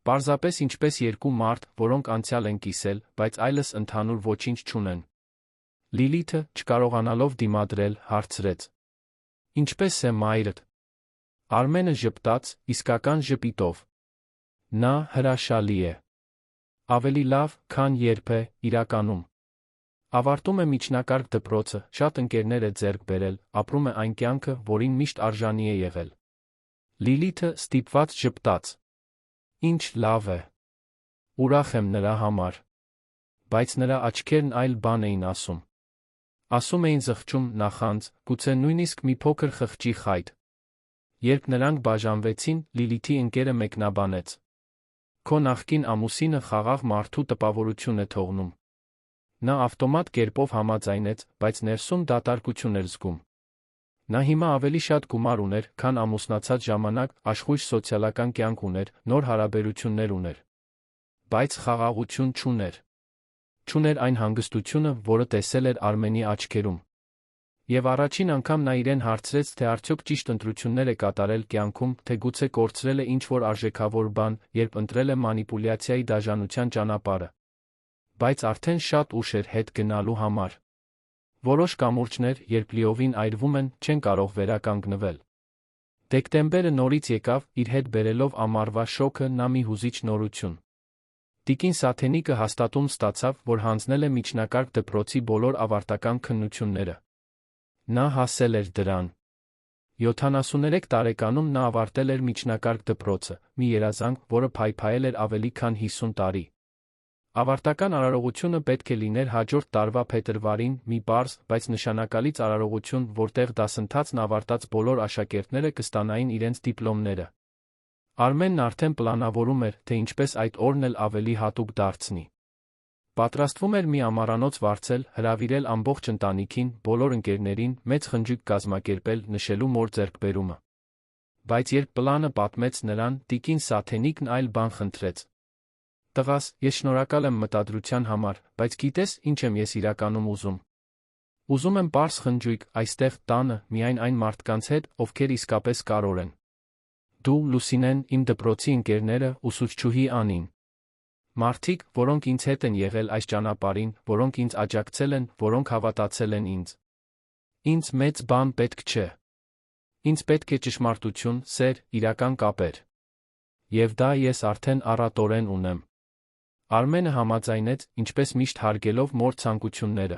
Պարզապես ինչպես երկու մարդ, որոնք անցյալ են կիսել, բայց այլս ընդհանուր ոչինչ չունեն։ Լիլիթը, չկարողանալով դիմադրել, հարցրեց. Ինչպես է մայրդ։ Արմենը ժպտաց, իսկական ժպիտով։ Նա հրաշալի է։ Ավելի լավ, քան երբ է, իրականում։ Ավարտում է միջնակարգ դպրոցը, շատ ընկերներ է ձեռք բերել, ապրում է այն կյանքը, որին միշտ արժանի է եղել։ Լիլիթը ստիպված ժպտաց։ Ինչ լավ է։ Ուրախ եմ նրա համար։ Բայց նրա աչքերն այլ բան էին ասում։ Ասում էին զղջում, նախանձ, գուցե նույնիսկ մի փոքր խղճի խայտ։ Երբ նրանք բաժանվեցին, Լիլիթի ընկերը մեկնաբանեց. Քո նախկին ամուսինը խաղաղ մարդու տպավորություն է թողնում։ Նա ավտոմատ կերպով համաձայնեց, բայց ներսում դատարկություն էր զգում։ Նա հիմա ավելի շատ գումար ուներ, քան ամուսնացած ժամանակ, աշխույժ սոցիալական կյանք ուներ, նոր հարաբերություններ ուներ։ Բայց խաղաղություն չուներ։ Չուներ այն հանգստությունը, որը տեսել էր Արմենի աչքերում։ Եվ առաջին անգամ նա իրեն հարցրեց, թե արդյոք ճիշտ ընտրություններ է կատարել կյանքում, թե գուցե կորցրել է ինչ-որ արժեքավոր բան, երբ ընտրել է մանիպուլյացիայի դաժանության ճանապարհը։ Բայց արդեն շատ ուշ էր հետ գնալու համար։ Որոշ կամուրջներ, երբ լիովին այրվում են, չեն կարող վերականգնվել։ Դեկտեմբերը նորից եկավ, իր հետ բերելով ամառվա շոգը, նա մի հուզիչ նորություն։ Տիկին Սաթենիկը հաստատում ստացավ, որ հանձնել է միջնակարգ դպրոցի բոլոր ավարտական քննությունները։ Նա հասել էր դրան։ 73 տարեկանում նա ավարտել էր միջնակարգ դպրոցը, մի երազանք, որը փայփայել էր ավելի քան 50 տարի։ Ավարտական արարողությունը պետք է լիներ հաջորդ տարվա փետրվարին, մի պարզ, բայց նշանակալից արարողություն, որտեղ դասընթացն ավարտած բոլոր աշակերտները կստանային իրենց դիպլոմները։ Արմենն արդեն պլանավորում էր, թե ինչպես այդ օրն էլ ավելի հատուկ դարձնի։ Պատրաստվում էր մի ամառանոց վարձել, հրավիրել ամբողջ ընտանիքին, բոլոր ընկերներին, մեծ խնջույք կազմակերպել, նշելու մոր ձեռքբերումը։ Բայց երբ պլանը պատմեց նրան, տիկին Սաթենիկն այլ բան խնդրեց։ Տղաս, ես շնորհակալ եմ մտադրության համար, բայց գիտես, ինչ եմ ես իրականում ուզում։ Ուզում եմ պարզ խնջույք, այստեղ, տանը, միայն այն մարդկանց հետ, ովքեր իսկապես կարող են։ Դու, Լուսինեն, իմ դպրոցի ընկերները, ուսուցչուհի Անին։ Մարդիկ, որոնք ինձ հետ են եղել այս ճանապարհին, որոնք ինձ աջակցել են, որոնք հավատացել են ինձ։ Ինձ մեծ բան պետք չէ։ Ինձ պետք է ճշմարտություն, սեր, իրական կապեր։ Եվ դա ես արդեն առատորեն ունեմ։ Արմենը համաձայնեց, ինչպես միշտ հարգելով մոր ցանկությունները։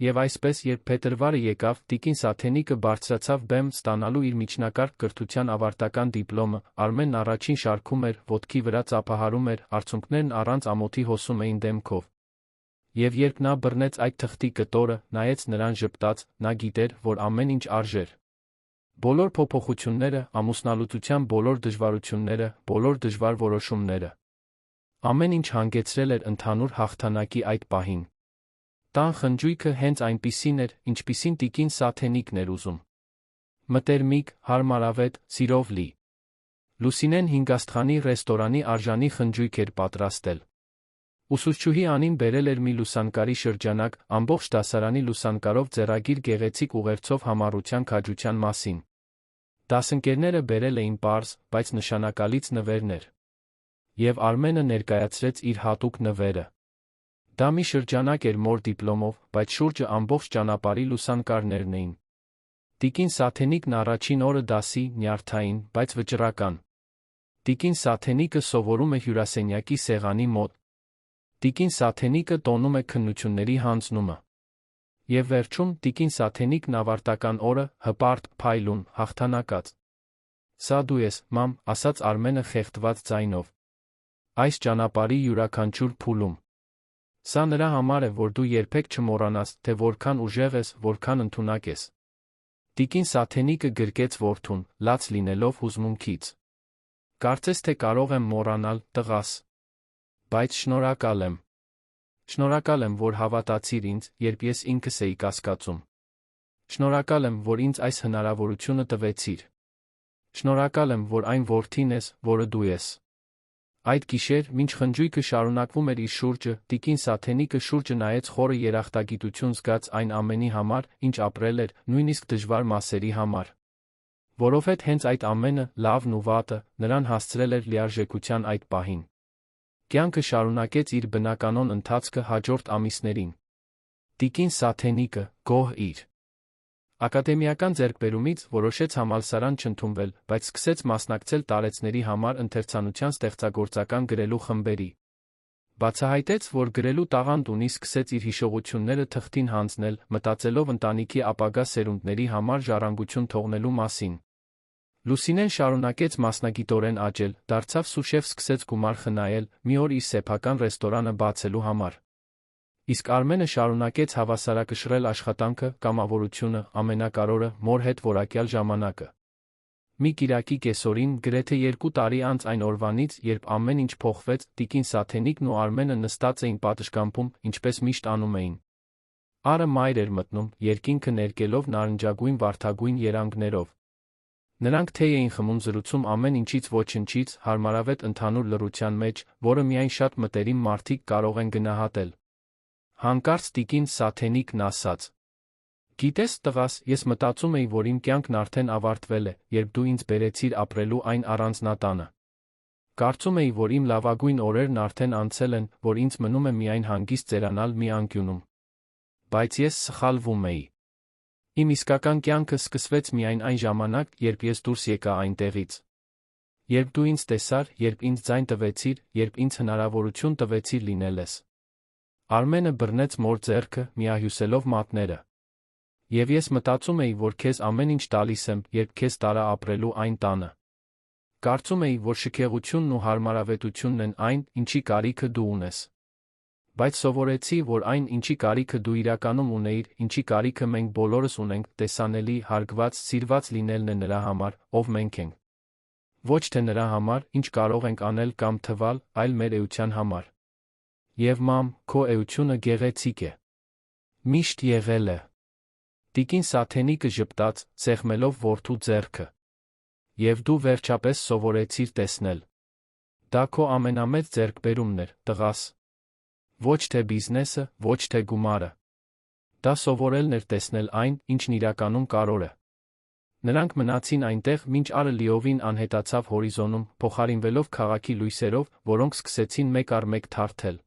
Եվ այսպես, երբ փետրվարը եկավ, տիկին Սաթենիկը բարձրացավ բեմ ստանալու իր միջնակարգ կրթության ավարտական դիպլոմը, Արմենն առաջին շարքում էր, ոտքի վրա ծափահարում էր, արցունքներն առանց ամոթի հոսում էին դեմքով։ Եվ երբ նա բռնեց այդ թղթի կտորը, նայեց նրան ժպտաց, նա գիտեր, որ ամեն ինչ արժեր։ Բոլոր փոփոխությունները, ամուսնալուծության բոլոր դժվարությունները, բոլոր դժվար որոշումները։ Ամեն ինչ հանգեցրել էր ընդհանուր հաղթանակի այդ պահին։ Տան խնջույքը հենց այնպիսին էր, ինչպիսին տիկին Սաթենիկն էր ուզում։ Մտերմիկ, հարմարավետ, սիրով լի։ Լուսինեն հինգաստղանի ռեստորանի արժանի խնջույք էր պատրաստել։ Ուսուցչուհի Անին բերել էր մի լուսանկարի շրջանակ, ամբողջ դասարանի լուսանկարով ձեռագիր գեղեցիկ ուղերձով համառության քաջության մասին։ Դասընկերները բերել էին պարզ, բայց նշանակալից նվերներ։ Եվ Արմենը ներկայացրեց իր հատուկ նվերը։ Դա մի շրջանակ էր մոր դիպլոմով, բայց շուրջը ամբողջ ճանապարհի լուսանկարներն էին։ Տիկին Սաթենիկն առաջին օրը դասի, նյարդային, բայց վճռական։ Տիկին Սաթենիկը սովորում է հյուրասենյակի սեղանի մոտ։ Տիկին Սաթենիկը տոնում է քննությունների հանձնումը։ Եվ վերջում տիկին Սաթենիկն ավարտական օրը հպարտ, փայլուն, հաղթանակած։ Սա դու ես, մամ, ասաց Արմենը խեղդված ձայնով։ Այս ճանապարհի յուրաքանչյուր փուլում։ Սա նրա համար է, որ դու երբեք չմոռանաս, թե որքան ուժեղ ես, որքան ընդունակ ես։ Տիկին Սաթենիկը գրկեց որդուն, լաց լինելով հուզմունքից։ Կարծես թե կարող եմ մոռանալ, տղաս։ Բայց շնորհակալ եմ։ Շնորհակալ եմ, որ հավատացիր ինձ, երբ ես ինքս էի կասկածում։ Շնորհակալ եմ, որ ինձ այս հնարավորությունը տվեցիր։ Շնորհակալ եմ, որ այն որդին ես, որը դու ես։ Այդ գիշեր, մինչ խնջույքը շարունակվում էր իր շուրջը, տիկին Սաթենիկը շուրջը նայեց խորը երախտագիտություն զգաց այն ամենի համար, ինչ ապրել էր, նույնիսկ դժվար մասերի համար։ Որովհետև հենց այդ ամենը, լավն ու վատը, նրան հասցրել էր լիարժեքության այդ պահին։ Կյանքը շարունակեց իր բնականոն ընթացքը հաջորդ ամիսներին։ Տիկին Սաթենիկը, գոհ իր ակադեմիական ձեռքբերումից, որոշեց համալսարան չընդունվել, բայց սկսեց մասնակցել տարեցների համար ընթերցանության ստեղծագործական գրելու խմբերի։ Բացահայտեց, որ գրելու տաղանդ ունի, սկսեց իր հիշողությունները թղթին հանձնել, մտածելով ընտանիքի ապագա սերունդների համար ժառանգություն թողնելու մասին։ Լուսինեն շարունակեց մասնագիտորեն աճել, դարձավ սուշեֆ, սկսեց գումար խնայել, մի օր իր սեփական ռեստորանը բացելու համար։ Իսկ Արմենը շարունակեց հավասարակշռել աշխատանքը, կամավորությունը, ամենակարևորը, մոր հետ որակյալ ժամանակը։ Մի կիրակի կեսօրին, գրեթե 2 տարի անց այն օրվանից, երբ ամեն ինչ փոխվեց, տիկին Սաթենիկն ու Արմենը նստած էին պատշգամբում, ինչպես միշտ անում էին։ Արը մայր էր մտնում, երկինքը ներկելով նարնջագույն վարդագույն երանգներով։ Նրանք թեյ էին խմում, զրուցում ամեն ինչից ոչնչից, հարմարավետ ընդհանուր լռության մեջ, որը միայն շատ մտերիմ մարդիկ կարող են գնահատել։ Հանկարծ տիկին Սաթենիկն ասաց. «Գիտես, տղաս, ես մտածում էի, որ իմ կյանքն արդեն ավարտվել է, երբ դու ինձ բերեցիր ապրելու այն առանձնատանը։ Կարծում էի, որ իմ լավագույն օրերն արդեն անցել են, որ ինձ մնում է միայն հանգիստ ծերանալ մի անկյունում։ Բայց ես սխալվում էի։ Իմ իսկական կյանքը սկսվեց միայն այն ժամանակ, երբ ես դուրս եկա այնտեղից։ Երբ դու ինձ տեսար, երբ ինձ ձայն տվեցիր, երբ ինձ հնարավորություն տվեցիր լինել ես»։ Արմենը բռնեց մոր ձեռքը, միահյուսելով մատները։ «Եվ ես մտածում էի, որ քեզ ամեն ինչ տալիս եմ, երբ քեզ տարա ապրելու այն տանը։ Կարծում էի, որ շքեղությունն ու հարմարավետությունն են այն, ինչի կարիքը դու ունես։ Բայց սովորեցի, որ այն, ինչի կարիքը դու իրականում ունեիր, ինչի կարիքը մենք բոլորս ունենք, տեսանելի, հարգված, սիրված լինելն է նրա համար, ով մենք ենք։ Ոչ թե նրա համար, ինչ կարող ենք անել կամ թվալ, այլ մեր էության համար։ Եվ մամ, քո էությունը գեղեցիկ է։ Միշտ եղել է»։ Տիկին Սաթենիկը ժպտաց, սեղմելով որդու ձեռքը։ «Եվ դու վերջապես սովորեցիր տեսնել։ Դա քո ամենամեծ ձեռքբերումն էր, տղաս։ Ոչ թե բիզնեսը, ոչ թե գումարը։ Դա սովորելն էր տեսնել այն, ինչն իրականում կարևոր է»։ Նրանք մնացին այնտեղ, մինչ Արը լիովին անհետացավ հորիզոնում, փոխարինվելով քաղաքի լույսերով, որոնք սկսեցին մեկ առ մեկ թարթել։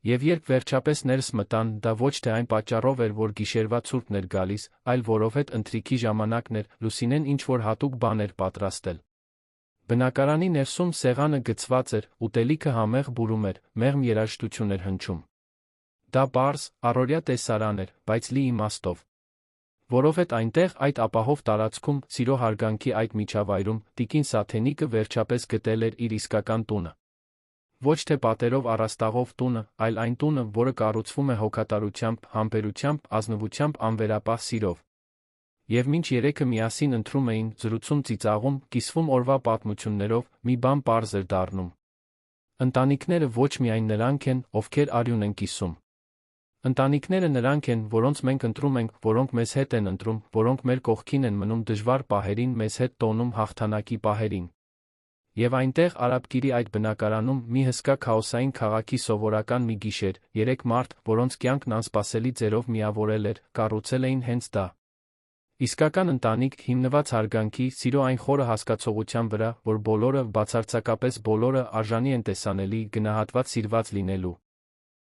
Եվ երբ վերջապես ներս մտան, դա ոչ թե այն պատճառով էր, որ գիշերվա ցուրտն էր գալիս, այլ որովհետև ընթրիքի ժամանակն էր, Լուսինեն ինչ-որ հատուկ բան էր պատրաստել։ Բնակարանի ներսում սեղանը գցված էր, ուտելիքը համեղ բուրում էր, մեղմ երաժշտություն էր հնչում։ Դա պարզ, առօրյա տեսարան էր, բայց լի իմաստով։ Որովհետև այնտեղ, այդ ապահով տարածքում, սիրո հարգանքի այդ միջավայրում, տիկին Սաթենիկը վերջապես գտել էր իր իսկական տունը։ Ոչ թե պատերով առաստաղով տունը, այլ այն տունը, որը կառուցվում է հոգատարությամբ, համբերությամբ, ազնվությամբ, անվերապահ սիրով։ Եվ մինչ երեքը միասին ընթրում էին, զրուցում, ծիծաղում, կիսվում օրվա պատմություններով, մի բան պարզ էր դառնում։ Ընտանիքները ոչ միայն նրանք են, ովքեր արյուն են կիսում։ Ընտանիքները նրանք են, որոնց մենք ընտրում ենք, որոնք մեզ հետ են ընտրում, որոնք մեր կողքին են մնում դժվար պահերին, մեզ հետ տոնում հաղթանակի պահերին։ Եվ այնտեղ, Արաբկիրի այդ բնակարանում, մի հսկա քաոսային քաղաքի սովորական մի գիշեր, 3 մարդ, որոնց կյանքն անսպասելի ձևով միավորել էր, կառուցել էին հենց դա։ Իսկական ընտանիք, հիմնված հարգանքի, սիրո այն խորը հասկացողության վրա, որ բոլորը, բացարձակապես բոլորը, արժանի են տեսանելի, գնահատված, սիրված լինելու։